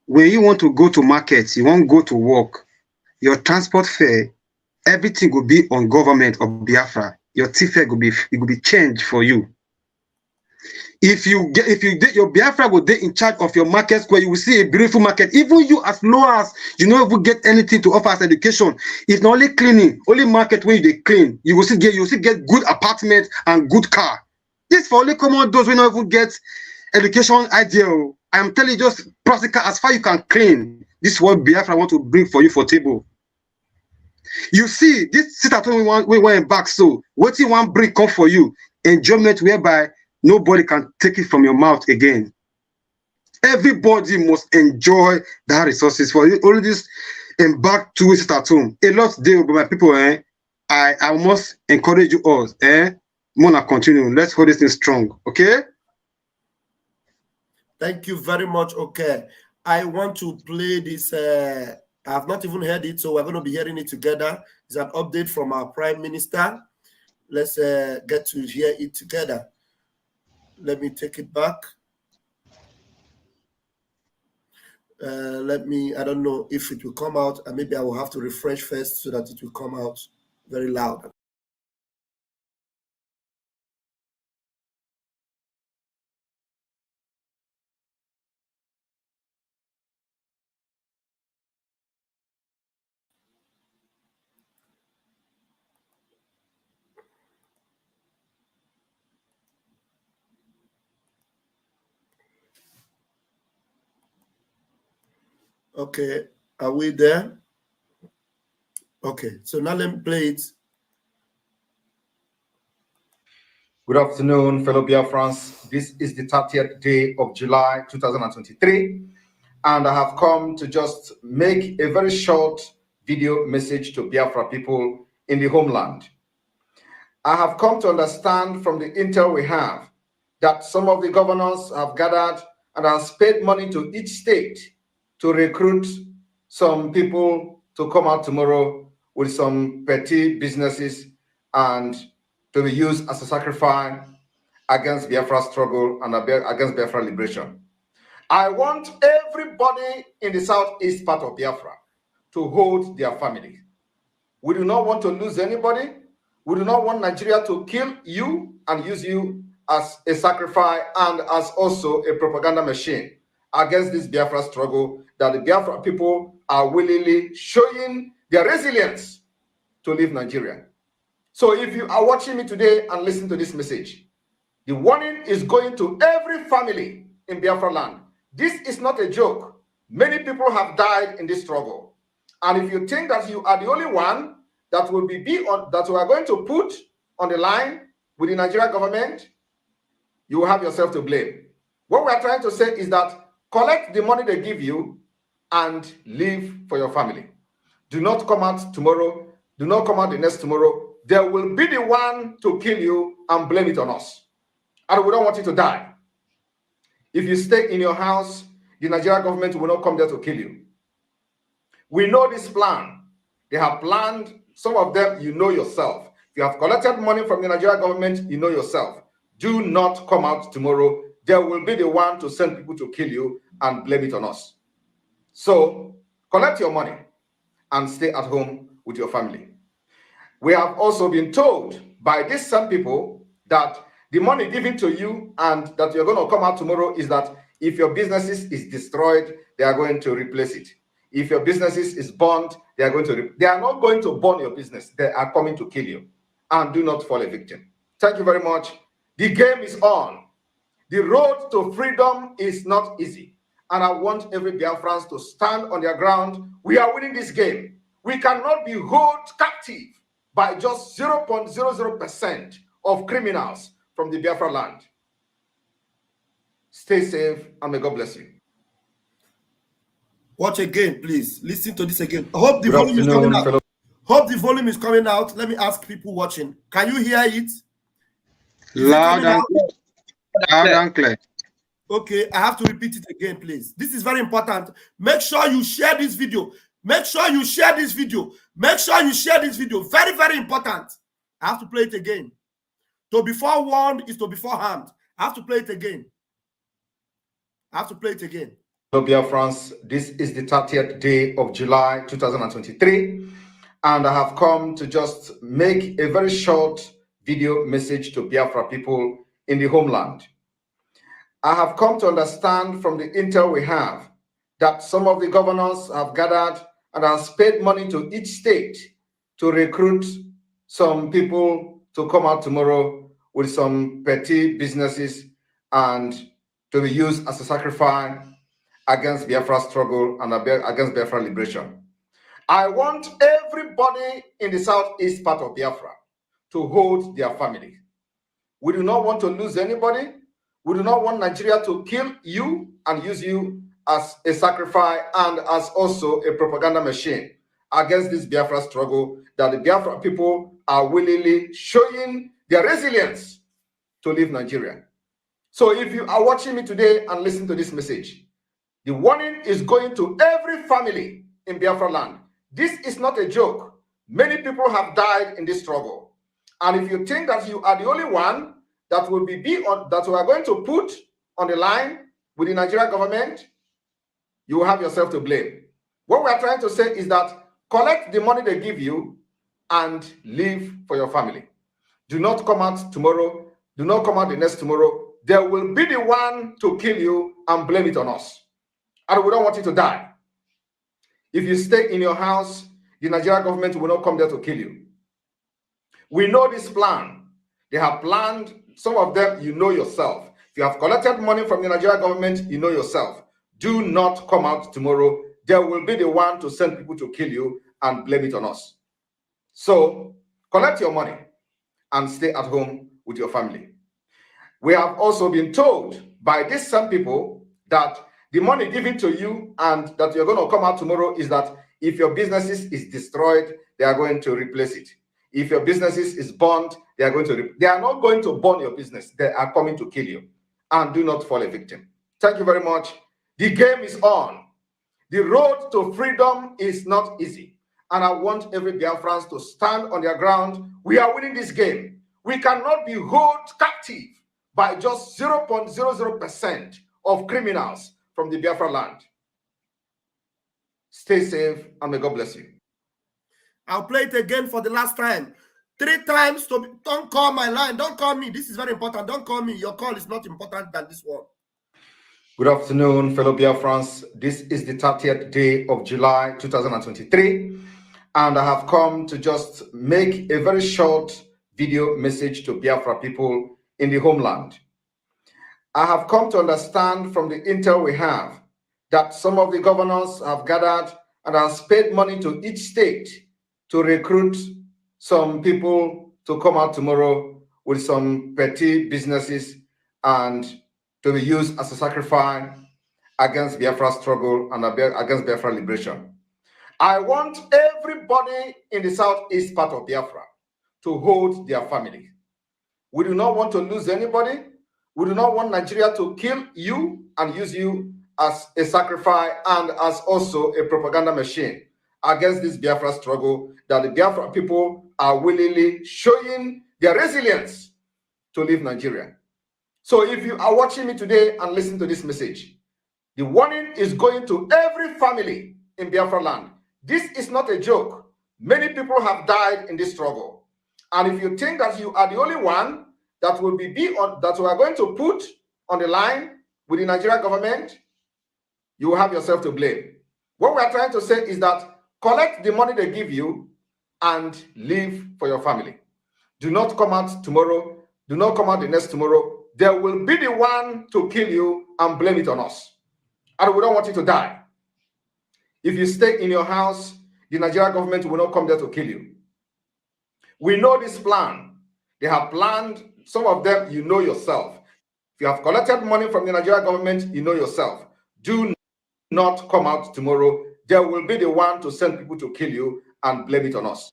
when you want to go to market, you won't go to work, your transport fare, everything will be on government of Biafra. Your fare will be changed for you. If you get your Biafra will be in charge of your market square, you will see a beautiful market. Even you as low as you know if you get anything to offer as education, it's not only cleaning, only market when they clean, you will still get good apartment and good car. This for only common those who not even get education ideal. I'm telling you, just practical as far you can clean. This is what Biafra want to bring for you for table. You see, this sit at home we went back. So what you want bring come for you? Enjoyment whereby nobody can take it from your mouth again. Everybody must enjoy that resources for you. All this embark to sit at home. A lot there, but my people, I must encourage you all. Mona continue. Let's hold this thing strong. Okay? Thank you very much. Okay. I want to play this. I have not even heard it, so we're going to be hearing it together. It's an update from our Prime Minister. Let's get to hear it together. Let me take it back. I don't know if it will come out, and maybe I will have to refresh first so that it will come out very loud. Okay, are we there? Okay, so now let me play it. Good afternoon, fellow Biafrans. This is the 30th day of July 2023, and I have come to just make a very short video message to Biafra people in the homeland. I have come to understand from the intel we have that some of the governors have gathered and have paid money to each state to recruit some people to come out tomorrow with some petty businesses and to be used as a sacrifice against Biafra struggle and against Biafra liberation. I want everybody in the southeast part of Biafra to hold their family. We do not want to lose anybody. We do not want Nigeria to kill you and use you as a sacrifice and as also a propaganda machine against this Biafra struggle that the Biafra people are willingly showing their resilience to leave Nigeria. So if you are watching me today and listen to this message, the warning is going to every family in Biafra land. This is not a joke. Many people have died in this struggle. And if you think that you are the only one that will that we are going to put on the line with the Nigerian government, you will have yourself to blame. What we are trying to say is that collect the money they give you and live for your family. Do not come out tomorrow. Do not come out the next tomorrow. There will be the one to kill you and blame it on us. And we don't want you to die. If you stay in your house, the Nigerian government will not come there to kill you. We know this plan. They have planned, some of them you know yourself. If you have collected money from the Nigerian government, you know yourself. Do not come out tomorrow. There will be the one to send people to kill you and blame it on us. So collect your money and stay at home with your family. We have also been told by these some people that the money given to you and that you're going to come out tomorrow is that if your businesses is destroyed, they are going to replace it. If your businesses is burned, they are not going to burn your business. They are coming to kill you. And do not fall a victim. Thank you very much. The game is on. The road to freedom is not easy. And I want every Biafrans to stand on their ground. We are winning this game. We cannot be held captive by just 0.00% of criminals from the Biafra land. Stay safe and may God bless you. Watch again, please. Listen to this again. I hope the volume is coming out. Hope the volume is coming out. Let me ask people watching. Can you hear it? Loud and clear. Loud and clear. Okay, I have to repeat it again, please. This is very important. Make sure you share this video. Make sure you share this video. Make sure you share this video. Very, very important. I have to play it again. To be forewarned is to be forearmed. I have to play it again. I have to play it again. Hello, BIAFRANS. This is the 30th day of July 2023. And I have come to just make a very short video message to Biafra people in the homeland. I have come to understand from the intel we have that some of the governors have gathered and have paid money to each state to recruit some people to come out tomorrow with some petty businesses and to be used as a sacrifice against Biafra struggle and against Biafra liberation. I want everybody in the southeast part of Biafra to hold their family. We do not want to lose anybody. We do not want Nigeria to kill you and use you as a sacrifice and as also a propaganda machine against this Biafra struggle that the Biafra people are willingly showing their resilience to leave Nigeria. So if you are watching me today and listen to this message, the warning is going to every family in Biafra land. This is not a joke. Many people have died in this struggle. And if you think that you are the only one that will that we are going to put on the line with the Nigerian government, you will have yourself to blame. What we are trying to say is that collect the money they give you and live for your family. Do not come out tomorrow. Do not come out the next tomorrow. There will be the one to kill you and blame it on us. And we don't want you to die. If you stay in your house, the Nigerian government will not come there to kill you. We know this plan. They have planned, some of them you know yourself. If you have collected money from the Nigerian government, you know yourself. Do not come out tomorrow. There will be the one to send people to kill you and blame it on us. So collect your money and stay at home with your family. We have also been told by these some people that the money given to you and that you're going to come out tomorrow is that if your businesses is destroyed, they are going to replace it. If your businesses is burned, they are not going to burn your business. They are coming to kill you. And do not fall a victim. Thank you very much. The game is on. The road to freedom is not easy. And I want every Biafrans to stand on their ground. We are winning this game. We cannot be held captive by just 0.00% of criminals from the Biafra land. Stay safe and may God bless you. I'll play it again for the last time. 3 times. Don't call my line. Don't call me. This is very important. Don't call me. Your call is not important than this one. Good afternoon, fellow Biafrans. This is the 30th day of July 2023. And I have come to just make a very short video message to Biafra people in the homeland. I have come to understand from the intel we have that some of the governors have gathered and have paid money to each state to recruit some people to come out tomorrow with some petty businesses and to be used as a sacrifice against Biafra struggle and against Biafra liberation. I want everybody in the southeast part of Biafra to hold their family. We do not want to lose anybody. We do not want Nigeria to kill you and use you as a sacrifice and as also a propaganda machine against this Biafra struggle that the Biafra people are willingly showing their resilience to leave Nigeria. So if you are watching me today and listen to this message, the warning is going to every family in Biafra land. This is not a joke. Many people have died in this struggle. And if you think that you are the only one that will that we are going to put on the line with the Nigerian government, you will have yourself to blame. What we are trying to say is that collect the money they give you and live for your family. Do not come out tomorrow. Do not come out the next tomorrow. They will be the one to kill you and blame it on us. And we don't want you to die. If you stay in your house, the Nigerian government will not come there to kill you. We know this plan. They have planned, some of them you know yourself. If you have collected money from the Nigerian government, you know yourself. Do not come out tomorrow. They will be the one to send people to kill you and blame it on us.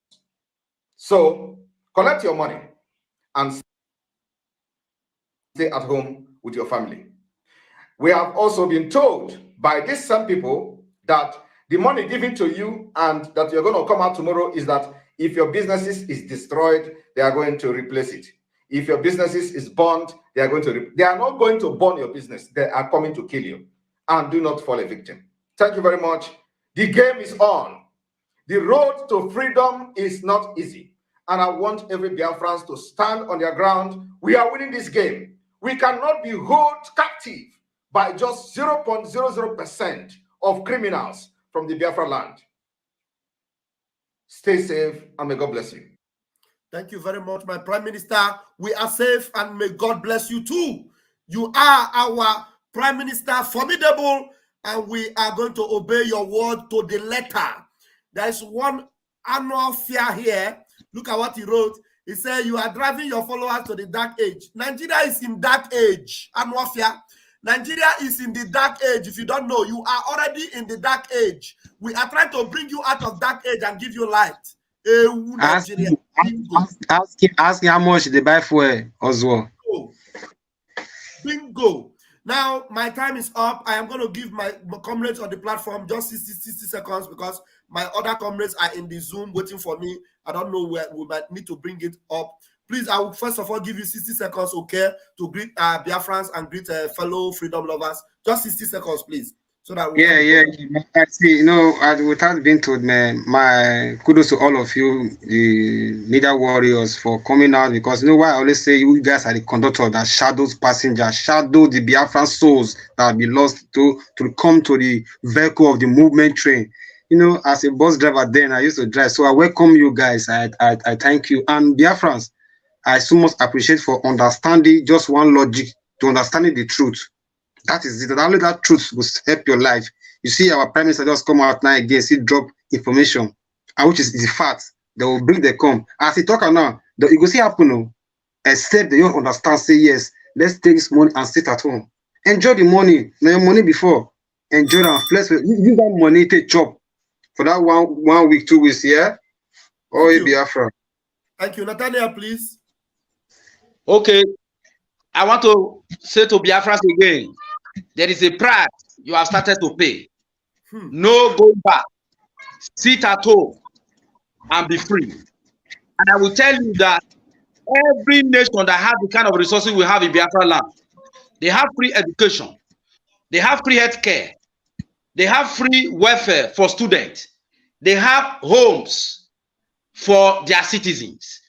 So collect your money and stay at home with your family. We have also been told by these some people that the money given to you and that you're going to come out tomorrow is that if your businesses is destroyed, they are going to replace it. If your businesses is burned, they are not going to burn your business. They are coming to kill you. And do not fall a victim. Thank you very much. The game is on. The road to freedom is not easy. And I want every Biafrans to stand on their ground. We are winning this game. We cannot be held captive by just 0.00% of criminals from the Biafra land. Stay safe and may God bless you. Thank you very much, my Prime Minister. We are safe and may God bless you too. You are our Prime Minister, formidable, and we are going to obey your word to the letter. There is one annual fear here. Look at what he wrote. He said, you are driving your followers to the dark age. Nigeria is in dark age. Annual fear. Nigeria is in the dark age. If you don't know, you are already in the dark age. We are trying to bring you out of dark age and give you light. Ask him how much they buy for Oswald. Bingo. Now, my time is up. I am going to give my comrades on the platform just 60 seconds because my other comrades are in the Zoom waiting for me. I don't know where we might need to bring it up. Please, I will first of all give you 60 seconds, okay, to greet Biafrans and greet fellow freedom lovers. Just 60 seconds, please. So that we I see. Without being told, man, my kudos to all of you, the media warriors, for coming out, because why I always say you guys are the conductor that shadows passengers, shadow the Biafran souls that be lost to come to the vehicle of the movement train. As a bus driver then I used to drive, so I welcome you guys. I thank you. And Biafrans, I so much appreciate for understanding just one logic to understanding the truth. That is it. Only that truth will help your life. You see, our Prime Minister just come out now again, see drop information, and which is the fact. They will bring the come. As he talk now, you go see happen, except they don't understand, say yes, let's take this money and sit at home. Enjoy the money. Now your money before. Enjoy and flex. Use that money to chop for that one week, 2 weeks, yeah? Oh, Biafra. Thank you. Nathaniel, please. Okay. I want to say to Biafrans again, there is a price you have started to pay. No going back. Sit at home and be free. And I will tell you that every nation that has the kind of resources we have in Biafra land, they have free education, they have free health care, they have free welfare for students, they have homes for their citizens.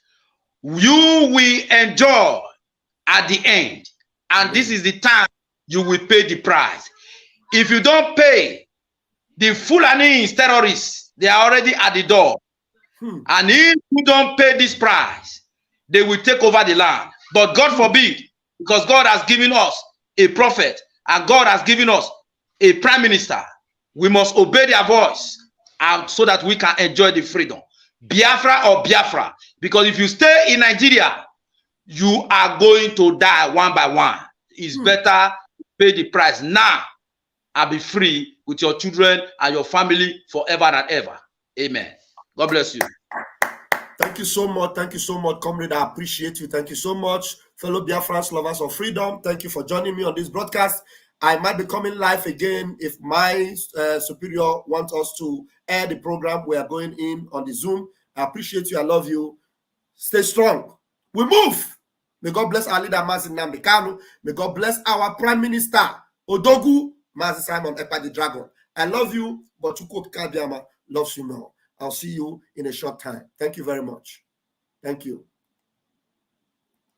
You will enjoy at the end, and this is the time you will pay the price. If you don't pay, the Fulani terrorists, they are already at the door. And if you don't pay this price, they will take over the land. But God forbid, because God has given us a prophet and God has given us a prime minister, we must obey their voice and so that we can enjoy the freedom. Biafra or Biafra. Because if you stay in Nigeria, you are going to die one by one. It's better pay the price now and be free with your children and your family forever and ever. Amen. God bless you. Thank you so much. Thank you so much, comrade. I appreciate you. Thank you so much, fellow Biafrans, lovers of freedom. Thank you for joining me on this broadcast. I might be coming live again if my superior wants us to air the program. We are going in on the Zoom. I appreciate you. I love you. Stay strong. We move. May God bless our leader, Mazi Nnamdi Kanu. May God bless our Prime Minister, Odogu, Mazi Simon Ekpa the Dragon. I love you, but Chukwu Kabiama loves you more. I'll see you in a short time. Thank you very much. Thank you.